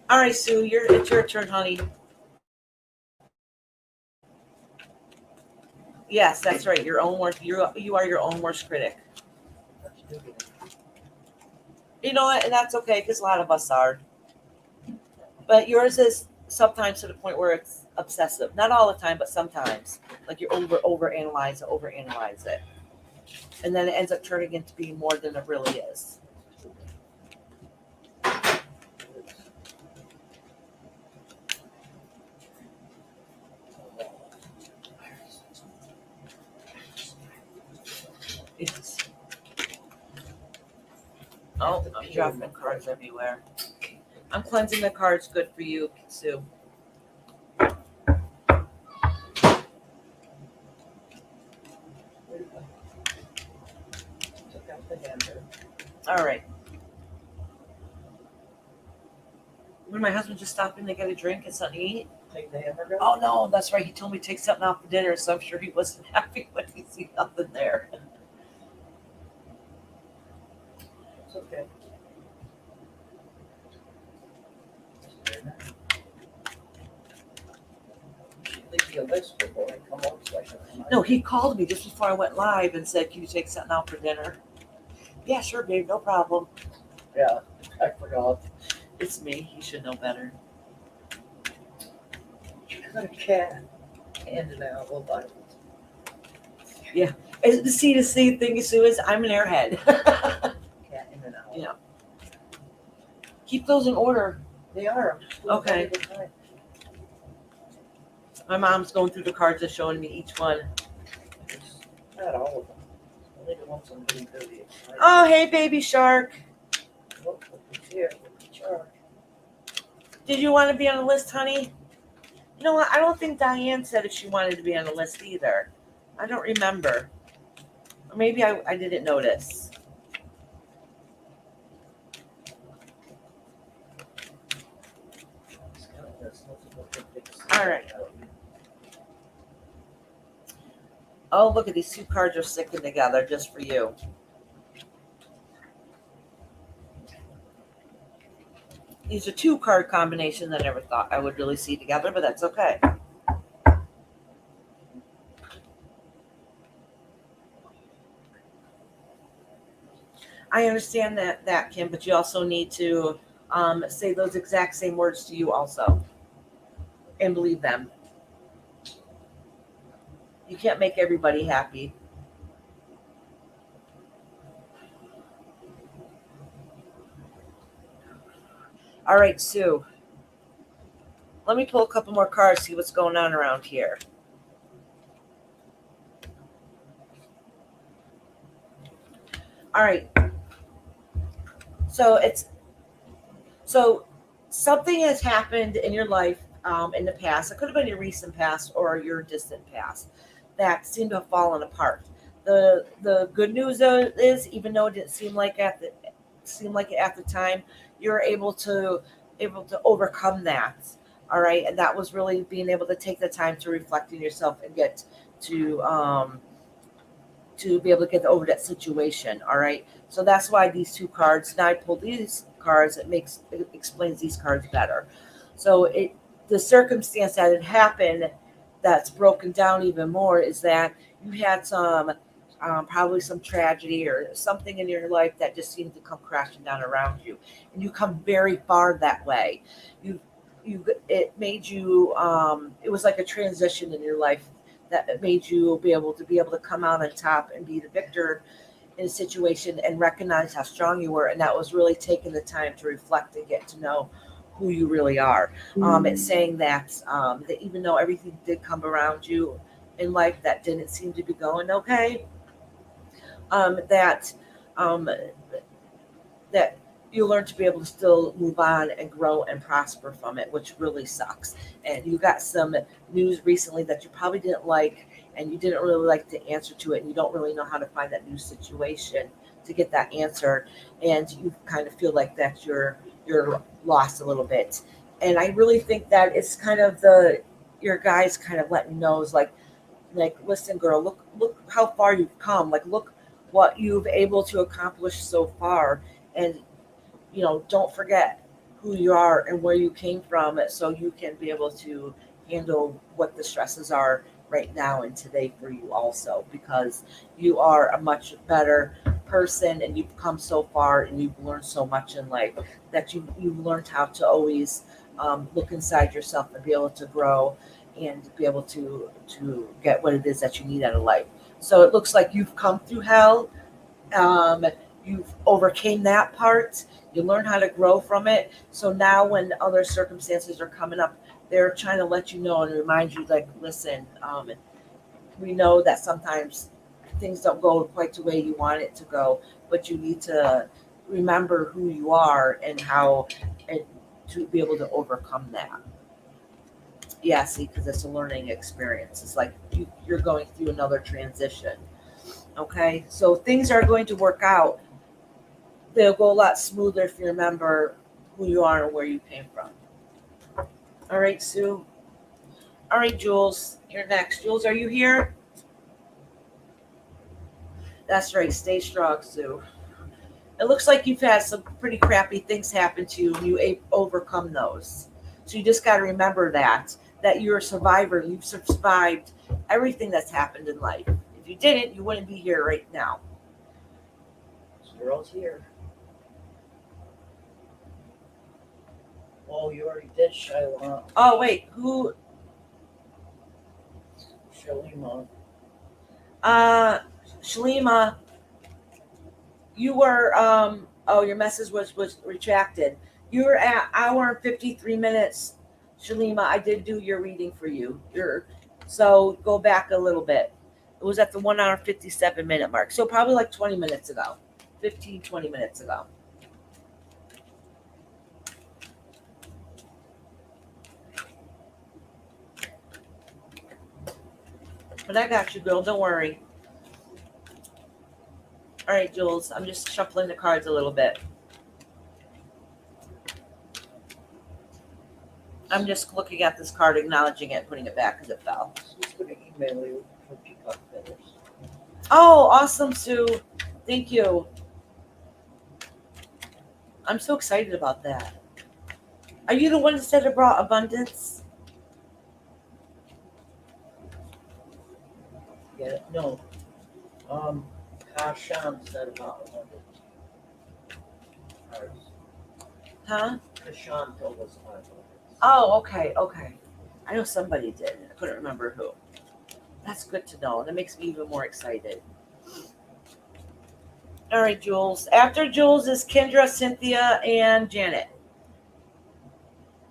All right, Sue, it's your turn, honey. Yes, that's right. Your own worst. You are your own worst critic. You know what? And that's okay because a lot of us are. But yours is sometimes to the point where it's obsessive. Not all the time, but sometimes. Like you overanalyze it. And then it ends up turning into being more than it really is. It's, oh, I'm dropping cards everywhere. I'm cleansing the cards. Good for you, Sue. All right. When my husband just stopped in to get a drink and something to eat. Take the hamburger? Oh no, that's right. He told me to take something out for dinner, so I'm sure he wasn't happy when he see nothing there. It's okay. Leave me a list before I come home so I can remind No, you. he called me just before I went live and said, "Can you take something out for dinner?" Yeah, sure, babe, no problem. Yeah, I forgot. It's me. You should know better. You got a cat and an owl Bible. And the C thing, Sue, is I'm an airhead. Cat and an owl. Yeah. Keep those in order. They are. I'm just doing Okay. one at a time. My mom's going through the cards and showing me each one. It's not all of them. Only the ones I'm getting really excited. Oh, hey, baby shark. Look, look who's here. Look at Charlie. Did you want to be on the list, honey? You know what? I don't think Diane said if she wanted to be on the list either. I don't remember. Or maybe I didn't notice. All right. Oh, look at these two cards are sticking together just for you. These are two card combinations I never thought I would really see together, but that's okay. I understand that, Kim, but you also need to say those exact same words to you also and believe them. You can't make everybody happy. All right, Sue. Let me pull a couple more cards, see what's going on around here. All right. So something has happened in your life in the past. It could have been your recent past or your distant past that seemed to have fallen apart. The good news is, even though it didn't seem like it at the time, you're able to overcome that. All right, and that was really being able to take the time to reflect in yourself and get to be able to get over that situation. All right, so that's why these two cards. Now I pulled these cards. It explains these cards better. So the circumstance that had happened that's broken down even more is that you had some probably some tragedy or something in your life that just seemed to come crashing down around you, and you come very far that way. It made you. It was like a transition in your life that made you be able to come out on top and be the victor in a situation and recognize how strong you were. And that was really taking the time to reflect and get to know who you really are. It's saying that that even though everything did come around you in life that didn't seem to be going okay, that that you learn to be able to still move on and grow and prosper from it, which really sucks. And you got some news recently that you probably didn't like, and you didn't really like the answer to it, and you don't really know how to find that new situation to get that answer, and you kind of feel like that you're lost a little bit. And I really think that it's kind of your guys kind of letting you know is like listen, girl, look how far you've come. Like look what you've able to accomplish so far, and don't forget who you are and where you came from, so you can be able to handle what the stresses are right now and today for you also, because you are a much better person and you've come so far and you've learned so much in life that you've learned how to always look inside yourself and be able to grow and be able to get what it is that you need out of life. So it looks like you've come through hell. You've overcame that part. You learn how to grow from it. So now when other circumstances are coming up, they're trying to let you know and remind you, like, listen, we know that sometimes things don't go quite the way you want it to go, but you need to remember who you are and how and to be able to overcome that. Yeah, see, because it's a learning experience. It's like you're going through another transition. Okay, so things are going to work out. They'll go a lot smoother if you remember who you are and where you came from. All right, Sue. All right, Jules, you're next. Jules, are you here? That's right. Stay strong, Sue. It looks like you've had some pretty crappy things happen to you, and you overcome those. So you just got to remember that you're a survivor. You've survived everything that's happened in life. If you didn't, you wouldn't be here right now. Girl's here. Oh, you already did Shyla. Oh, wait. Who? Shalima. Shalima, you were, your message was retracted. You were at hour and 53 minutes. Shalima, I did do your reading for you. So go back a little bit. It was at the 1 hour 57-minute mark. So probably like 20 minutes ago, 15, 20 minutes ago. But I got you, girl. Don't worry. All right, Jules. I'm just shuffling the cards a little bit. I'm just looking at this card, acknowledging it, putting it back because it fell. She's going to email you for peacock feathers. Oh, awesome, Sue. Thank you. I'm so excited about that. Are you the one that said it brought abundance? Yeah, no. Kashan said about 100 cards. Huh? Kashan told us about it. Oh, okay, okay. I know somebody did. I couldn't remember who. That's good to know. That makes me even more excited. All right, Jules. After Jules is Kendra, Cynthia, and Janet.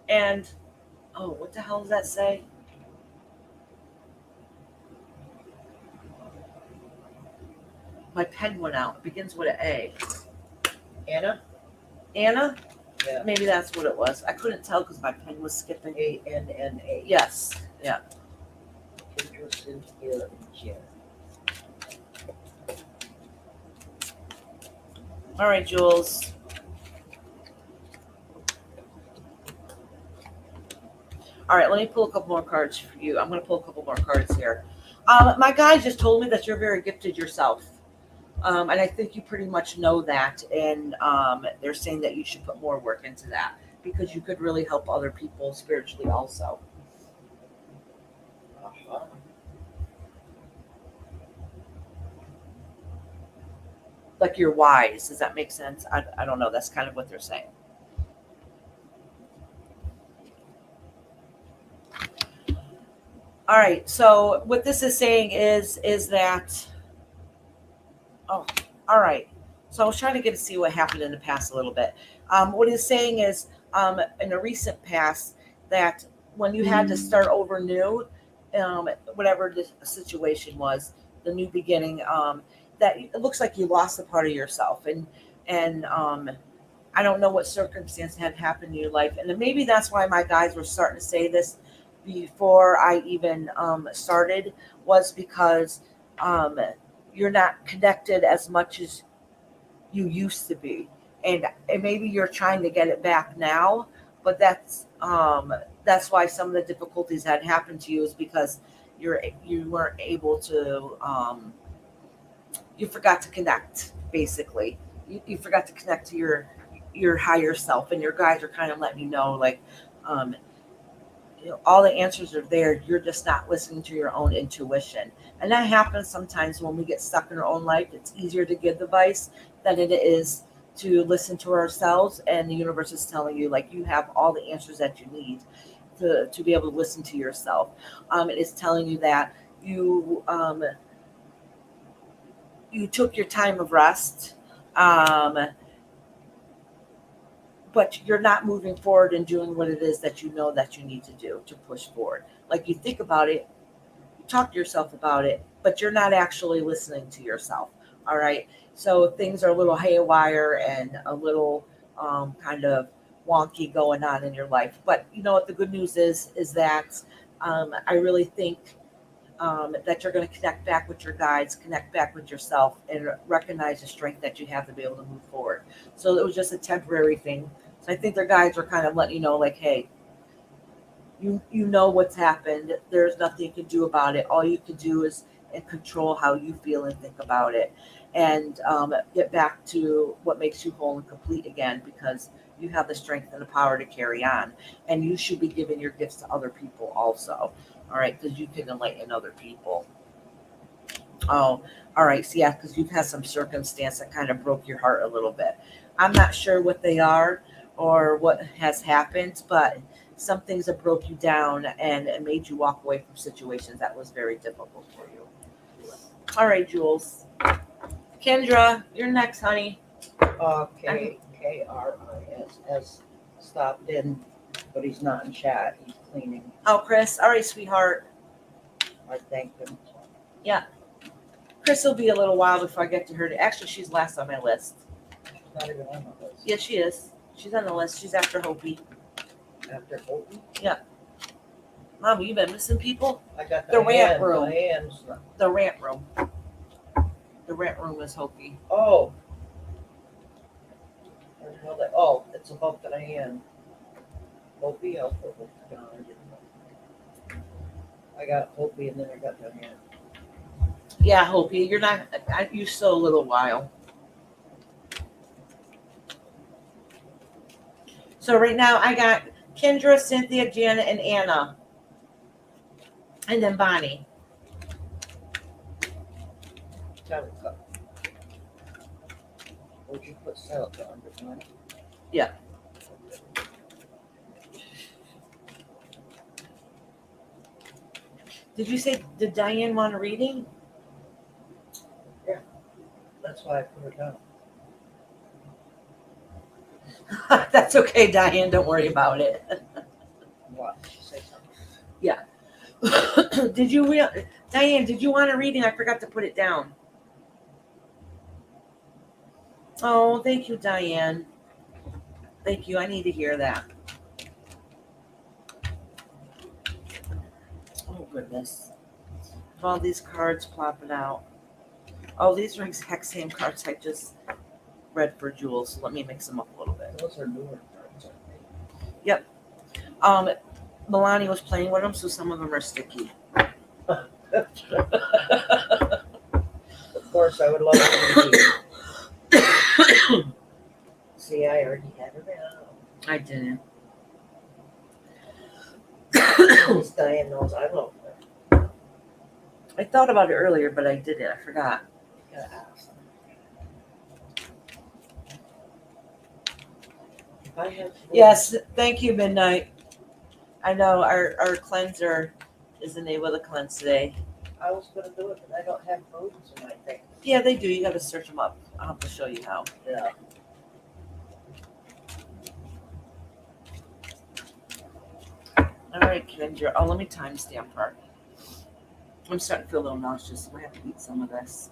And, oh, what the hell does that say? My pen went out. It begins with an A. Anna? Anna? Yeah. Maybe that's what it was. I couldn't tell because my pen was skipping. ANNA. Yes. Yeah. Kendra, Cynthia, and Janet. All right, Jules. All right, let me pull a couple more cards for you. I'm going to pull a couple more cards here. My guy just told me that you're very gifted yourself. And I think you pretty much know that. And they're saying that you should put more work into that because you could really help other people spiritually also. Uh-huh. Like you're wise. Does that make sense? I don't know. That's kind of what they're saying. All right. So what this is saying is that, oh, all right. So I was trying to get to see what happened in the past a little bit. What it's saying is in a recent past that when you had to start over new, whatever the situation was, the new beginning, that it looks like you lost a part of yourself. And I don't know what circumstance had happened in your life. And then maybe that's why my guys were starting to say this before I even started, was because you're not connected as much as you used to be. And maybe you're trying to get it back now, but that's why some of the difficulties that happened to you is because you weren't able to you forgot to connect, basically. You forgot to connect to your higher self, and your guides are kind of letting you know, like, um, all the answers are there. You're just not listening to your own intuition, and that happens sometimes when we get stuck in our own life. It's easier to give advice than it is to listen to ourselves, and the universe is telling you, like, you have all the answers that you need to be able to listen to yourself. It is telling you that you took your time of rest, um, but you're not moving forward and doing what it is that you know that you need to do to push forward. Like, you think about it, you talk to yourself about it, but you're not actually listening to yourself. All right. So things are a little haywire and a little kind of wonky going on in your life. But you know what the good news is that I really think that you're going to connect back with your guides, connect back with yourself, and recognize the strength that you have to be able to move forward. So it was just a temporary thing. So I think their guides are kind of letting you know, like, hey, you know what's happened. There's nothing you can do about it. All you can do is control how you feel and think about it, and get back to what makes you whole and complete again, because you have the strength and the power to carry on, and you should be giving your gifts to other people also. All right, because you can enlighten other people. Oh, all right. So yeah, because you've had some circumstance that kind of broke your heart a little bit. I'm not sure what they are or what has happened, but some things that broke you down and it made you walk away from situations that was very difficult for you. All right, Jules. Kendra, you're next, honey. KRISS stopped in, but he's not in chat. He's cleaning. Oh, Chris. All right, sweetheart. I thanked him. Yeah. Chris will be a little while before I get to her. Actually, she's last on my list. She's not even on the list. Yeah, she is. She's on the list. She's after Hopi. After Holton? Yeah. Mom, you been missing people? I got The rant room. Diane's. The rant room. The rant room is Hopi. Oh. Where the hell oh, it's above Diane. Hopi, I'll put Hopi down. I got Hopi and then I got Diane. Yeah, Hopi. You're not. You still a little while. So right now I got Kendra, Cynthia, Janet, and Anna, and then Bonnie. Salad cup. Would you put salad cup under mine? Yeah. Did you say, did Diane want a reading? That's why I put her down. That's okay, Diane. Don't worry about it. What? Did she say something? Did you, Diane? Did you want a reading? I forgot to put it down. Oh, thank you, Diane. Thank you. I need to hear that. Oh goodness. All these cards popping out. Oh, these are exact same cards I just read for Jules. So let me mix them up a little bit. Those are newer cards, aren't Milani was playing with them, so some of them are sticky. they? Of course, I would love to be. See, I already had her down. I didn't. Miss Diane knows I love her. I thought about it earlier, but I didn't. I forgot. You gotta ask them. If I had food, Yes, thank you, Midnight. I know our cleanser isn't able to cleanse today. I was gonna do it, but I don't have foods in my thing. Yeah, they do. You got to search them up. I'll have to show you how. Yeah. All right, Kendra. Oh, let me timestamp her. I'm starting to feel a little nauseous. So I have to eat some of this.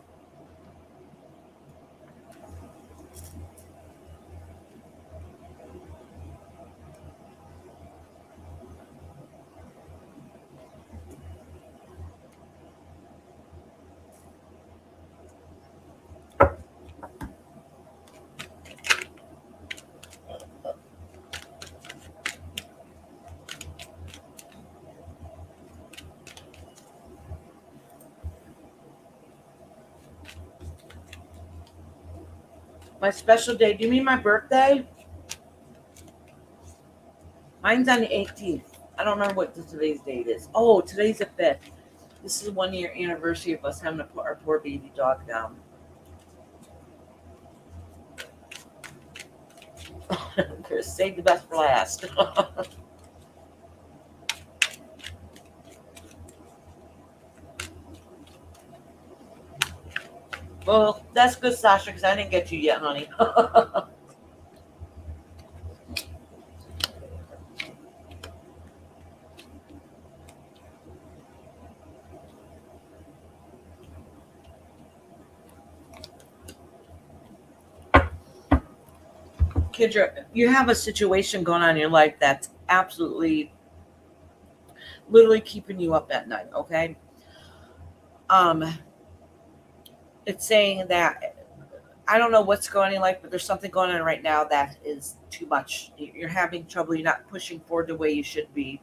My special day. Do you mean my birthday? Mine's on the 18th. I don't remember what today's date is. Oh, today's the 5th. This is 1 year anniversary of us having to put our poor baby dog down. Chris, save the best for last. Well, that's good, Sasha, because I didn't get you yet, honey. Kendra, you have a situation going on in your life that's absolutely, literally keeping you up at night, okay? It's saying that, I don't know what's going on in your life, but there's something going on right now that is too much. You're having trouble. You're not pushing forward the way you should be.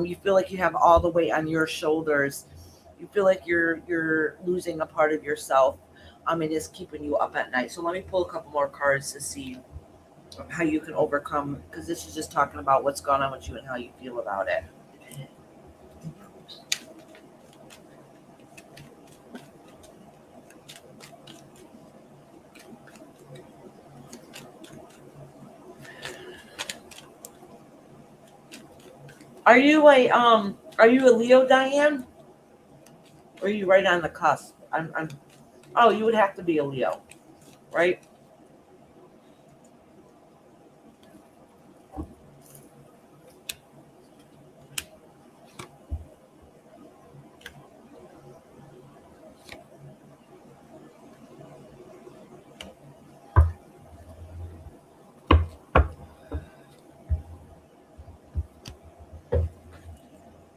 You feel like you have all the weight on your shoulders. You feel like you're losing a part of yourself. It is keeping you up at night. So let me pull a couple more cards to see how you can overcome, because this is just talking about what's going on with you and how you feel about it. Are you a Leo, Diane? Or are you right on the cusp? Oh, you would have to be a Leo, right?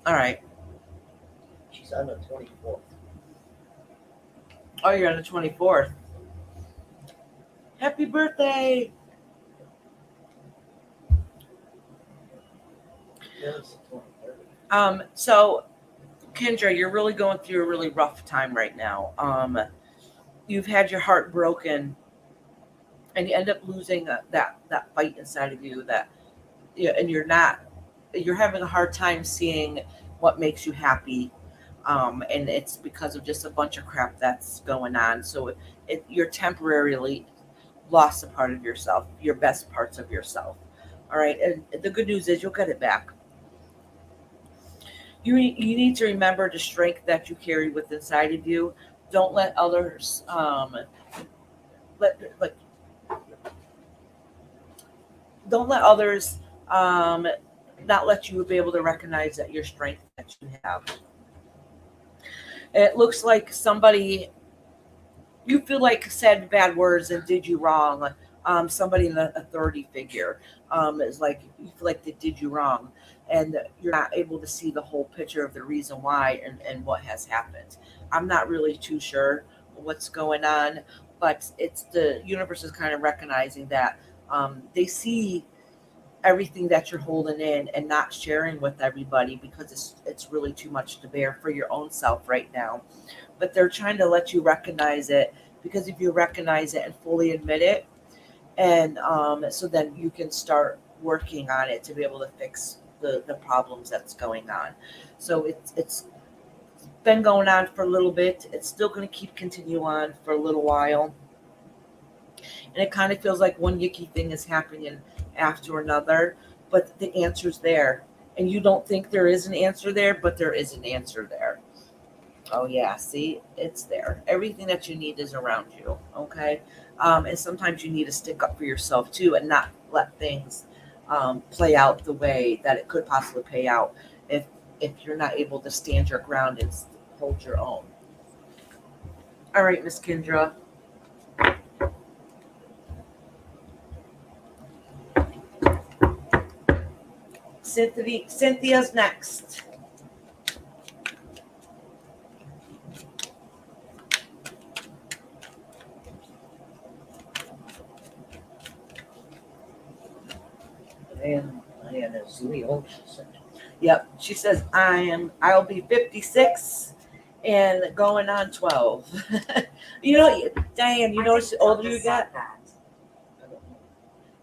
All right. She's on the 24th. Oh, you're on the 24th. Happy birthday. Yeah, it's the 23rd. So Kendra, you're really going through a really rough time right now. You've had your heart broken, and you end up losing that fight inside of you. That yeah, and you're having a hard time seeing what makes you happy, and it's because of just a bunch of crap that's going on. So you're temporarily lost a part of yourself, your best parts of yourself. All right, and the good news is you'll get it back. You need to remember the strength that you carry with inside of you. Don't let others let like don't let others um, not let you be able to recognize that your strength that you have. It looks like somebody you feel like said bad words and did you wrong. Somebody in the authority figure is like you feel like they did you wrong, and you're not able to see the whole picture of the reason why and what has happened. I'm not really too sure what's going on, but it's the universe is kind of recognizing that they see everything that you're holding in and not sharing with everybody because it's really too much to bear for your own self right now, but they're trying to let you recognize it because if you recognize it and fully admit it, and so then you can start working on it to be able to fix the problems that's going on. So it's been going on for a little bit. It's still going to keep continue on for a little while, and it kind of feels like one yucky thing is happening after another, but the answer's there, and you don't think there is an answer there, but there is an answer there. Oh yeah, see, it's there. Everything that you need is around you. Okay, and sometimes you need to stick up for yourself too, and not let things play out the way that it could possibly play out if if you're not able to stand your ground and hold your own. All right, Miss Kendra. Cynthia's next. Diane is Leo, she said. Yep, she says I'll be 56 and going on 12. You know, Diane, you notice the older you get. I don't know.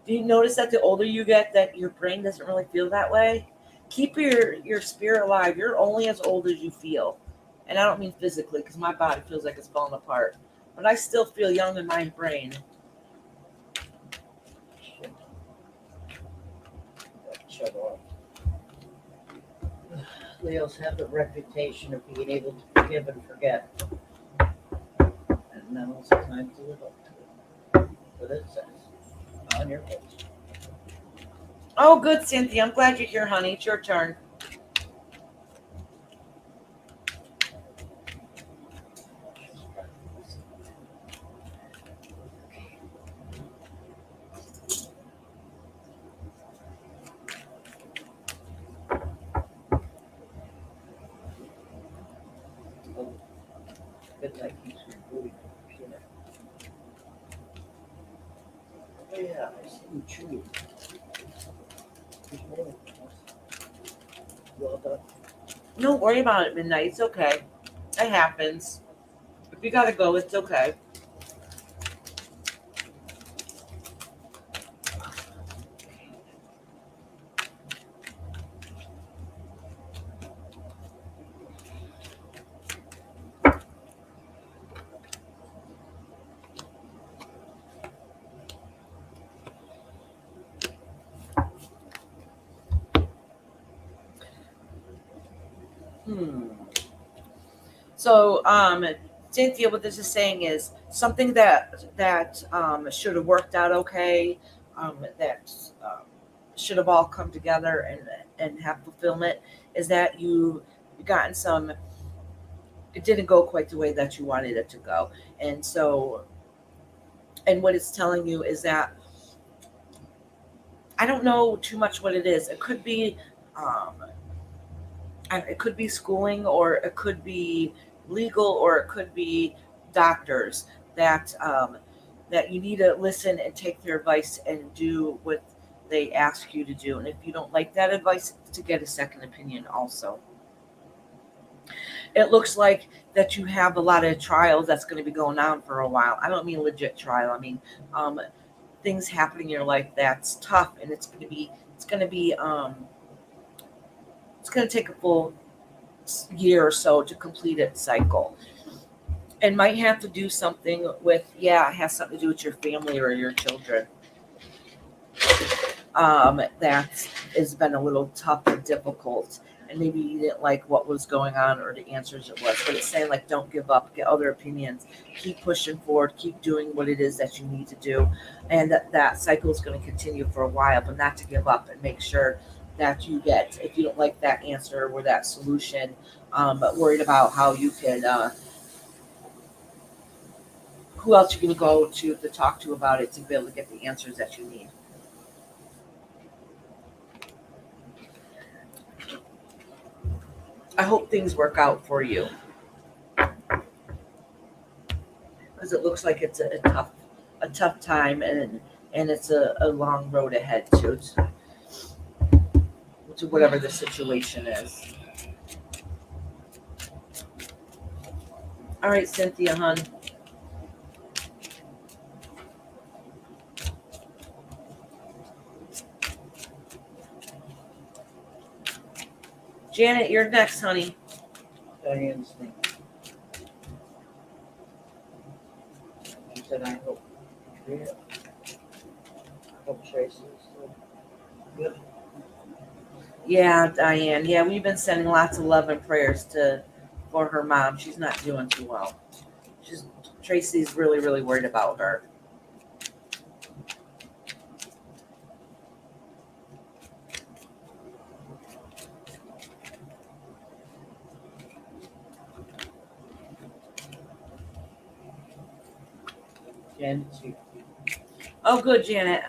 Do you notice that the older you get, that your brain doesn't really feel that way? Keep your spirit alive. You're only as old as you feel, and I don't mean physically, because my body feels like it's falling apart, but I still feel young in my brain. Shit. Shut off. Leos have the reputation of being able to forgive and forget. And now's the time to live up to it. What it says on your face. Oh, good, Cynthia. I'm glad you're here, honey. It's your turn. Oh, midnight keeps rebooting the computer. Oh yeah, I see you chewing. There's more. Well done. Don't worry about it, midnight. It's okay. It happens. If you gotta go, it's okay. Hmm. So, Cynthia, what this is saying is something that should have worked out okay, that should have all come together and have fulfillment is that you gotten some. It didn't go quite the way that you wanted it to go, and so and what it's telling you is that I don't know too much what it is. It could be. Um, And it could be schooling, or it could be legal, or it could be doctors that you need to listen and take their advice and do what they ask you to do. And if you don't like that advice, to get a second opinion also. It looks like that you have a lot of trials that's going to be going on for a while. I don't mean legit trial. I mean um, things happening in your life that's tough, and it's going to take a full year or so to complete its cycle, and might have to do something with, yeah, it has something to do with your family or your children. That has been a little tough and difficult, and maybe you didn't like what was going on or the answers it was, but it's saying like, don't give up, get other opinions, keep pushing forward, keep doing what it is that you need to do, and that cycle is going to continue for a while, but not to give up, and make sure that you get, if you don't like that answer or that solution, but worried about how you can who else you're going to go to talk to about it to be able to get the answers that you need. I hope things work out for you, because it looks like it's a tough time, and it's a long road ahead to whatever the situation is. All right, Cynthia, hon. Janet, you're next, honey. Diane's thing. She said, I hope. Yeah. I hope Tracy's still good. Yeah, Diane. Yeah, we've been sending lots of love and prayers for her mom. She's not doing too well. She's Tracy's really, really worried about her. Janet's here. Oh, good, Janet.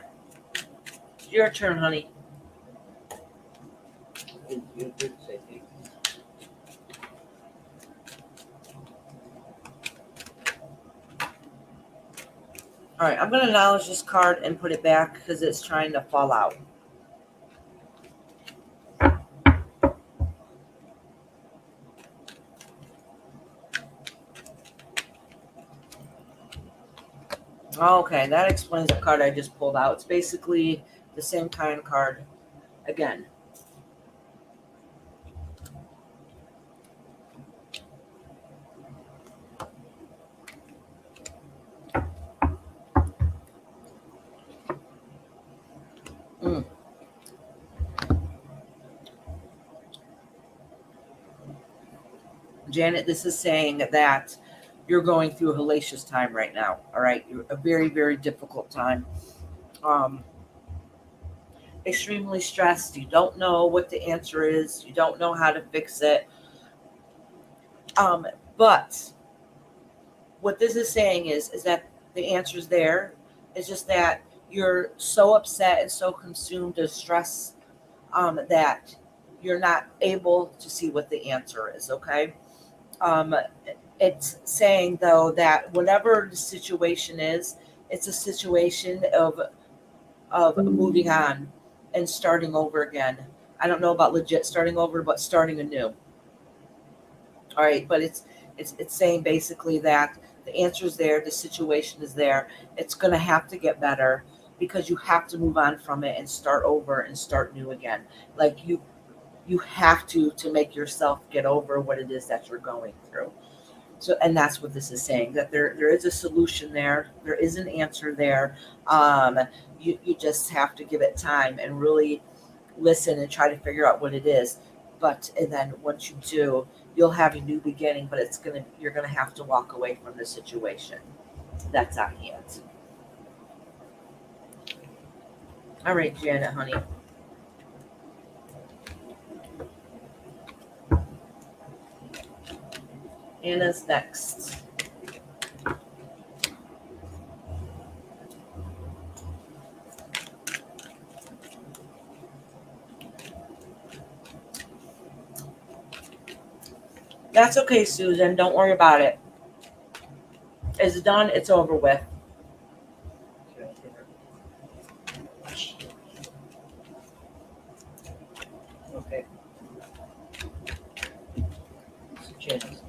Your turn, honey. You did say thank you. All right, I'm going to acknowledge this card and put it back because it's trying to fall out. Okay, that explains the card I just pulled out. It's basically the same kind of card again. Mm. Janet, this is saying that you're going through a hellacious time right now. All right, you're a very, very difficult time. Um, Extremely stressed. You don't know what the answer is. You don't know how to fix it. Um, but what this is saying is that the answer's there. It's just that you're so upset and so consumed with stress, that you're not able to see what the answer is. Okay. Um, it's saying though that whatever the situation is, it's a situation of moving on and starting over again. I don't know about legit starting over, but starting anew. All right, but it's saying basically that the answer is there, the situation is there. It's going to have to get better because you have to move on from it and start over and start new again. Like you have to make yourself get over what it is that you're going through. So, and that's what this is saying, that there is a solution there. There is an answer there. Um, you just have to give it time and really listen and try to figure out what it is. But, and then once you do, you'll have a new beginning, but you're going to have to walk away from the situation that's at hand. All right, Janet, honey. Anna's next. That's okay, Susan. Don't worry about it. It's done. It's over with. Okay. It's a chance.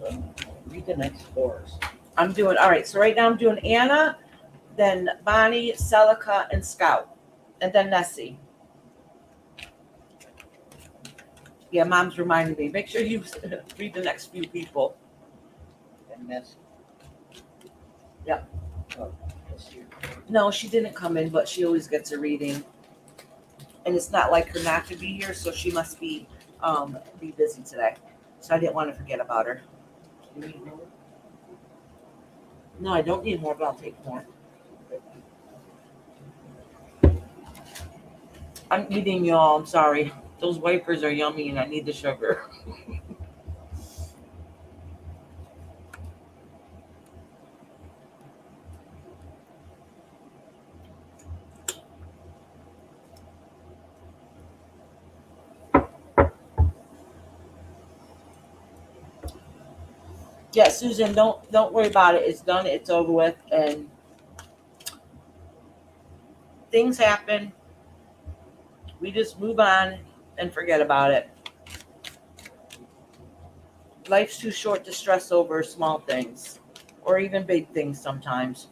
Read the next fours. I'm doing all right. So right now I'm doing Anna, then Bonnie, Celica, and Scout, and then Nessie. Yeah, Mom's reminding me. Make sure you read the next few people. And Nessie. Yep. Oh, that's you. No, she didn't come in, but she always gets a reading, and it's not like her not to be here, so she must be busy today. So I didn't want to forget about her. You need more? No, I don't need more, but I'll take more. I'm eating, y'all. I'm sorry. Those wafers are yummy, and I need the sugar. Yeah, Susan, don't worry about it. It's done. It's over with, and things happen. We just move on and forget about it. Life's too short to stress over small things, or even big things sometimes.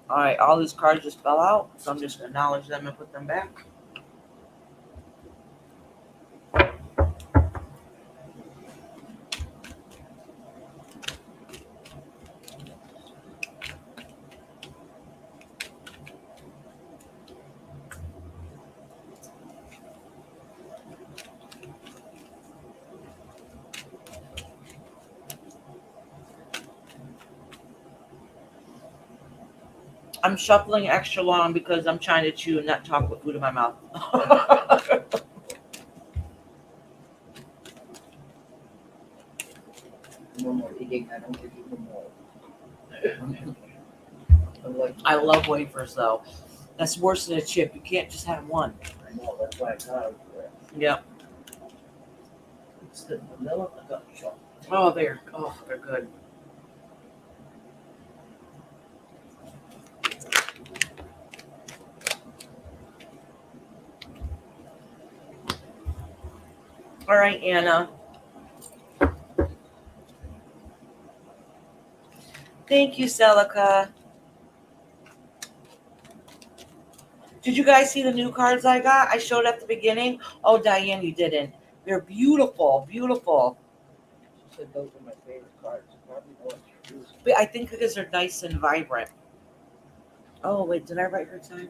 All right, all these cards just fell out, so I'm just gonna acknowledge them and put them back. I'm shuffling extra long because I'm trying to chew and not talk with food in my mouth. No more eating. I don't give you no more. I'm like, I love wafers though. That's worse than a chip. You can't just have one. I know, that's why I got it for it. Yep. It's the vanilla I got chocolate. Oh, they're good. All right, Anna. Thank you, Celica. Did you guys see the new cards I got? I showed at the beginning. Oh, Diane, you didn't. They're beautiful, beautiful. She said those are my favorite cards. Probably what you use. But I think because they're nice and vibrant. Oh, wait, did I write her time?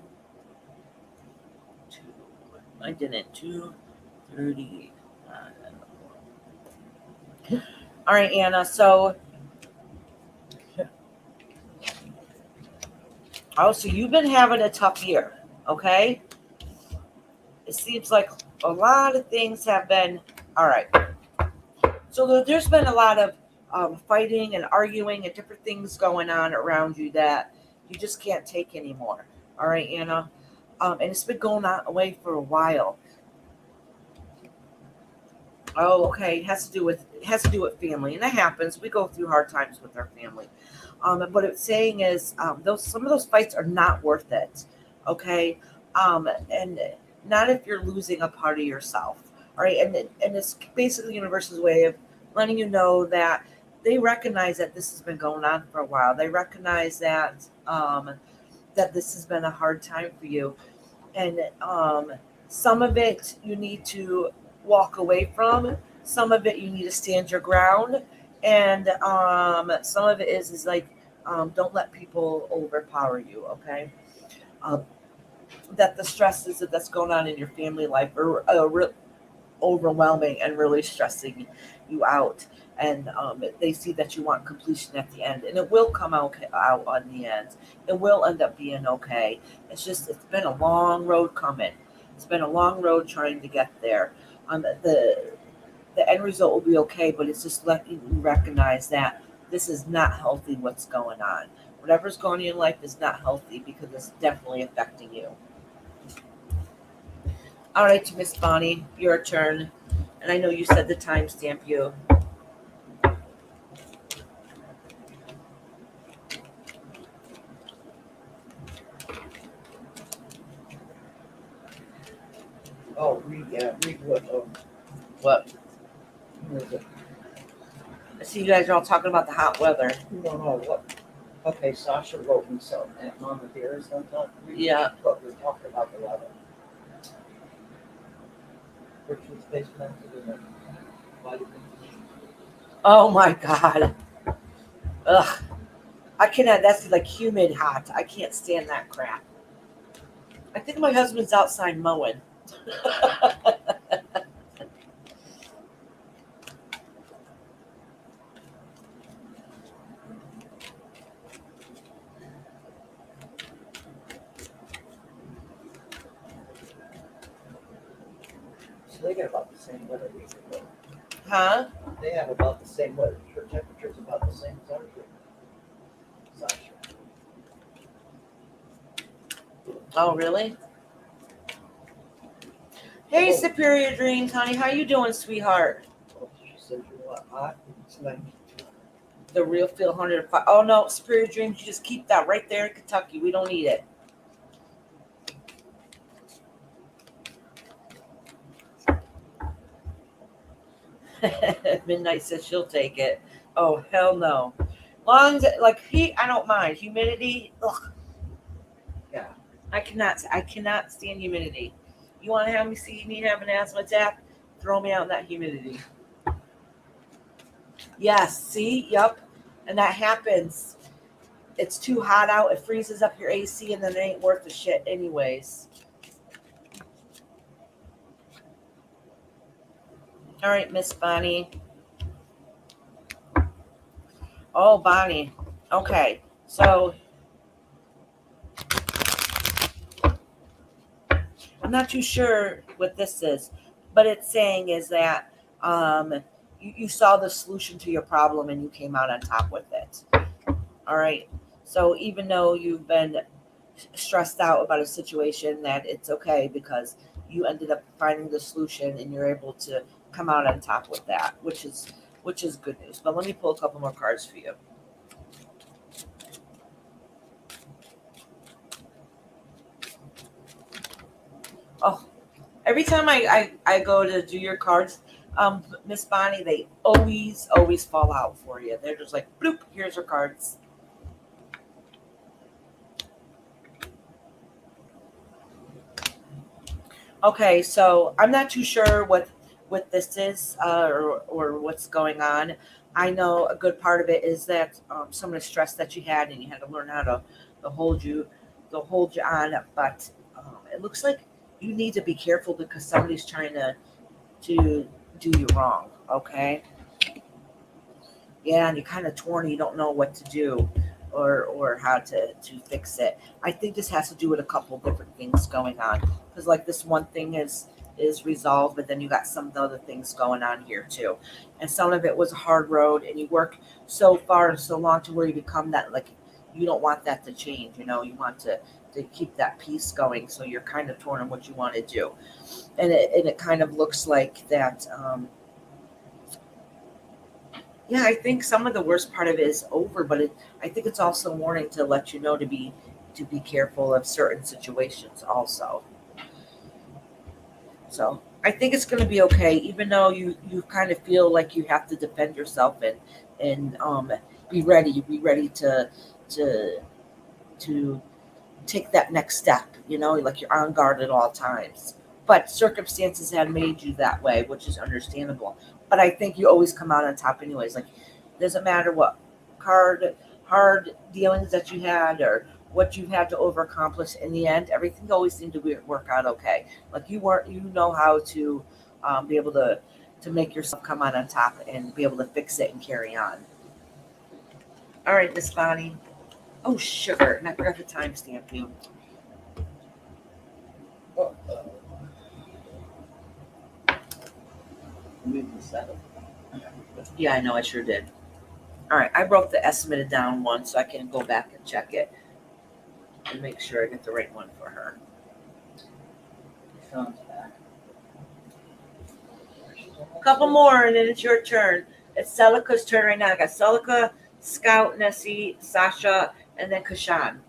I didn't. 2:30. All right, Anna. So, so you've been having a tough year, okay? It seems like a lot of things have been all right. So there's been a lot of fighting and arguing and different things going on around you that you just can't take anymore. All right, Anna. And it's been going on away for a while. Oh, okay. It has to do with family, and that happens. We go through hard times with our family. But what it's saying is, some of those fights are not worth it. Okay, and not if you're losing a part of yourself. All right, and it's basically the universe's way of letting you know that they recognize that this has been going on for a while. They recognize that that this has been a hard time for you, and some of it you need to walk away from. Some of it you need to stand your ground, and some of it is like don't let people overpower you. Okay, um, that the stresses that's going on in your family life are overwhelming and really stressing you out. And they see that you want completion at the end, and it will come out on the end. It will end up being okay. It's been a long road coming. It's been a long road trying to get there. The end result will be okay, but it's just letting you recognize that this is not healthy. What's going on? Whatever's going on in life is not healthy because it's definitely affecting you. All right, Miss Bonnie, your turn. And I know you said the timestamp you. Oh, read what, What? what is it? I see you guys are all talking about the hot weather. No, what? Okay, Sasha wrote me something that Mama Dear is going to talk to me. Yeah. But we're talking about the weather. Virtual space method and the vitamin D. Oh my God. Ugh. I cannot. That's like humid hot. I can't stand that crap. I think my husband's outside mowing. So they get about the same weather we do. Huh? They have about the same weather. Her temperature's about the same as ours. Sasha. Oh, really? Hey, Oh. Superior Dreams, honey. How you doing, sweetheart? Oh, she said you're what, hot? It's 92. The real feel 105. Oh, no, Superior Dreams, you just keep that right there in Kentucky. We don't need it. Midnight says she'll take it. Oh, hell no. Long as, like, heat, I don't mind. Humidity, ugh. Yeah. I cannot stand humidity. You want to have me see me have an asthma attack? Throw me out in that humidity. Yes, see? Yep. And that happens. It's too hot out. It freezes up your AC, and then it ain't worth the shit anyways. All right, Miss Bonnie. Oh, Bonnie. Okay. So I'm not too sure what this is, but it's saying is that you saw the solution to your problem and you came out on top with it. All right. So even though you've been stressed out about a situation, that it's okay because you ended up finding the solution and you're able to come out on top with that, which is good news. But let me pull a couple more cards for you. Oh, every time I go to do your cards, Miss Bonnie, they always fall out for you. They're just like, bloop, here's your cards. Okay, so I'm not too sure what this is or what's going on. I know a good part of it is that some of the stress that you had and you had to learn how to hold you on. But it looks like you need to be careful because somebody's trying to do you wrong. Okay, yeah, and you're kind of torn. You don't know what to do or how to fix it. I think this has to do with a couple different things going on because like this one thing is resolved, but then you got some of the other things going on here too, and some of it was a hard road, and you work so far and so long to where you become that like you don't want that to change. You know, you want to keep that peace going, so you're kind of torn on what you want to do, and it kind of looks like that. Yeah, I think some of the worst part of it is over, but I think it's also a warning to let you know to be careful of certain situations also. So I think it's going to be okay, even though you kind of feel like you have to defend yourself and be ready to to take that next step. You know, like you're on guard at all times. But circumstances have made you that way, which is understandable. But I think you always come out on top, anyways. Like, doesn't matter what hard dealings that you had or what you had to overaccomplish. In the end, everything always seemed to work out okay. Like you know how to be able to make yourself come out on top and be able to fix it and carry on. All right, Miss Bonnie. Oh, sugar, and I forgot to timestamp you. Oh, maybe 7. Yeah, I know, I sure did. All right, I wrote the estimated down one so I can go back and check it and make sure I get the right one for her. Sounds bad. A couple more, and then it's your turn. It's Celica's turn right now. I got Celica, Scout, Nessie, Sasha, and then Kashan.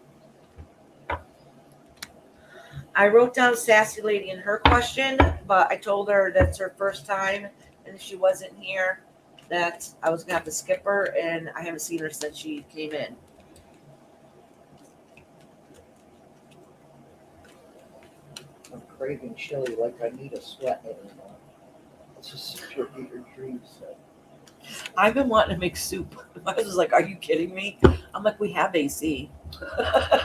I wrote down Sassy Lady in her question, but I told her that's her first time, and if she wasn't here, that I was going to have to skip her, and I haven't seen her since she came in. I'm craving chili like I need a sweat anymore. It's just such a weird dream set. I've been wanting to make soup. I was just like, are you kidding me? I'm like, we have AC.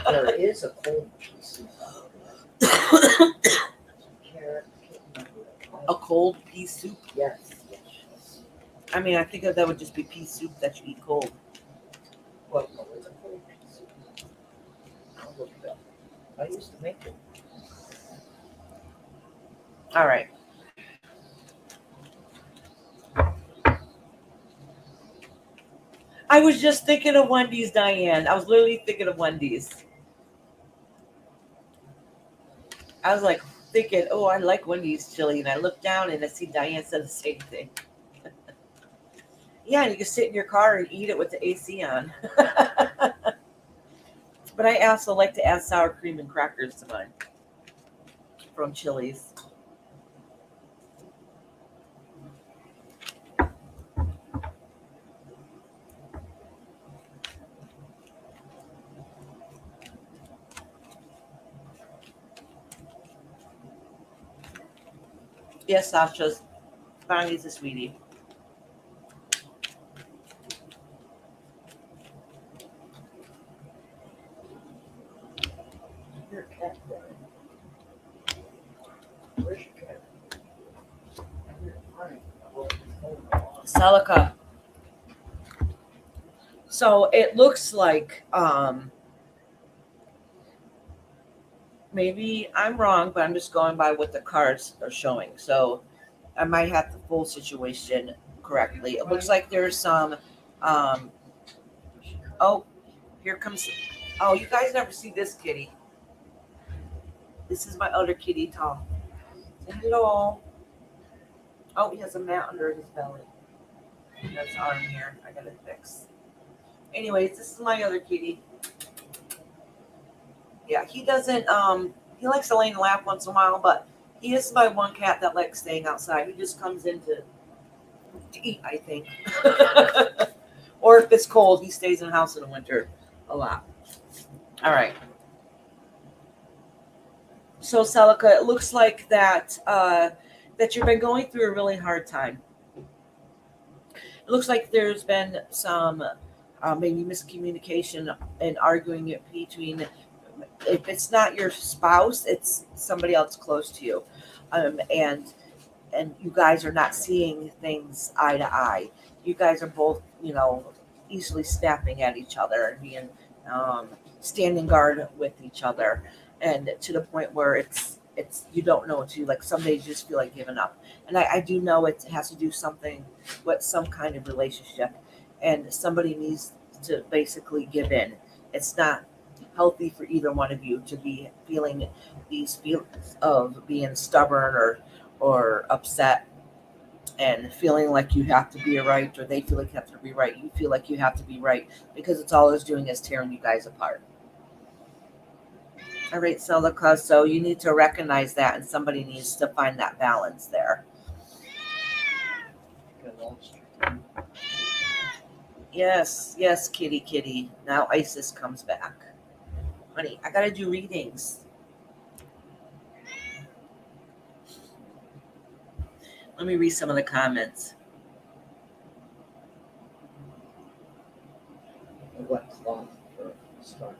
There is a cold piece out there. Some carrot, I can't remember what it A was. cold pea soup? Yes, yes. I mean, I think that would just be pea soup that you eat cold. What was a cold piece? I'll look it up. I used to make it. All right. I was just thinking of Wendy's, Diane. I was literally thinking of Wendy's. I was like thinking, oh, I like Wendy's chili. And I looked down and I see Diane said the same thing. Yeah, and you can sit in your car and eat it with the AC on. But I also like to add sour cream and crackers to mine from Chili's. Yes, Sasha's. Bonnie's a sweetie. Your cat, Brian. Where's your cat? I hear it crying. Celica. So it looks like maybe I'm wrong, but I'm just going by what the cards are showing. So I might have the full situation correctly. It looks like there's some oh, here comes oh, you guys never see this kitty. This is my other kitty, Tom. Say hello. Oh, he has a mat under his belly. That's arm here. I gotta fix. Anyways, this is my other kitty. Yeah, he doesn't he likes to lay in the lap once in a while, but he is my one cat that likes staying outside. He just comes in to eat, I think. Or if it's cold, he stays in the house in the winter a lot. All right. So Celica, it looks like that that you've been going through a really hard time. It looks like there's been some maybe miscommunication and arguing between, if it's not your spouse, it's somebody else close to you, and you guys are not seeing things eye to eye. You guys are both, easily snapping at each other and being standing guard with each other, and to the point where it's you don't know what to do. Like some days you just feel like giving up. And I do know it has to do something with some kind of relationship, and somebody needs to basically give in. It's not healthy for either one of you to be feeling these feelings of being stubborn or upset and feeling like you have to be right, or they feel like you have to be right. You feel like you have to be right because it's all it's doing is tearing you guys apart. All right, Celica, so you need to recognize that, and somebody needs to find that balance there. Yes, kitty. Now Isis comes back. Honey, I gotta do readings. Let me read some of the comments. A wet cloth for a start.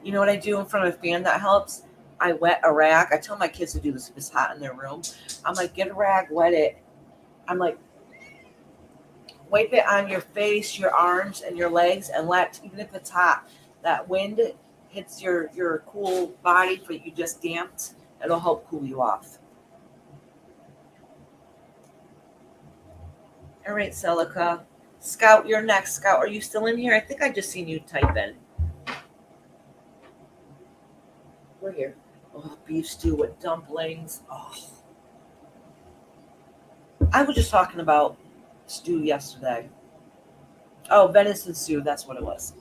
You know what I do in front of a fan that helps? I wet a rag. I tell my kids to do this if it's hot in their room. I'm like, get a rag, wet it. I'm like, wipe it on your face, your arms, and your legs, and let, even if it's hot, that wind hits your cool body for you just damped. It'll help cool you off. All right, Celica. Scout, you're next. Scout, are you still in here? I think I just seen you type in. We're here. Oh, beef stew with dumplings. Oh. I was just talking about stew yesterday. Oh, venison stew, that's what it was.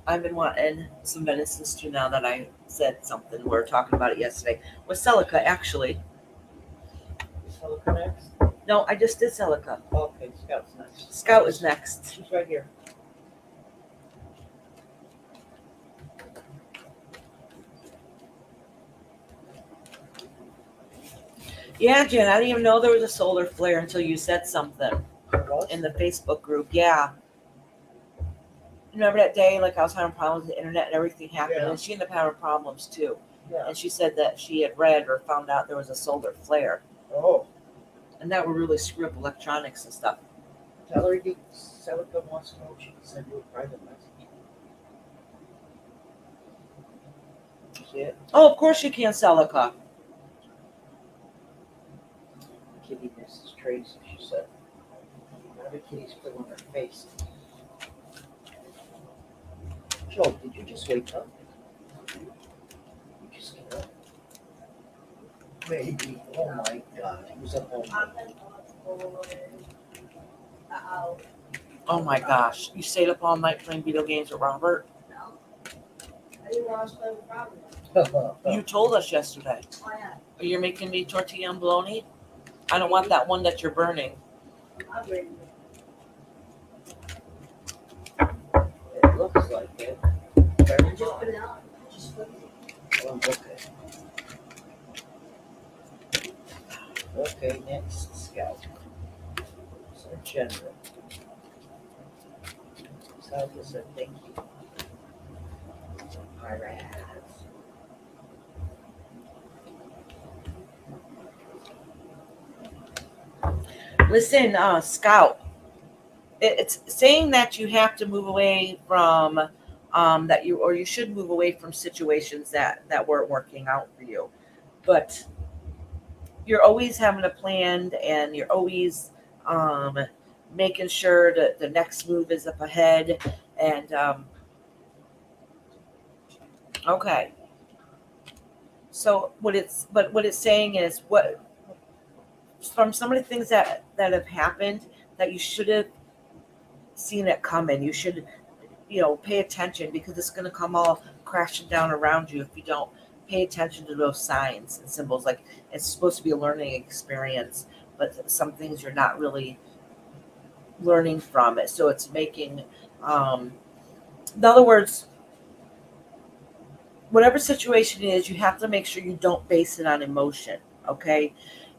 I've been wanting some venison stew now that I said something. We were talking about it yesterday. With Celica, actually. Celica next? No, I just did Celica. Okay, Scout's next. Scout is next. She's right here. Yeah, Jen, I didn't even know there was a solar flare until you said something What? in the Facebook group. Yeah. Remember that day, like I was having problems with the internet and everything happened, Yeah. and she ended up having problems too. Yeah. And she said that she had read or found out there was a solar flare, Oh, and that would really screw up electronics and stuff. tell her Celica wants to know if she can send you a private message. See it? Oh, of course you can, Celica. Kitty misses Tracy, she said. Now the kitty's still on her face. Joe, did you just wake up? You just get up? Maybe. Oh my God. He was up all night. Oh my gosh, you stayed up all night playing video games with Robert. You told us yesterday. You're making me tortilla and bologna. I don't want that one that you're burning. It looks like it. Very Just hot. put it out. Just flip it. Oh, okay. Okay, next, Scout. So, General. Scout said thank you. Alright. Listen, Scout. It's saying that you have to move away from you should move away from situations that weren't working out for you, but you're always having a plan and you're always making sure that the next move is up ahead. And okay, so what it's saying is what from some of the things that have happened that you should have seen it coming. You should pay attention because it's going to come all crashing down around you if you don't pay attention to those signs and symbols. Like, it's supposed to be a learning experience, but some things you're not really learning from it. So it's making, in other words, whatever situation it is, you have to make sure you don't base it on emotion. Okay.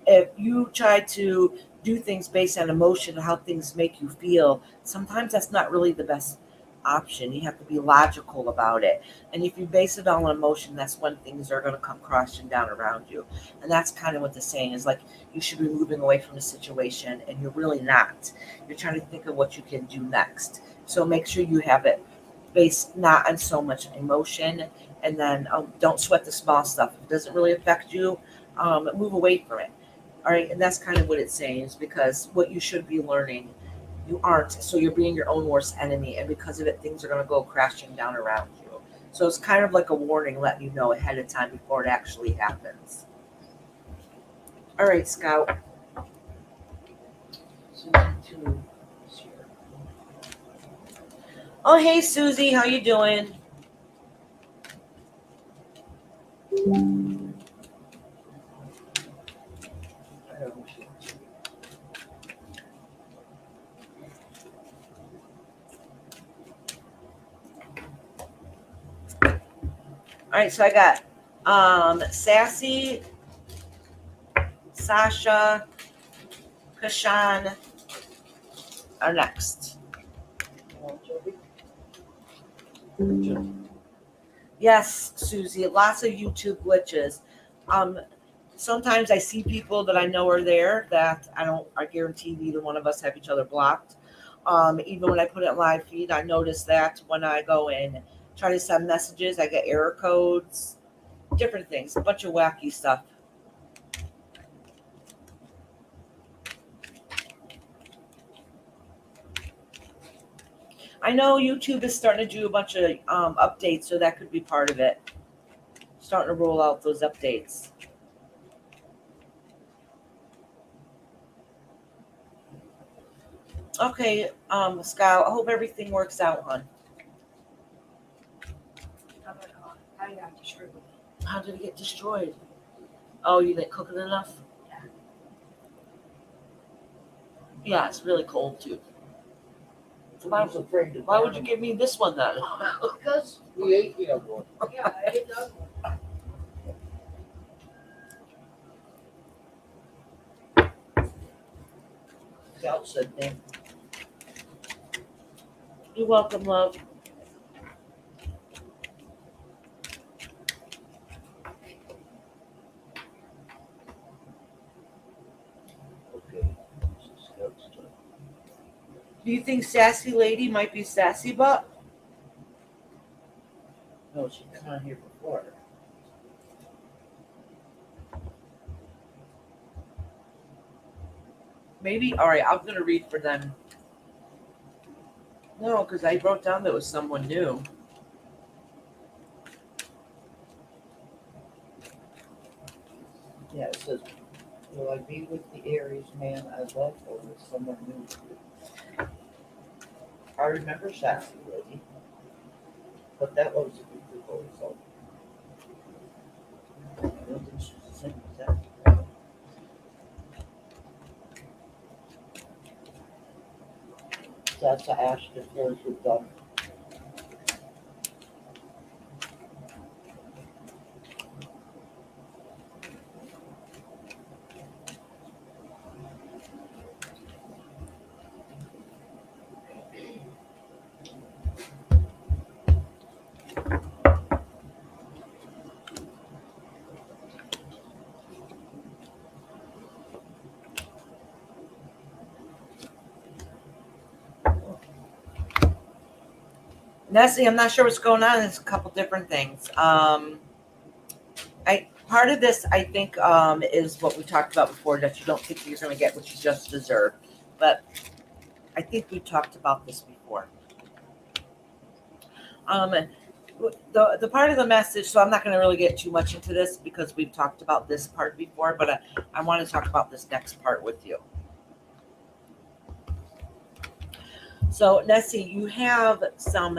If you try to do things based on emotion, how things make you feel, sometimes that's not really the best option. You have to be logical about it. And if you base it all on emotion, that's when things are going to come crashing down around you. And that's kind of what the saying is, like, you should be moving away from the situation, and you're really not. You're trying to think of what you can do next. So make sure you have it based not on so much emotion, and then don't sweat the small stuff. If it doesn't really affect you, move away from it. All right, and that's kind of what it's saying, is because what you should be learning, you aren't. So you're being your own worst enemy, and because of it, things are going to go crashing down around you. So it's kind of like a warning, letting you know ahead of time before it actually happens. All right, Scout. Oh, hey, Susie, how you doing? All right, so I got Sassy, Sasha, Kashan are next. Yes, Susie, lots of YouTube glitches. Sometimes I see people that I know are there that I guarantee neither one of us have each other blocked. Even when I put it in live feed, I notice that when I go and try to send messages, I get error codes, different things, a bunch of wacky stuff. I know YouTube is starting to do a bunch of updates, so that could be part of it. Starting to roll out those updates. Okay, Scout, I hope everything works out, hon. I got destroyed. How did it get destroyed? Oh, you didn't cook it enough? Yeah. Yeah, it's really cold too. I was afraid to. Why would you give me this one then? Because we ate the other one. Yeah, I ate the other one. Scout said thank you. You're welcome, love. Okay. Scout's done. Do you think Sassy Lady might be Sassy Butt? No, she's been on here before. Maybe. All right, I'm gonna read for them. No, because I wrote down that it was someone new. Yeah, it says, will I be with the Aries man I love or with someone new? I remember Sassy Lady, but that was a good proposal. I don't think she's the same as that. That's asked if hers was done. Nessie, I'm not sure what's going on. There's a couple different things. Part of this, I think, is what we talked about before, that you don't think you're going to get what you just deserve. But I think we talked about this before. The part of the message, so I'm not going to really get too much into this because we've talked about this part before, but I want to talk about this next part with you. So, Nessie, you have some,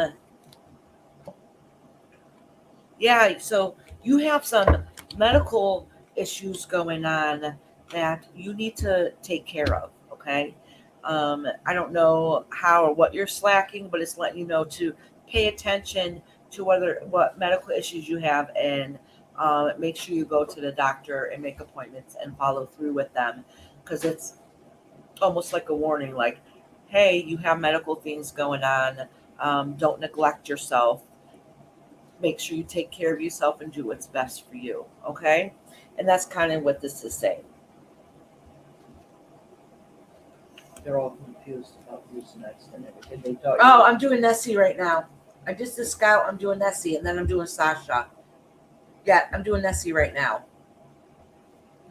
so you have some medical issues going on that you need to take care of, okay? I don't know how or what you're slacking, but it's letting you know to pay attention to what medical issues you have, and make sure you go to the doctor and make appointments and follow through with them, because it's almost like a warning, like, hey, you have medical things going on. Don't neglect yourself. Make sure you take care of yourself and do what's best for you, okay? And that's kind of what this is saying. They're all confused about who's next and everything. They thought. Oh, I'm doing Nessie right now. I just did Scout, I'm doing Nessie, and then I'm doing Sasha. Yeah, I'm doing Nessie right now.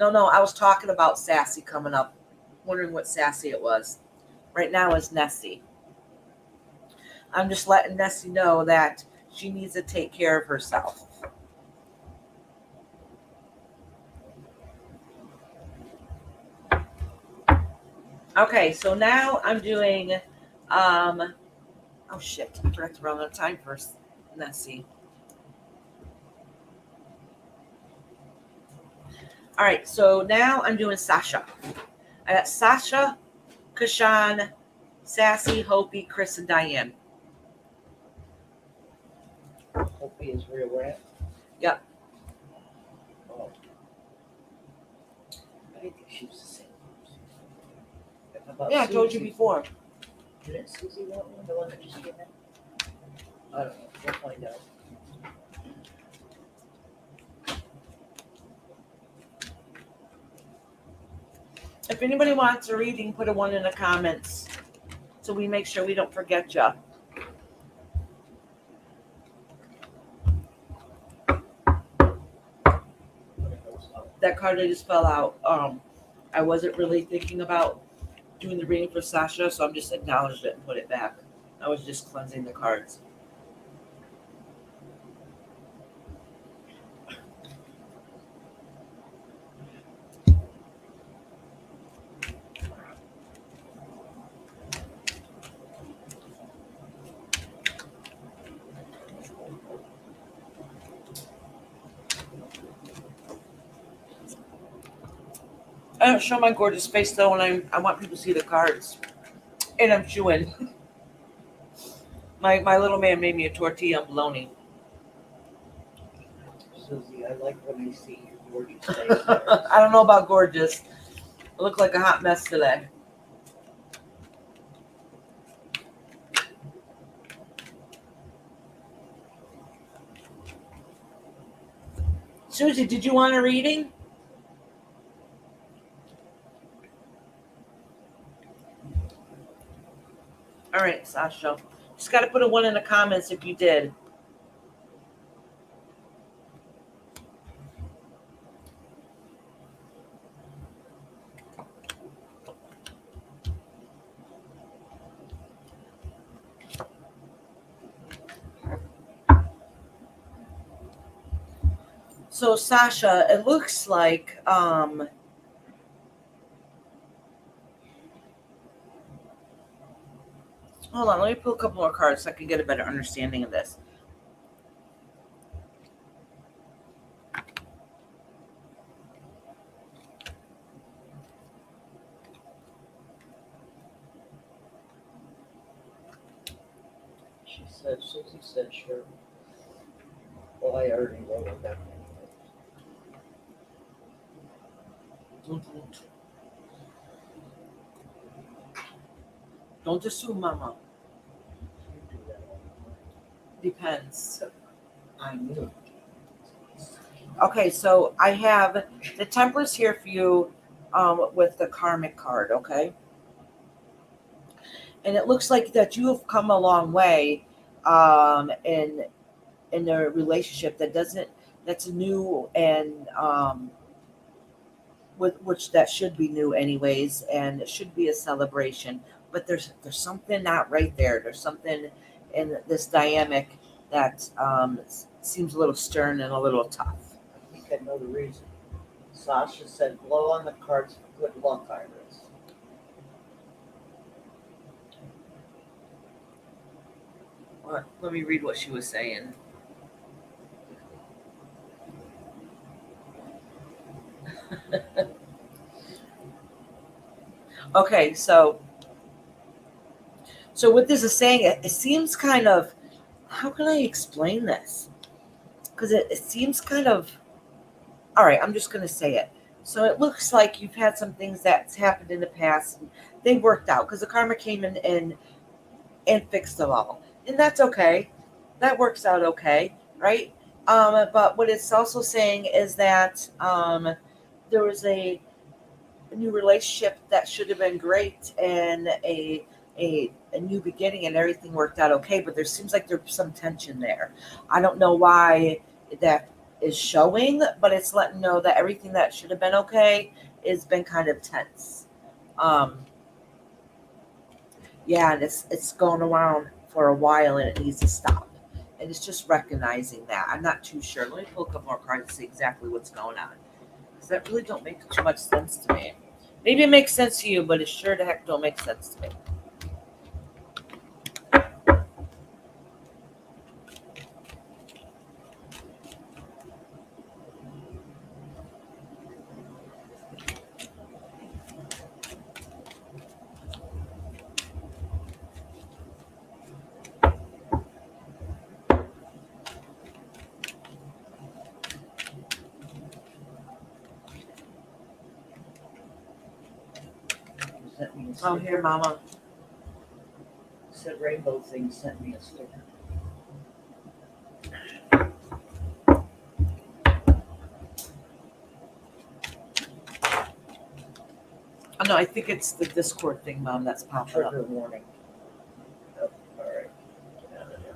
No, I was talking about Sassy coming up, wondering what Sassy it was. Right now is Nessie. I'm just letting Nessie know that she needs to take care of herself. Okay, so now I'm doing, oh shit, I forgot to run out of time for Nessie. All right, so now I'm doing Sasha. I got Sasha, Kashan, Sassy, Hopi, Chris, and Diane. Hopi is real rat. Yep. Oh. I didn't think she was the same person. How about Yeah, I told you Susie? before. Didn't Susie want one? The one that just came in? I don't know. We'll find out. If anybody wants a reading, put a 1 in the comments so we make sure we don't forget you. That card I just fell out. I wasn't really thinking about doing the reading for Sasha, so I'm just acknowledged it and put it back. I was just cleansing the cards. I don't show my gorgeous face though when I want people to see the cards. And I'm chewing. My little man made me a tortilla and bologna. Susie, I like when I see your gorgeous face there. I don't know about gorgeous. I look like a hot mess today. Susie, did you want a reading? All right, Sasha. Just got to put a 1 in the comments if you did. So, Sasha, it looks like hold on, let me pull a couple more cards so I can get a better understanding of this. Susie said, sure. Well, I already wrote it down. Don't assume, Mama. You do that. Depends. I knew. Okay, so I have the Temperance here for you with the Karmic card, okay? And it looks like that you have come a long way in a relationship that's new and with which that should be new anyways, and it should be a celebration. But there's something not right there. There's something in this dynamic that seems a little stern and a little tough. I think I know the reason. Sasha said, blow on the cards for good luck, Iris. Let me read what she was saying. Okay, so what this is saying, it seems kind of, how can I explain this? Because it seems kind of, all right, I'm just going to say it. So it looks like you've had some things that's happened in the past. And they worked out because the karma came in and fixed them all. And that's okay. That works out okay, right? But what it's also saying is that there was a new relationship that should have been great and a new beginning and everything worked out okay, but there seems like there's some tension there. I don't know why that is showing, but it's letting know that everything that should have been okay has been kind of tense. Yeah, and it's going around for a while and it needs to stop. And it's just recognizing that. I'm not too sure. Let me pull a couple more cards to see exactly what's going on. Because that really don't make too much sense to me. Maybe it makes sense to you, but it sure the heck don't make sense to me. Sent me a Oh, sticker. here, Mama. Said Rainbow Thing sent me a sticker. Oh, no, I think it's the Discord thing, Mom, that's popping up. Trigger warning. Oh, all right. Get out of there.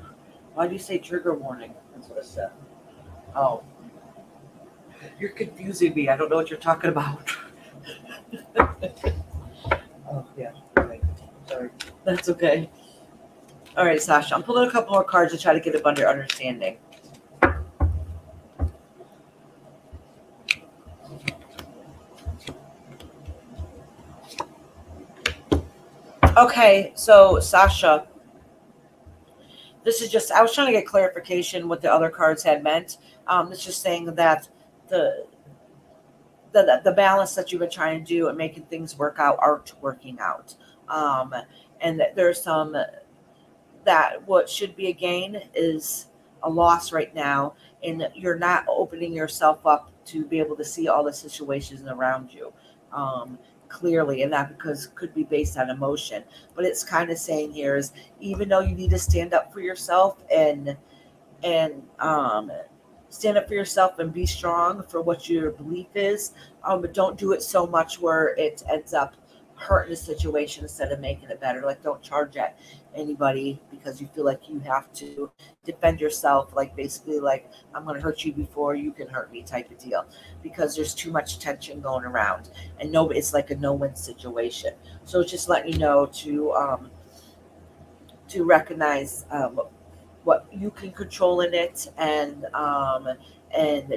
Why do you say trigger warning? That's what I said. Oh. You're confusing me. I don't know what you're talking about. Oh, yeah. Right. Sorry. That's okay. All right, Sasha, I'm pulling a couple more cards to try to get a better understanding. Okay, so Sasha, this is just, I was trying to get clarification what the other cards had meant. It's just saying that the the balance that you've been trying to do and making things work out aren't working out. Um, and that there's some that what should be a gain is a loss right now, and you're not opening yourself up to be able to see all the situations around you clearly, and that because could be based on emotion. But it's kind of saying here is even though you need to stand up for yourself and stand up for yourself and be strong for what your belief is, but don't do it so much where it ends up hurting the situation instead of making it better. Like don't charge at anybody because you feel like you have to defend yourself, like basically like I'm going to hurt you before you can hurt me type of deal, because there's too much tension going around and no, it's like a no-win situation. So it's just letting you know to recognize what you can control in it, and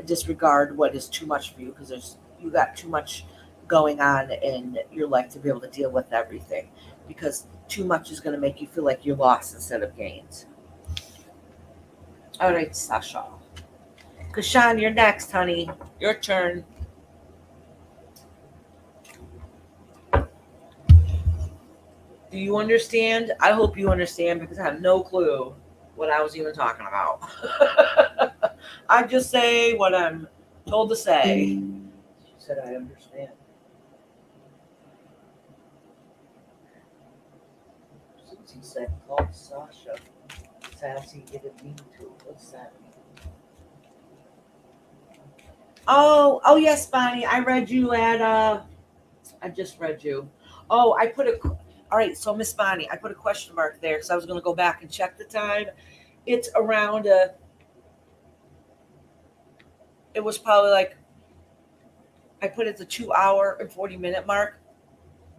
disregard what is too much for you, because there's you got too much going on in your life to be able to deal with everything, because too much is going to make you feel like you're lost instead of gained. All right, Sasha. Kashan, you're next, honey. Your turn. Do you understand? I hope you understand because I have no clue what I was even talking about. I just say what I'm told to say. She said, I understand. Susie said, call Sasha. Sassy didn't mean to. What's that mean? Oh yes, Bonnie. I read you at I just read you. Oh, I put a all right, so Miss Bonnie, I put a question mark there because I was gonna go back and check the time. It's around it was probably like I put it the 2 hour and 40 minute mark,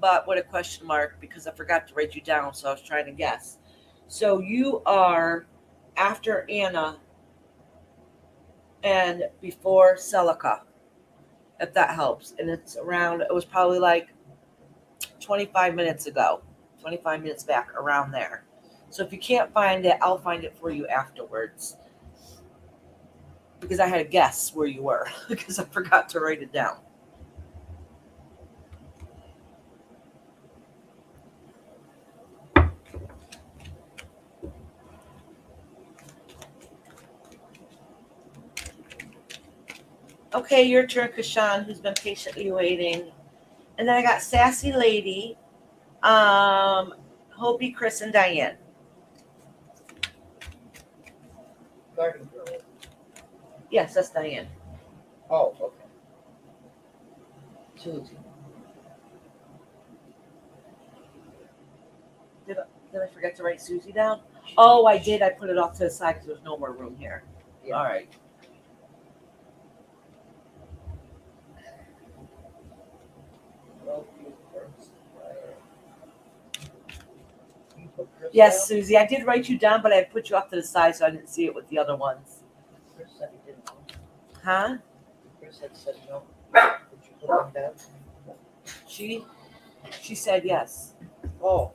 but with a question mark because I forgot to write you down, so I was trying to guess. So you are after Anna and before Celica, if that helps. And it's around it was probably like 25 minutes ago, 25 minutes back, around there. So if you can't find it, I'll find it for you afterwards because I had to guess where you were because I forgot to write it down. Okay, your turn, Kashan, who's been patiently waiting. And then I got Sassy Lady, Hopi, Chris, and Diane. Garden Girl. Yes, that's Diane. Oh, okay. Susie. Did I forget to write Susie down? Oh, I did. I put it off to the side because there's no more room here. Yeah. All right. Well, you first. You put Chris Yes, down? Susie. I did write you down, but I put you off to the side so I didn't see it with the other ones. Chris said he didn't know. Huh? Chris had said no. Did you put him down? She said yes. Oh.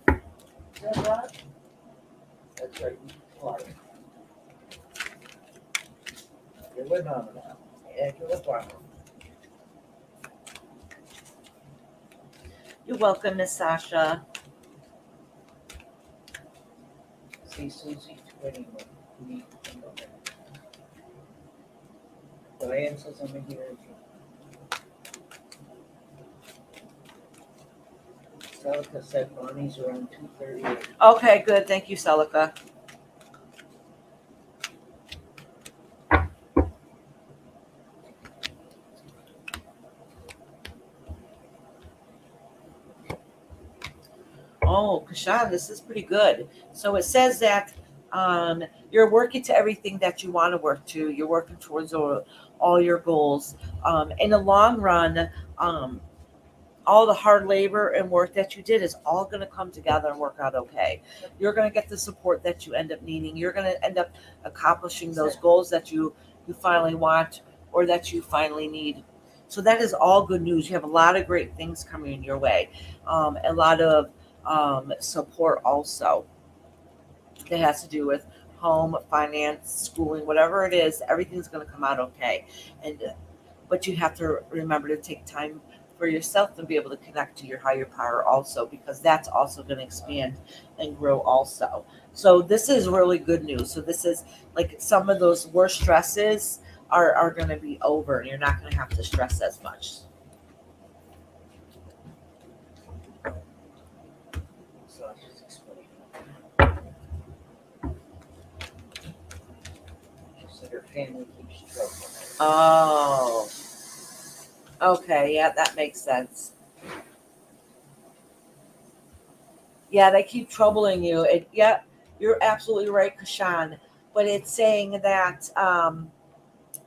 Is that right? That's right. You fly. You're with Mama now. And you're with Mama. You're welcome, Miss Sasha. See, Susie, 21. We need to think of it. Diane says I'm in here. Celica said Bonnie's around 2:38. Okay, good. Thank you, Celica. Oh, Kashan, this is pretty good. So it says that you're working to everything that you want to work to. You're working towards all your goals. In the long run, all the hard labor and work that you did is all going to come together and work out okay. You're going to get the support that you end up needing. You're going to end up accomplishing those goals that you finally want or that you finally need. So that is all good news. You have a lot of great things coming your way. A lot of support also that has to do with home, finance, schooling, whatever it is. Everything's going to come out okay. And but you have to remember to take time for yourself and be able to connect to your higher power also, because that's also going to expand and grow also. So this is really good news. So this is like some of those worst stresses are going to be over, and you're not going to have to stress as much. So I just explained. She said her family keeps trouble. Oh, okay. Yeah, that makes sense. Yeah, they keep troubling you. Yeah, you're absolutely right, Kashan. But it's saying that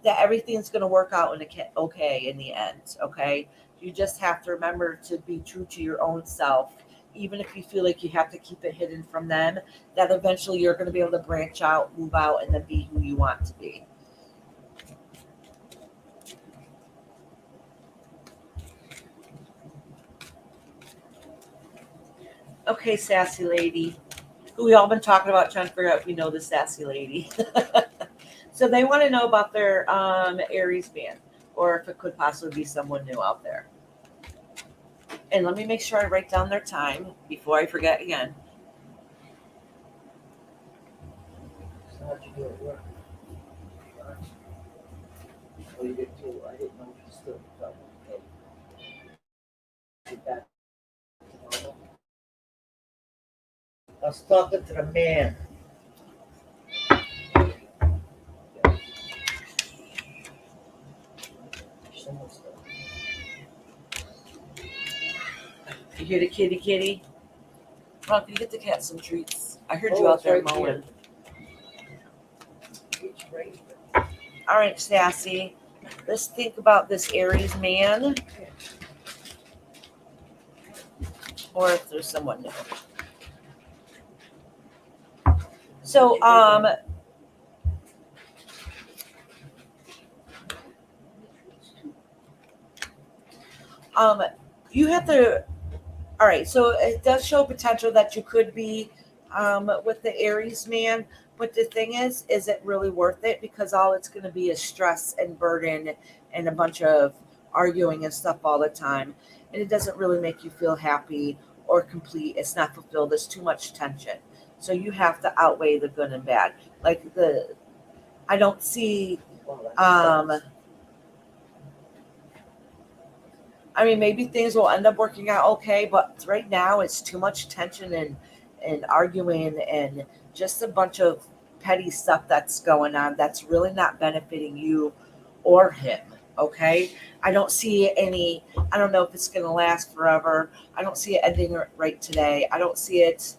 everything's going to work out okay in the end. Okay, you just have to remember to be true to your own self, even if you feel like you have to keep it hidden from them. That eventually you're going to be able to branch out, move out, and then be who you want to be. Okay, sassy lady, who we all been talking about, trying to figure out if we know the sassy lady. So they want to know about their Aries band, or if it could possibly be someone new out there. And let me make sure I write down their time before I forget again. So how'd you do at work? Oh, you did too. I didn't know if you still felt okay. Get back tomorrow. I was talking to the man. Someone's done. You hear the kitty? Ron, can you get the cat some treats? I heard you Oh, out it's there right mowing. It's right here. All right, sassy. Let's think about this Aries man, or if there's someone new. So, you have to. All right, so it does show potential that you could be with the Aries man, but the thing is it really worth it? Because all it's going to be is stress and burden and a bunch of arguing and stuff all the time, and it doesn't really make you feel happy or complete. It's not fulfilled. There's too much tension, so you have to outweigh the good and bad. Like I don't see. Well, Um, I mean, maybe things will end up working out okay, but right now it's too much tension and arguing and just a bunch of petty stuff that's going on that's really not benefiting you or him. Okay, I don't see any. I don't know if it's going to last forever. I don't see it ending right today. I don't see it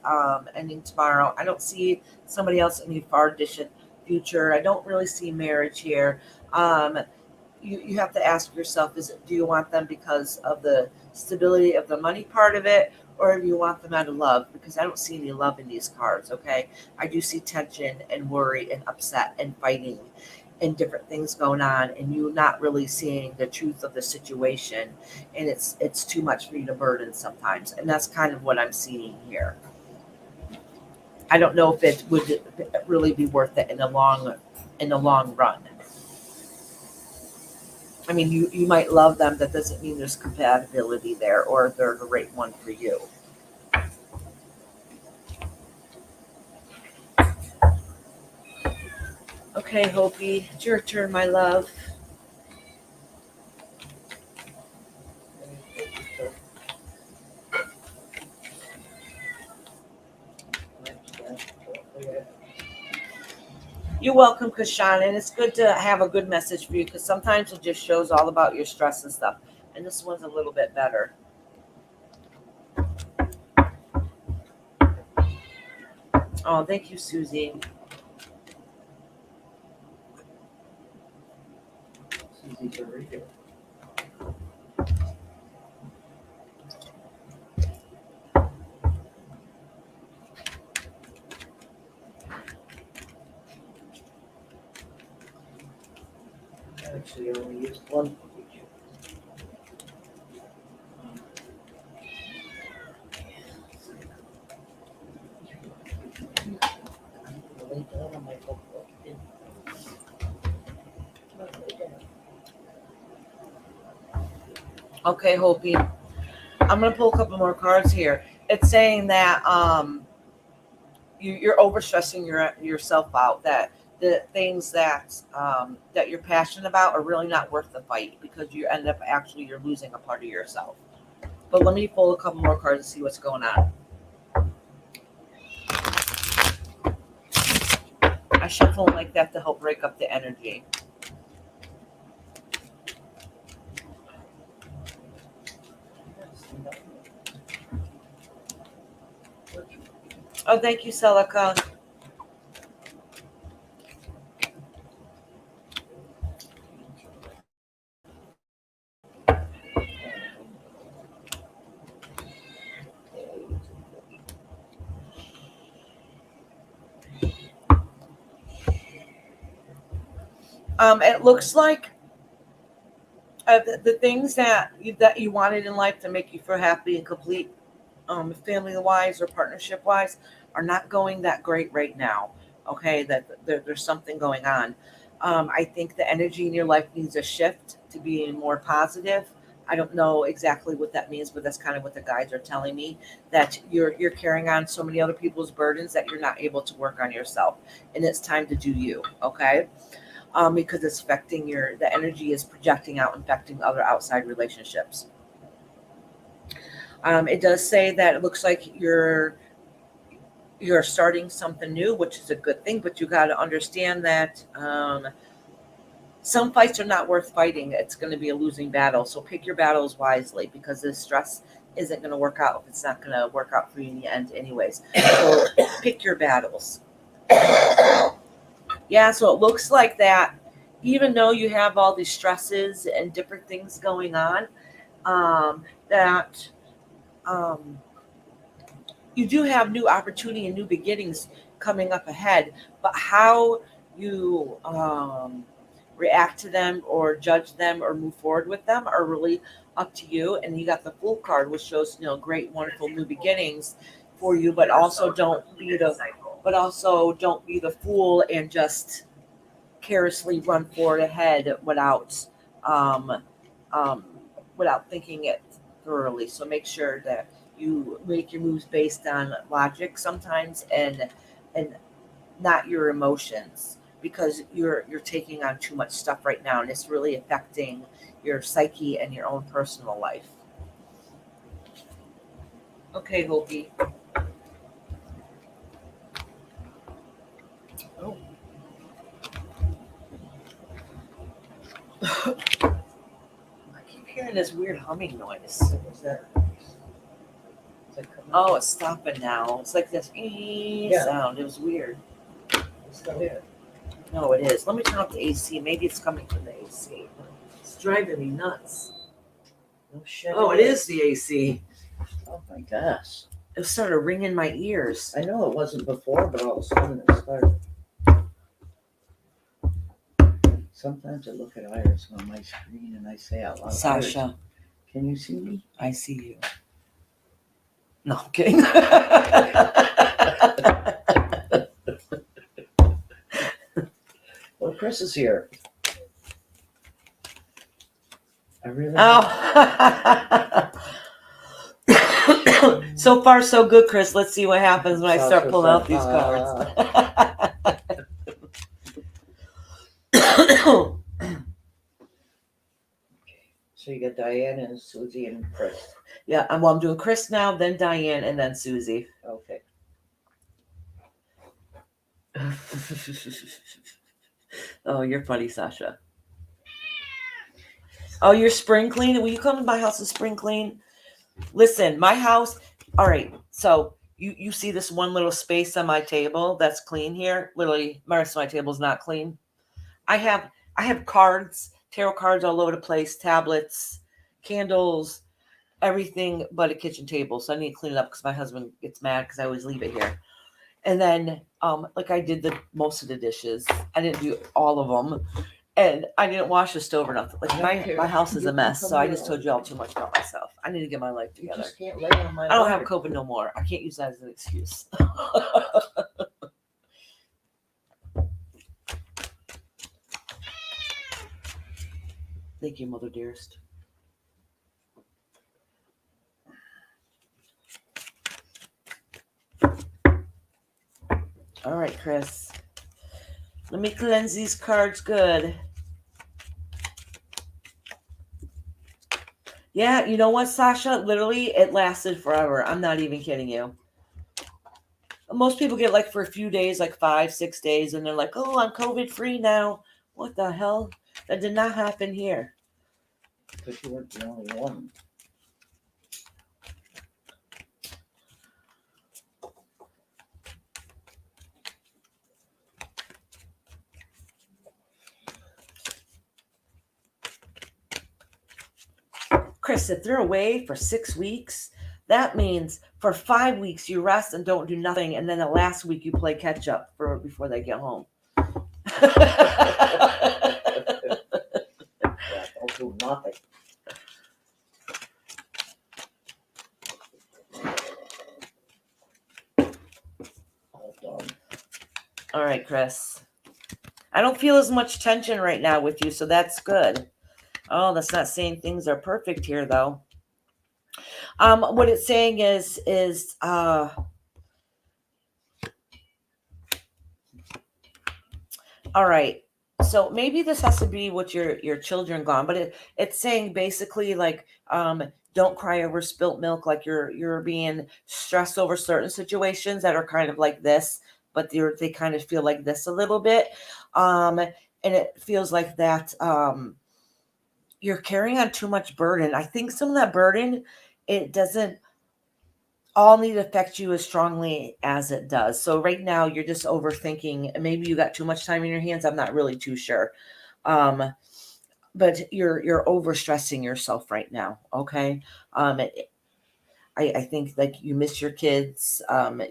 ending tomorrow. I don't see somebody else in the far distant future. I don't really see marriage here. You have to ask yourself, do you want them because of the stability of the money part of it, or do you want them out of love? Because I don't see any love in these cards. Okay, I do see tension and worry and upset and fighting and different things going on, and you not really seeing the truth of the situation, and it's too much for you to burden sometimes, and that's kind of what I'm seeing here. I don't know if it would really be worth it in the long run. I mean, you might love them. That doesn't mean there's compatibility there or they're the right one for you. Okay, Hopi, it's your turn, my love. You're welcome, Kashan, and it's good to have a good message for you because sometimes it just shows all about your stress and stuff. And this one's a little bit better. Oh, thank you, Susie. Susie's a reader. Actually, I only used one picture. I'm gonna lay down on my book. Okay, Hopi. I'm gonna pull a couple more cards here. It's saying that you're overstressing yourself out. That the things that you're passionate about are really not worth the fight because you end up actually you're losing a part of yourself. But let me pull a couple more cards to see what's going on. I shuffle like that to help break up the energy. Oh, thank you, Celica. It looks like the things that you wanted in life to make you feel happy and complete, family wise or partnership wise, are not going that great right now. Okay, that there's something going on. I think the energy in your life needs a shift to being more positive. I don't know exactly what that means, but that's kind of what the guides are telling me. That you're carrying on so many other people's burdens that you're not able to work on yourself, and it's time to do you. Okay, because it's affecting the energy is projecting out, affecting other outside relationships. It does say that it looks like you're starting something new, which is a good thing, but you got to understand that some fights are not worth fighting. It's going to be a losing battle. So pick your battles wisely because this stress isn't going to work out if it's not going to work out for you in the end anyways. So pick your battles. Yeah, so it looks like that even though you have all these stresses and different things going on, that you do have new opportunity and new beginnings coming up ahead, but how you react to them or judge them or move forward with them are really up to you. And you got the Fool card, which shows great, wonderful new beginnings for you, but also don't be the fool and just carelessly run forward ahead um, um, without thinking it thoroughly. So make sure that you make your moves based on logic sometimes and not your emotions because you're taking on too much stuff right now and it's really affecting your psyche and your own personal life. Okay, Hopi. Oh. I keep hearing this weird humming noise. What was that? Oh, it's stopping now. It's like this sound. It was weird. It's still here. No, it is. Let me turn off the AC. Maybe it's coming from the AC. It's driving me nuts. No shit. Oh, it is the AC. Oh my gosh. It started ringing my ears. I know it wasn't before, but all of a sudden it started. Sometimes I look at Iris on my screen and I say out loud, Sasha, Iris, can you see me? I see you. No, I'm kidding. Well, Chris is here. I really. Oh. So far, so good, Chris. Let's see what happens when I start pulling out these cards. So you got Diane and Susie and Chris. Yeah, I'm doing Chris now, then Diane, and then Susie. Okay. Oh, you're funny, Sasha. Oh, you're spring clean? Will you come to my house and spring clean? Listen, my house. All right, so you see this one little space on my table that's clean here. Literally, the rest of my table is not clean. I have cards, tarot cards all over the place, tablets, candles, everything but a kitchen table. So I need to clean it up because my husband gets mad because I always leave it here. And then, like I did most of the dishes. I didn't do all of them. And I didn't wash the stove or nothing. Like I don't care. my house is You a can mess. come So I here just all told the you all time. too much about myself. I need to get my life You together. just can't lay on my I don't have yard. COVID no more. I can't use that as an excuse. Thank you, Mother Dearest. All right, Chris. Let me cleanse these cards good. Yeah, you know what, Sasha? Literally, it lasted forever. I'm not even kidding you. Most people get like for a few days, like 5-6 days, and they're like, oh, I'm COVID free now. What the hell? That did not happen here. Because you weren't the only one. Chris, if they're away for 6 weeks, that means for 5 weeks you rest and don't do nothing, and then the last week you play catch up for before they get home. Yeah, don't do nothing. All done. All right, Chris. I don't feel as much tension right now with you, so that's good. Oh, that's not saying things are perfect here, though. What it's saying is all right. So maybe this has to be with your children gone, but it's saying basically like don't cry over spilt milk, like you're being stressed over certain situations that are kind of like this, but they kind of feel like this a little bit. And it feels like that you're carrying on too much burden. I think some of that burden, it doesn't all need to affect you as strongly as it does. So right now you're just overthinking. Maybe you got too much time in your hands. I'm not really too sure. But you're overstressing yourself right now. Okay. I think like you miss your kids.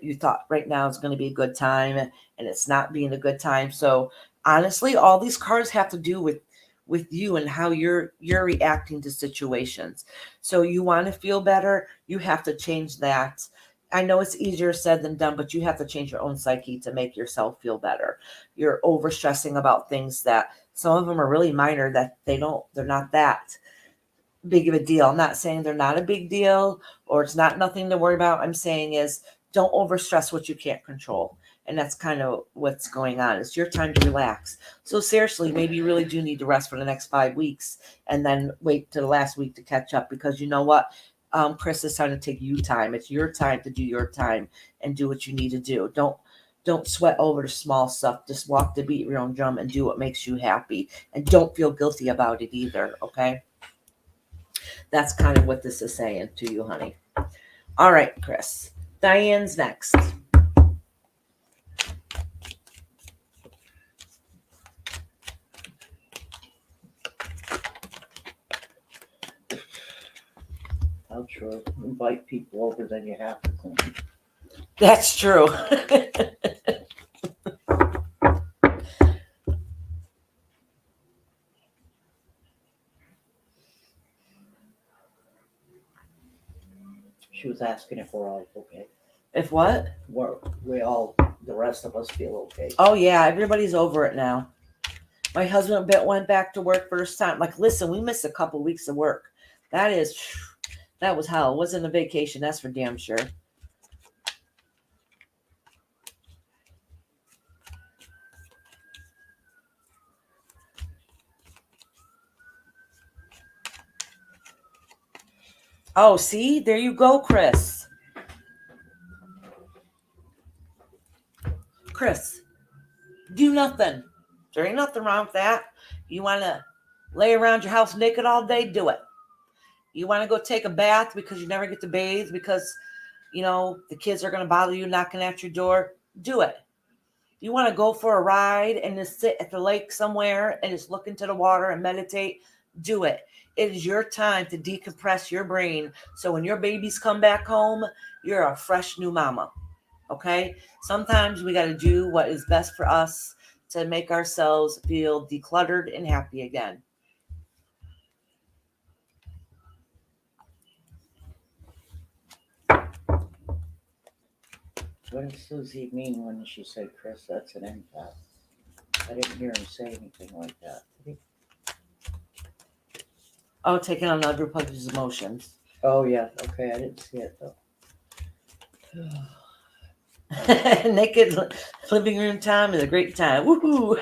You thought right now is going to be a good time and it's not being a good time. So honestly, all these cards have to do with you and how you're reacting to situations. So you want to feel better, you have to change that. I know it's easier said than done, but you have to change your own psyche to make yourself feel better. You're over stressing about things that some of them are really minor that they're not that big of a deal. I'm not saying they're not a big deal or it's not nothing to worry about. I'm saying is don't overstress what you can't control. And that's kind of what's going on. It's your time to relax. So seriously, maybe you really do need to rest for the next 5 weeks and then wait to the last week to catch up because you know what? Chris, is trying to take you time. It's your time to do your time and do what you need to do. Don't sweat over the small stuff. Just walk the beat your own drum and do what makes you happy. And don't feel guilty about it either. Okay. That's kind of what this is saying to you, honey. All right, Chris. Diane's next. I'll sure invite people over, then you have to clean. That's true. She was asking if we're all okay. If what? The rest of us feel okay. Oh, yeah. Everybody's over it now. My husband went back to work first time. Like, listen, we missed a couple weeks of work. That was hell. It wasn't a vacation. That's for damn sure. Oh, see? There you go, Chris. Chris, do nothing. There ain't nothing wrong with that. You want to lay around your house naked all day? Do it. You want to go take a bath because you never get to bathe because, the kids are going to bother you knocking at your door? Do it. You want to go for a ride and just sit at the lake somewhere and just look into the water and meditate? Do it. It is your time to decompress your brain. So when your babies come back home, you're a fresh new mama. Okay? Sometimes we got to do what is best for us to make ourselves feel decluttered and happy again. What did Susie mean when she said, Chris, that's an empath? I didn't hear him say anything like that. Did he? Oh, taking on other people's emotions. Oh, yeah. Okay, I didn't see it, though. Naked living room time is a great time. Woohoo!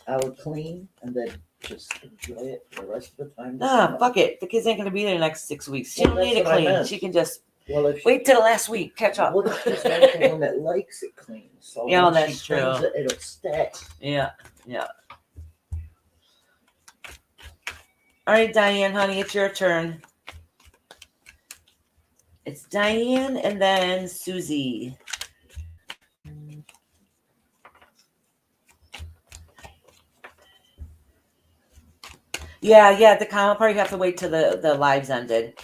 I would clean and then just enjoy it for the rest of the time. Fuck it. The kids ain't gonna be there the next 6 weeks. She Well, don't need that's to what I clean. meant. She can just Well, if wait till the last week, catch up. what if she's like the one that likes it clean? So Yeah, when that's she cleans true. it, it'll stay. Yeah. All right, Diane, honey, it's your turn. It's Diane and then Susie. Yeah, the comment part you have to wait till the lives ended.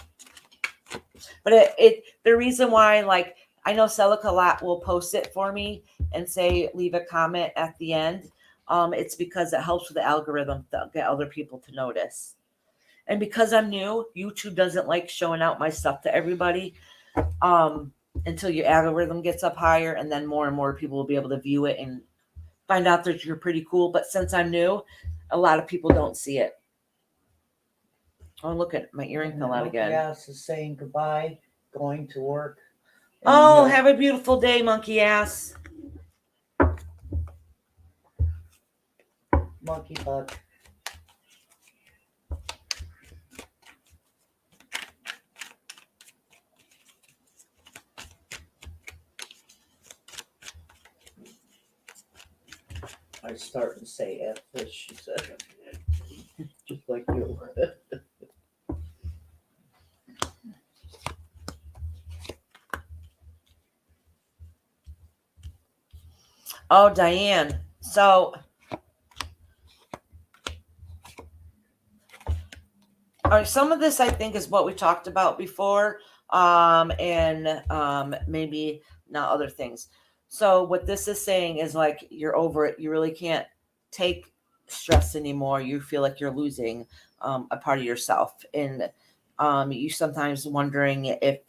But the reason why, like, I know Celica a lot will post it for me and say leave a comment at the end. It's because it helps with the algorithm to get other people to notice. And because I'm new, YouTube doesn't like showing out my stuff to everybody until your algorithm gets up higher, and then more and more people will be able to view it and find out that you're pretty cool. But since I'm new, a lot of people don't see it. Oh, look at my earring fell out again. Yes, is saying goodbye, going to work. Oh, have a beautiful day, monkey ass. Monkey butt. I start to say F this, she said. Just like you. Oh, Diane. So, some of this I think is what we talked about before, and maybe not other things. So, what this is saying is like you're over it. You really can't take stress anymore. You feel like you're losing a part of yourself, and you sometimes wondering if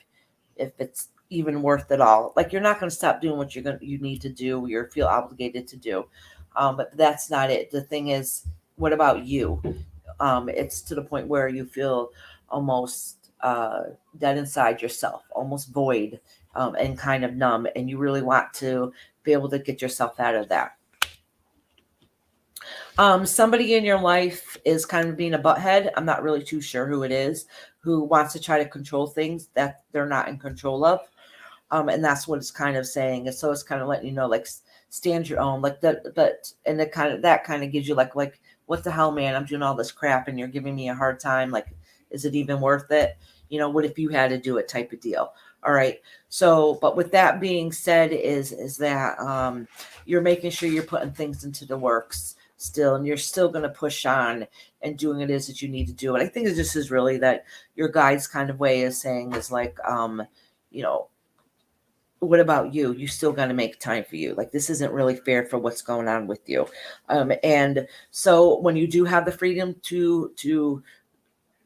it's even worth it all. Like you're not going to stop doing what you need to do. You feel obligated to do, but that's not it. The thing is, what about you? It's to the point where you feel almost dead inside yourself, almost void, and kind of numb, and you really want to be able to get yourself out of that. Somebody in your life is kind of being a butthead. I'm not really too sure who it is, who wants to try to control things that they're not in control of. And that's what it's kind of saying. And so it's kind of letting you know, like, stand your own, like that. But and that kind of gives you like, what the hell, man? I'm doing all this crap, and you're giving me a hard time. Like, is it even worth it? You know, what if you had to do it? Type of deal. All right. So, but with that being said, is that you're making sure you're putting things into the works still, and you're still going to push on and doing it is that you need to do. And I think this is really that your guide's kind of way is saying is like, you know, what about you? You still got to make time for you. Like, this isn't really fair for what's going on with you. And so when you do have the freedom to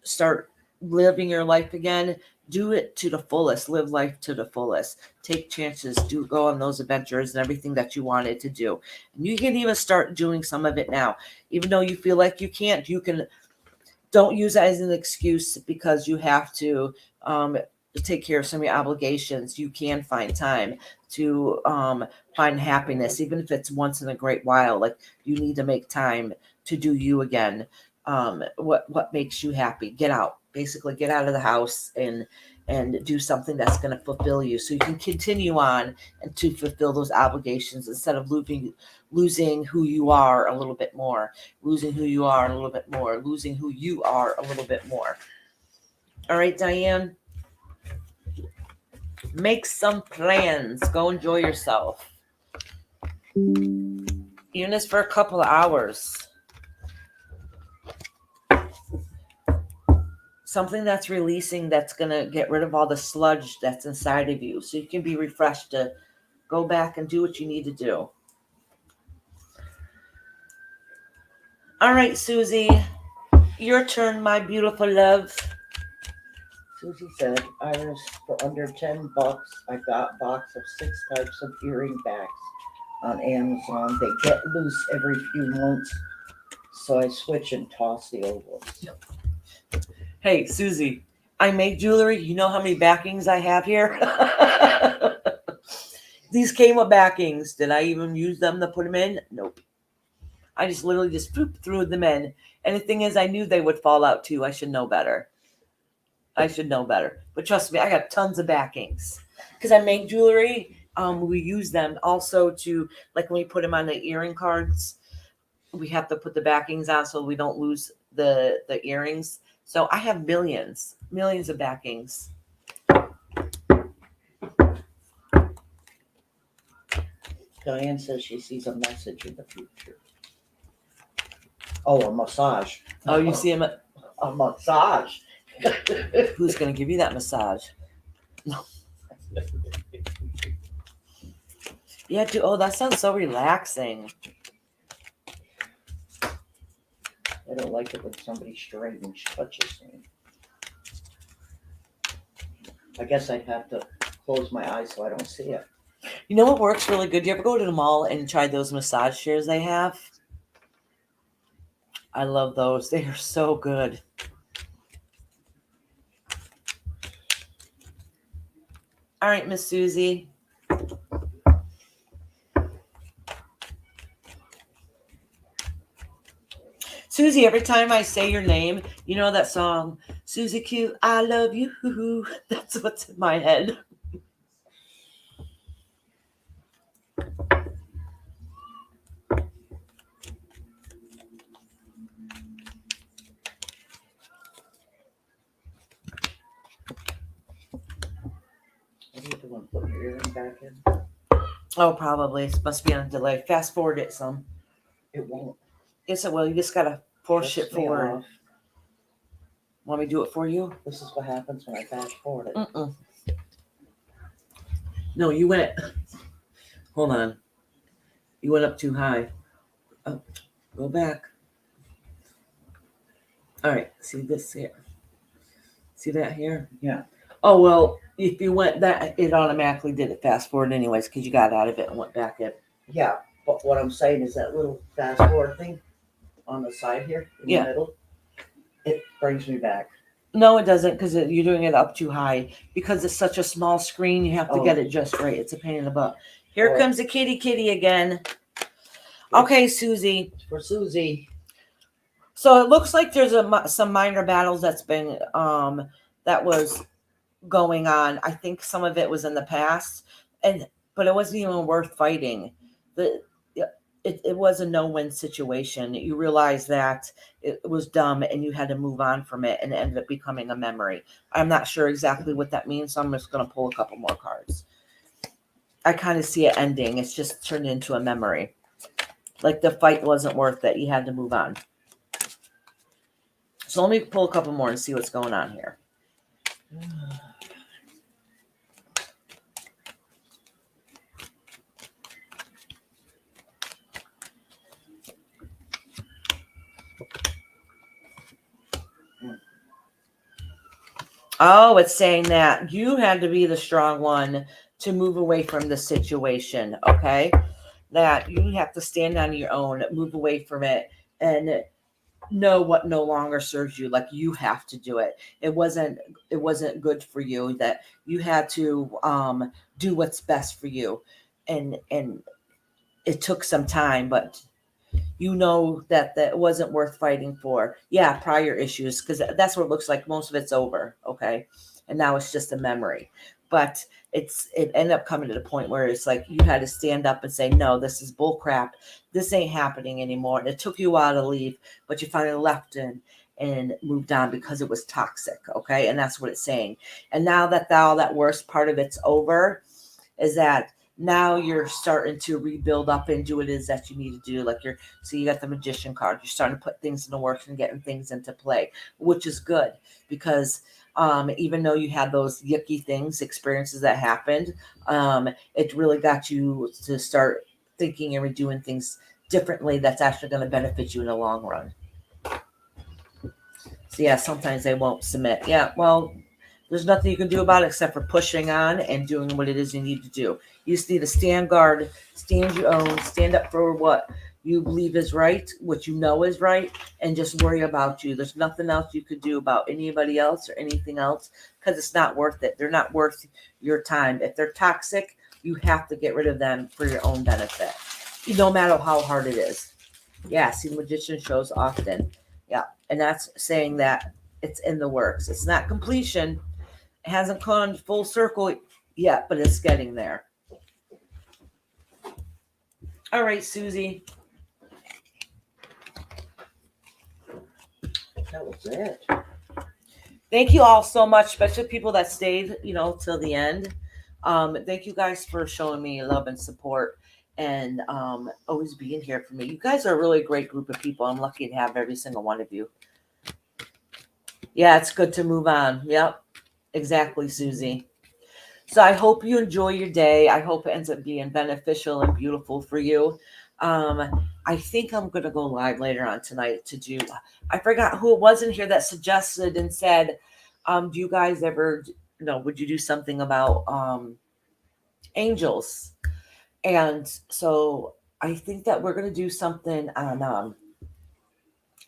start living your life again, do it to the fullest. Live life to the fullest. Take chances. Do go on those adventures and everything that you wanted to do. And you can even start doing some of it now. Even though you feel like you can't, you can. Don't use that as an excuse because you have to take care of some of your obligations. You can find time to find happiness, even if it's once in a great while. Like, you need to make time to do you again. What makes you happy? Get out. Basically, get out of the house and do something that's going to fulfill you, so you can continue on and to fulfill those obligations instead of losing who you are a little bit more, losing who you are a little bit more, losing who you are a little bit more. All right, Diane. Make some plans. Go enjoy yourself. Even if it's for a couple of hours. Something that's releasing, that's going to get rid of all the sludge that's inside of you, so you can be refreshed to Go back and do what you need to do. All right, Susie, your turn, my beautiful love. Susie said, Iris, for under $10, I got a box of 6 types of earring backs on Amazon. They get loose every few months, so I switch and toss the old ones. Hey, Susie, I make jewelry. You know how many backings I have here? These came with backings. Did I even use them to put them in? Nope. I just literally just threw them in. And the thing is, I knew they would fall out too. I should know better. But trust me, I got tons of backings. Because I make jewelry, we use them also to, like when we put them on the earring cards, we have to put the backings on so we don't lose the earrings. So I have millions of backings. Diane says she sees a message in the future. Oh, a massage. Oh, you see him? A massage. Who's going to give you that massage? No. Yeah, dude. Oh, that sounds so relaxing. I don't like it when somebody strange touches me. I guess I'd have to close my eyes so I don't see it. You know what works really good? Do you ever go to the mall and try those massage chairs they have? I love those. They are so good. All right, Miss Susie. Susie, every time I say your name, you know that song, Susie Q, I love you. That's what's in my head. What are you doing? Put your earring back in? Oh, probably. It must be on a delay. Fast forward it some. It won't. Yes, it will. You just got to push Piss it me forward. off. Want me to do it for you? This is what happens when I fast forward it. Mm-mm. No, you went. Hold on. You went up too high. Oh, go back. All right. See this here? See that here? Yeah. Oh, well, if you went that, it automatically did it fast forward anyways because you got out of it and went back in. Yeah, but what I'm saying is that little fast forward thing on the side here in Yeah. the middle, it brings me back. No, it doesn't because you're doing it up too high. Because it's such a small screen, you have to get it just right. It's a pain in the butt. Here comes the kitty again. Okay, Susie. For Susie. So it looks like there's some minor battles that's been that was going on. I think some of it was in the past, but it wasn't even worth fighting. It was a no-win situation. You realize that it was dumb and you had to move on from it, and it ended up becoming a memory. I'm not sure exactly what that means, so I'm just going to pull a couple more cards. I kind of see it ending. It's just turned into a memory. Like the fight wasn't worth it. You had to move on. So let me pull a couple more and see what's going on here. Oh, it's saying that you had to be the strong one to move away from the situation, okay? That you have to stand on your own, move away from it, and know what no longer serves you. Like you have to do it. It wasn't good for you. That you had to do what's best for you, and it took some time, but you know that wasn't worth fighting for. Yeah, prior issues, because that's what it looks like. Most of it's over, okay, and now it's just a memory. But it ended up coming to the point where it's like you had to stand up and say, no, this is bull crap. This ain't happening anymore. And it took you a while to leave, but you finally left and moved on because it was toxic, okay? And that's what it's saying. And now that all that worst part of it's over, is that now you're starting to rebuild up and do what it is that you need to do. Like so you got the magician card. You're starting to put things in the works and getting things into play, which is good because Even though you had those yucky things, experiences that happened, it really got you to start thinking and redoing things differently that's actually going to benefit you in the long run. So yeah, sometimes they won't submit. Yeah, well, there's nothing you can do about it except for pushing on and doing what it is you need to do. You just need to stand guard, stand your own, stand up for what you believe is right, what you know is right, and just worry about you. There's nothing else you could do about anybody else or anything else because it's not worth it. They're not worth your time. If they're toxic, you have to get rid of them for your own benefit, no matter how hard it is. Yeah, see, magician shows often. Yeah, and that's saying that it's in the works. It's not completion. It hasn't gone full circle yet, but it's getting there. All right, Susie. That was it. Thank you all so much, especially people that stayed, till the end. Thank you guys for showing me love and support and always being here for me. You guys are a really great group of people. I'm lucky to have every single one of you. Yeah, it's good to move on. Yep, exactly, Susie. So I hope you enjoy your day. I hope it ends up being beneficial and beautiful for you. I think I'm going to go live later on tonight to do, I forgot who it was in here that suggested and said, do you guys ever, would you do something about angels? And so I think that we're going to do something on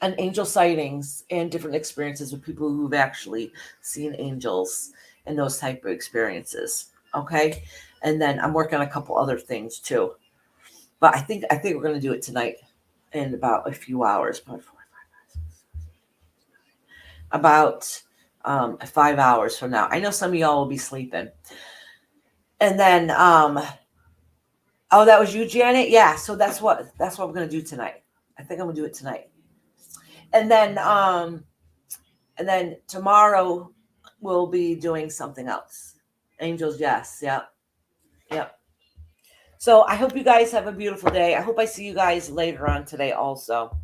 angel sightings and different experiences with people who've actually seen angels and those type of experiences. Okay. And then I'm working on a couple other things too. But I think we're going to do it tonight in about a few hours. About 5 hours from now. I know some of y'all will be sleeping. And then oh, that was you, Janet? Yeah, so that's what we're going to do tonight. I think I'm going to do it tonight. And then tomorrow we'll be doing something else. Angels, yes. Yep. So I hope you guys have a beautiful day. I hope I see you guys later on today also.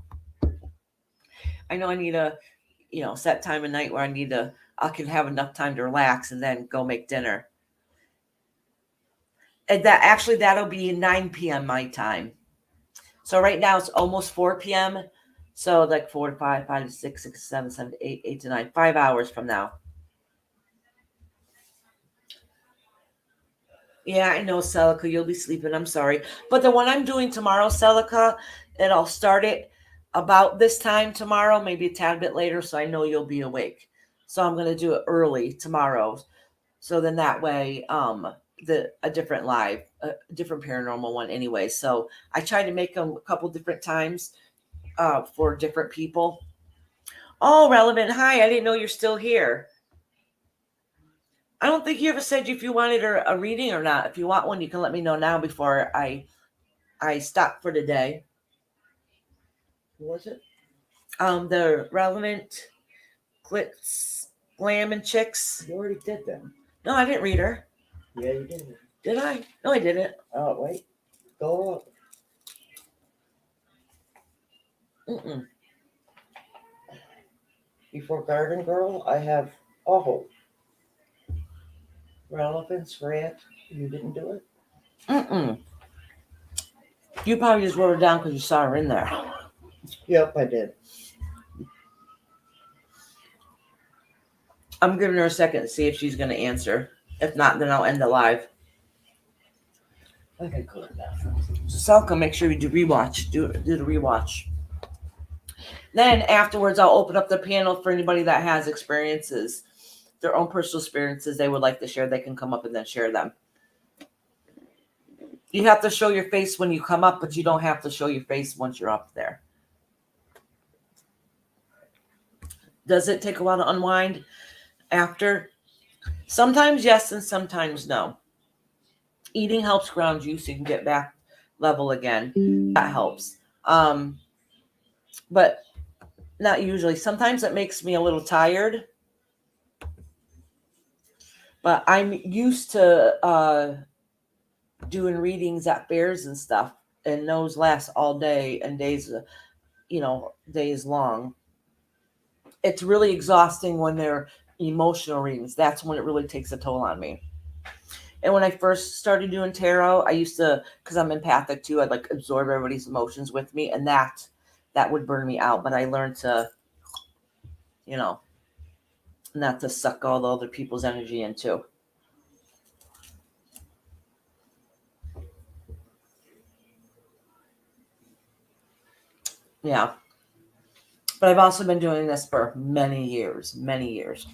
I know I need a, set time of night where I can have enough time to relax and then go make dinner. And that'll be 9 p.m. my time. So right now it's almost 4 p.m. So like 4 to 5, 5 to 6, 6 to 7, 7 to 8, 8 to 9, 5 hours from now. Yeah, I know, Celica, you'll be sleeping. I'm sorry. But the one I'm doing tomorrow, Celica, and I'll start it about this time tomorrow, maybe a tad bit later, so I know you'll be awake. So I'm going to do it early tomorrow. So then that way, a different paranormal one anyway. So I try to make them a couple different times for different people. Oh, Relevant. Hi, I didn't know you're still here. I don't think you ever said if you wanted a reading or not. If you want one, you can let me know now before I stop for the day. Who was it? The Relevant Glitz Glam and Chicks. You already did them. No, I didn't read her. Yeah, you did. Did I? No, I didn't. Oh, wait. Go up. Mm-mm. Before Garden Girl, I have Relevance Rant. You didn't do it? Mm-mm. You probably just wrote her down because you saw her in there. Yep, I did. I'm giving her a second to see if she's going to answer. If not, then I'll end the live. I can go now. So Selka, make sure you do rewatch. Do the rewatch. Then afterwards, I'll open up the panel for anybody that has experiences, their own personal experiences they would like to share. They can come up and then share them. You have to show your face when you come up, but you don't have to show your face once you're up there. Does it take a while to unwind after? Sometimes yes, and sometimes no. Eating helps ground you so you can get back level again. That helps. But not usually. Sometimes it makes me a little tired. But I'm used to doing readings at fairs and stuff. And those last all day and days, days long. It's really exhausting when they're emotional readings. That's when it really takes a toll on me. And when I first started doing tarot, I used to, because I'm empathic too, I'd like absorb everybody's emotions with me, and that would burn me out. But I learned to, you know, not to suck all the other people's energy into. Yeah. But I've also been doing this for many years, many years.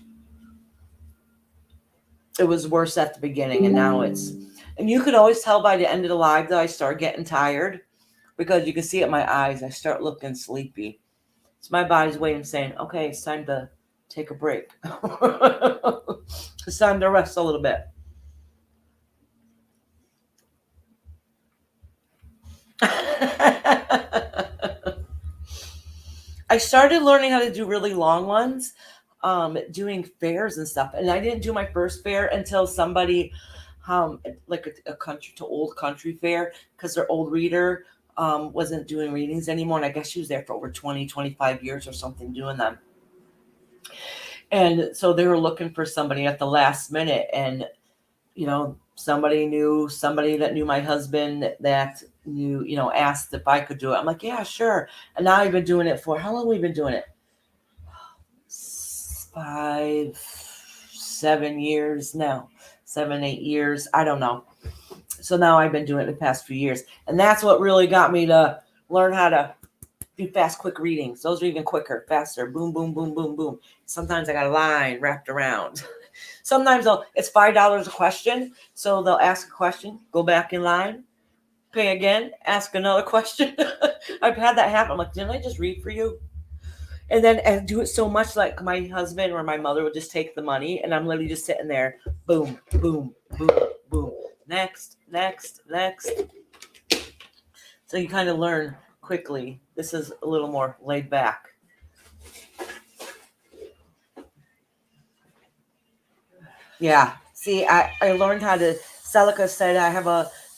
It was worse at the beginning, and now it's, and you could always tell by the end of the live that I start getting tired, because you can see it in my eyes. I start looking sleepy. So my body's waiting, saying, okay, it's time to take a break. It's time to rest a little bit. I started learning how to do really long ones, doing fairs and stuff. And I didn't do my first fair until somebody, like a country to old country fair, because their old reader wasn't doing readings anymore. And I guess she was there for over 20, 25 years or something doing them. And so they were looking for somebody at the last minute. And, you know, somebody that knew my husband that knew, you know, asked if I could do it. I'm like, yeah, sure. And now I've been doing it for, how long have we been doing it? 5, 7 years now. 7, 8 years. I don't know. So now I've been doing it the past few years. And that's what really got me to learn how to do fast, quick readings. Those are even quicker, faster. Boom, boom, boom, boom, boom. Sometimes I got a line wrapped around. Sometimes it's $5 a question. So they'll ask a question, go back in line, pay again, ask another question. I've had that happen. I'm like, didn't I just read for you? And then I do it so much, like my husband or my mother would just take the money, and I'm literally just sitting there, boom, boom, boom, boom. Next, next, next. So you kind of learn quickly. This is a little more laid back. Yeah. See, I learned how to, Celica said I have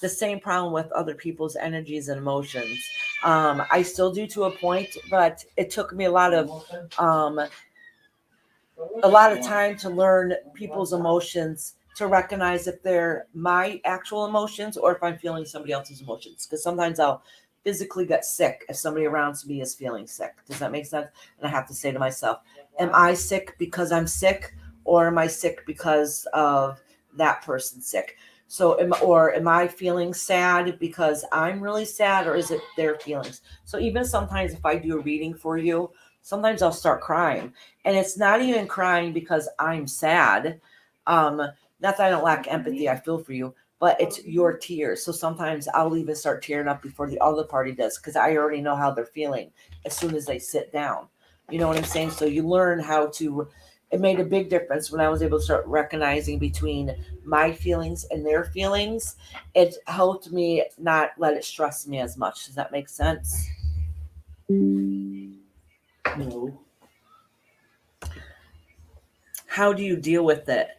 the same problem with other people's energies and emotions. I still do to a point, but it took me a lot of time to learn people's emotions, to recognize if they're my actual emotions or if I'm feeling somebody else's emotions. Because sometimes I'll physically get sick if somebody around me is feeling sick. Does that make sense? And I have to say to myself, am I sick because I'm sick, or am I sick because of that person sick? So am I feeling sad because I'm really sad, or is it their feelings? So even sometimes if I do a reading for you, sometimes I'll start crying. And it's not even crying because I'm sad. Not that I don't lack empathy, I feel for you, but it's your tears. So sometimes I'll even start tearing up before the other party does, because I already know how they're feeling as soon as they sit down. You know what I'm saying? So you learn how to, it made a big difference when I was able to start recognizing between my feelings and their feelings. It helped me not let it stress me as much. Does that make sense? No. How do you deal with it?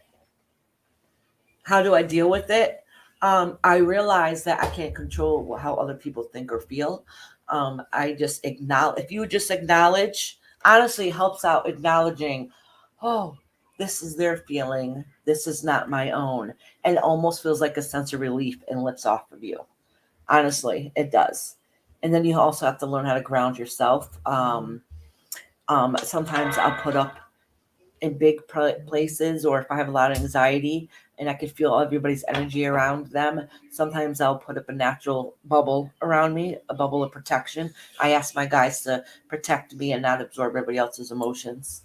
How do I deal with it? I realize that I can't control how other people think or feel. I just acknowledge, if you just acknowledge, honestly, it helps out acknowledging, oh, this is their feeling. This is not my own. And it almost feels like a sense of relief and lifts off of you. Honestly, it does. And then you also have to learn how to ground yourself. Sometimes I'll put up in big places, or if I have a lot of anxiety and I can feel everybody's energy around them, sometimes I'll put up a natural bubble around me, a bubble of protection. I ask my guys to protect me and not absorb everybody else's emotions.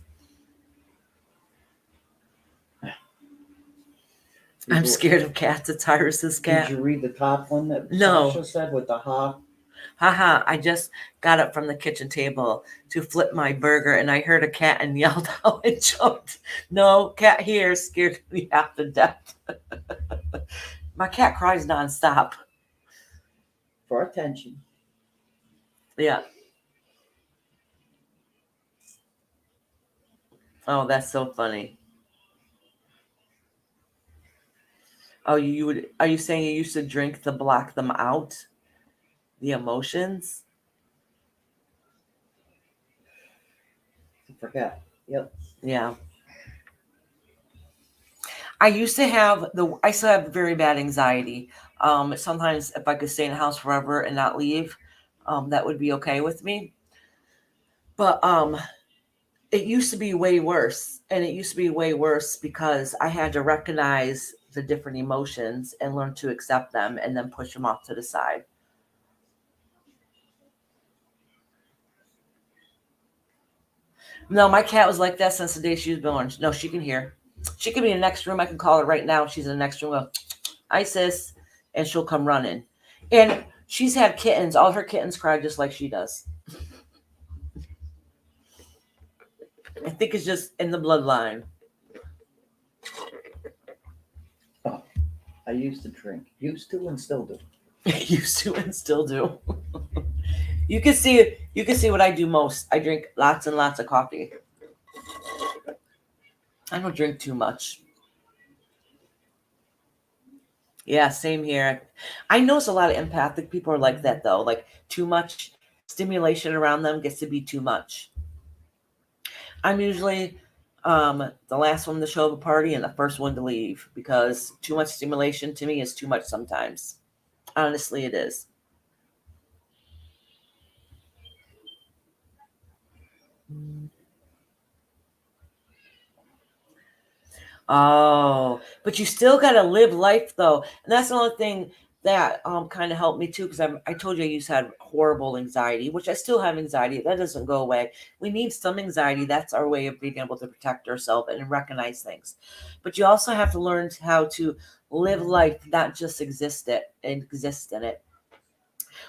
I'm scared of cats. It's Iris's cat. Did you read the top one that No. Sasha said with the hawk? Haha, I just got up from the kitchen table to flip my burger, and I heard a cat and yelled out and jumped. No, cat here scared me half to death. My cat cries nonstop. For attention. Yeah. Oh, that's so funny. Oh, you would? Are you saying you used to drink to block them out, the emotions? I forgot. Yep. Yeah. I used to have I still have very bad anxiety. Sometimes if I could stay in the house forever and not leave, that would be okay with me. But it used to be way worse. And it used to be way worse because I had to recognize the different emotions and learn to accept them and then push them off to the side. No, my cat was like that since the day she was born. No, she can hear. She could be in the next room. I can call her right now. She's in the next room. Go, hi, sis. And she'll come running. And she's had kittens. All her kittens cry just like she does. I think it's just in the bloodline. Oh, I used to drink. Used to and still do. Used to and still do. You can see what I do most. I drink lots and lots of coffee. I don't drink too much. Yeah, same here. I notice a lot of empathic people are like that though. Like too much stimulation around them gets to be too much. I'm usually the last one to show up a party and the first one to leave because too much stimulation to me is too much sometimes. Honestly, it is. Oh, but you still got to live life though. And that's the only thing that kind of helped me too because I told you I used to have horrible anxiety, which I still have anxiety. That doesn't go away. We need some anxiety. That's our way of being able to protect ourselves and recognize things. But you also have to learn how to live life, not just exist in it.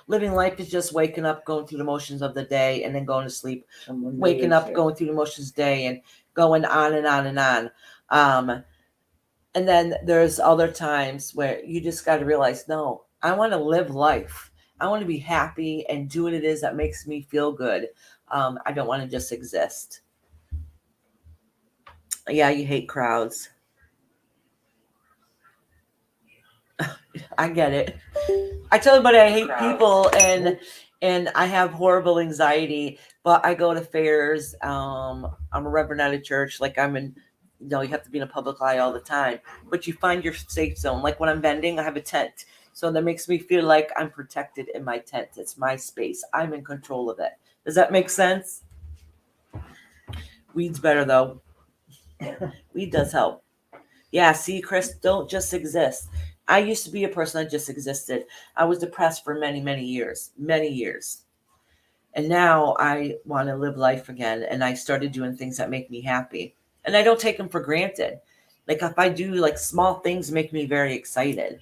Living life is just waking up, going through the motions of the day, and then going to sleep. Waking up, going through the motions day, and going on and on and on. And then there's other times where you just got to realize, no, I want to live life. I want to be happy and do what it is that makes me feel good. I don't want to just exist. Yeah, you hate crowds. I get it. I tell everybody I hate people and I have horrible anxiety, but I go to fairs. I'm a reverend at a church. Like I'm in, you have to be in a public eye all the time, but you find your safe zone. Like when I'm vending, I have a tent. So that makes me feel like I'm protected in my tent. It's my space. I'm in control of it. Does that make sense? Weed's better though. Weed does help. Yeah, see, Chris, don't just exist. I used to be a person that just existed. I was depressed for many, many years, many years. And now I want to live life again. And I started doing things that make me happy. And I don't take them for granted. Like if I do like small things make me very excited.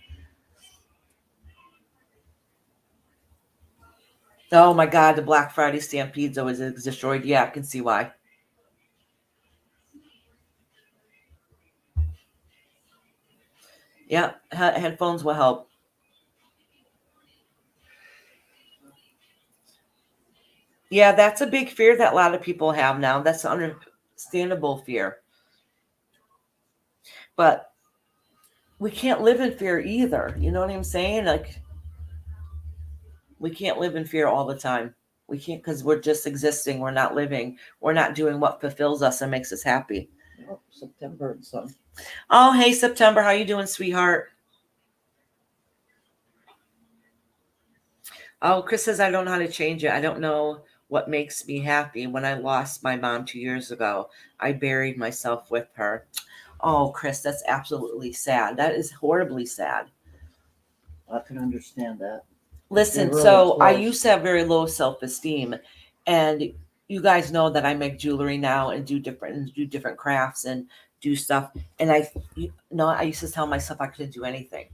Oh my God, the Black Friday stampedes always destroyed. Yeah, I can see why. Yeah, headphones will help. Yeah, that's a big fear that a lot of people have now. That's an understandable fear. But we can't live in fear either. You know what I'm saying? Like we can't live in fear all the time. We can't because we're just existing. We're not living. We're not doing what fulfills us and makes us happy. Oh, September and son. Oh, hey September, how you doing, sweetheart? Oh, Chris says I don't know how to change it. I don't know what makes me happy. When I lost my mom 2 years ago, I buried myself with her. Oh, Chris, that's absolutely sad. That is horribly sad. I can understand that. Listen, Really so I close. used to have very low self-esteem, and you guys know that I make jewelry now and do different crafts and do stuff. And I used to tell myself I couldn't do anything,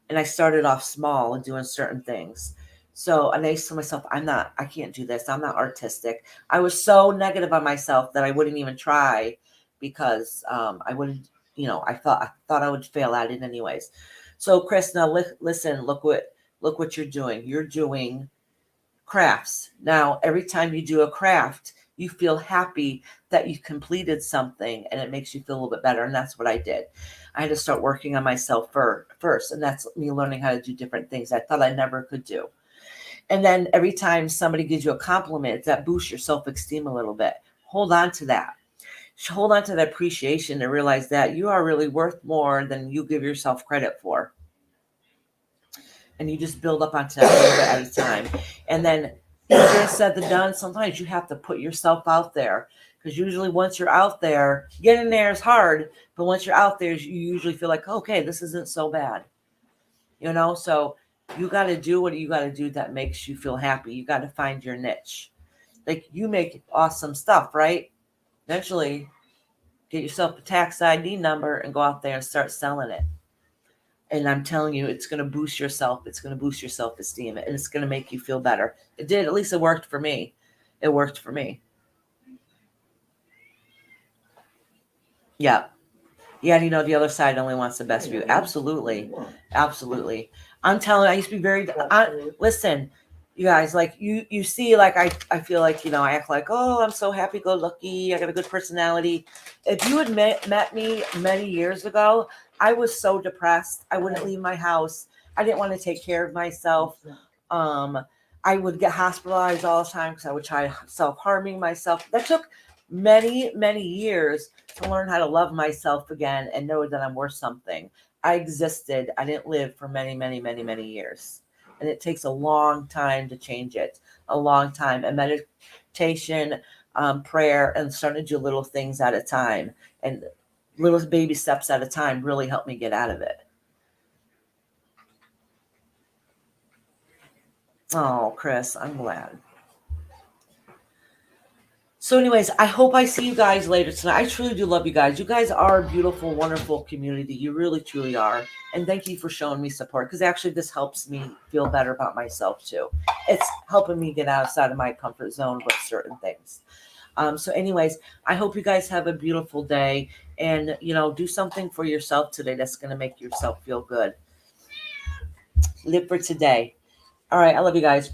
and I started off small and doing certain things. So, and I used to tell myself, I can't do this. I'm not artistic. I was so negative on myself that I wouldn't even try because I wouldn't, I thought I would fail at it anyways. So, Chris, now listen, look what you're doing. You're doing crafts. Now, every time you do a craft, you feel happy that you completed something and it makes you feel a little bit better. And that's what I did. I had to start working on myself first. And that's me learning how to do different things I thought I never could do. And then every time somebody gives you a compliment, that boosts your self-esteem a little bit. Hold on to that. hold on to that appreciation and realize that you are really worth more than you give yourself credit for. And you just build up onto that a little bit at a time. And then, easier said than done, sometimes you have to put yourself out there. Because usually once you're out there, getting there is hard. But once you're out there, you usually feel like, okay, this isn't so bad. You know, so you got to do what you got to do that makes you feel happy. You got to find your niche. Like, you make awesome stuff, right? Eventually, get yourself a tax ID number and go out there and start selling it. And I'm telling you, it's going to boost yourself. It's going to boost your self-esteem, and it's going to make you feel better. It did. At least it worked for me. It worked for me. Yeah. Yeah, and you know, the other side only wants the best for you. Absolutely. Absolutely. I'm telling you, I used to be very, listen, you guys, like you see, like I feel like, you know, I act like, oh, I'm so happy-go-lucky. I got a good personality. If you had met me many years ago, I was so depressed. I wouldn't leave my house. I didn't want to take care of myself. I would get hospitalized all the time because I would try self-harming myself. That took many, many years to learn how to love myself again and know that I'm worth something. I existed. I didn't live for many, many, many, many years. And it takes a long time to change it. A long time. And meditation, prayer, and starting to do little things at a time. And little baby steps at a time really helped me get out of it. Oh, Chris, I'm glad. So anyways, I hope I see you guys later tonight. I truly do love you guys. You guys are a beautiful, wonderful community. You really, truly are. And thank you for showing me support, because actually this helps me feel better about myself too. It's helping me get outside of my comfort zone with certain things. So anyways, I hope you guys have a beautiful day, and, you know, do something for yourself today that's going to make yourself feel good. Live for today. All right. I love you guys.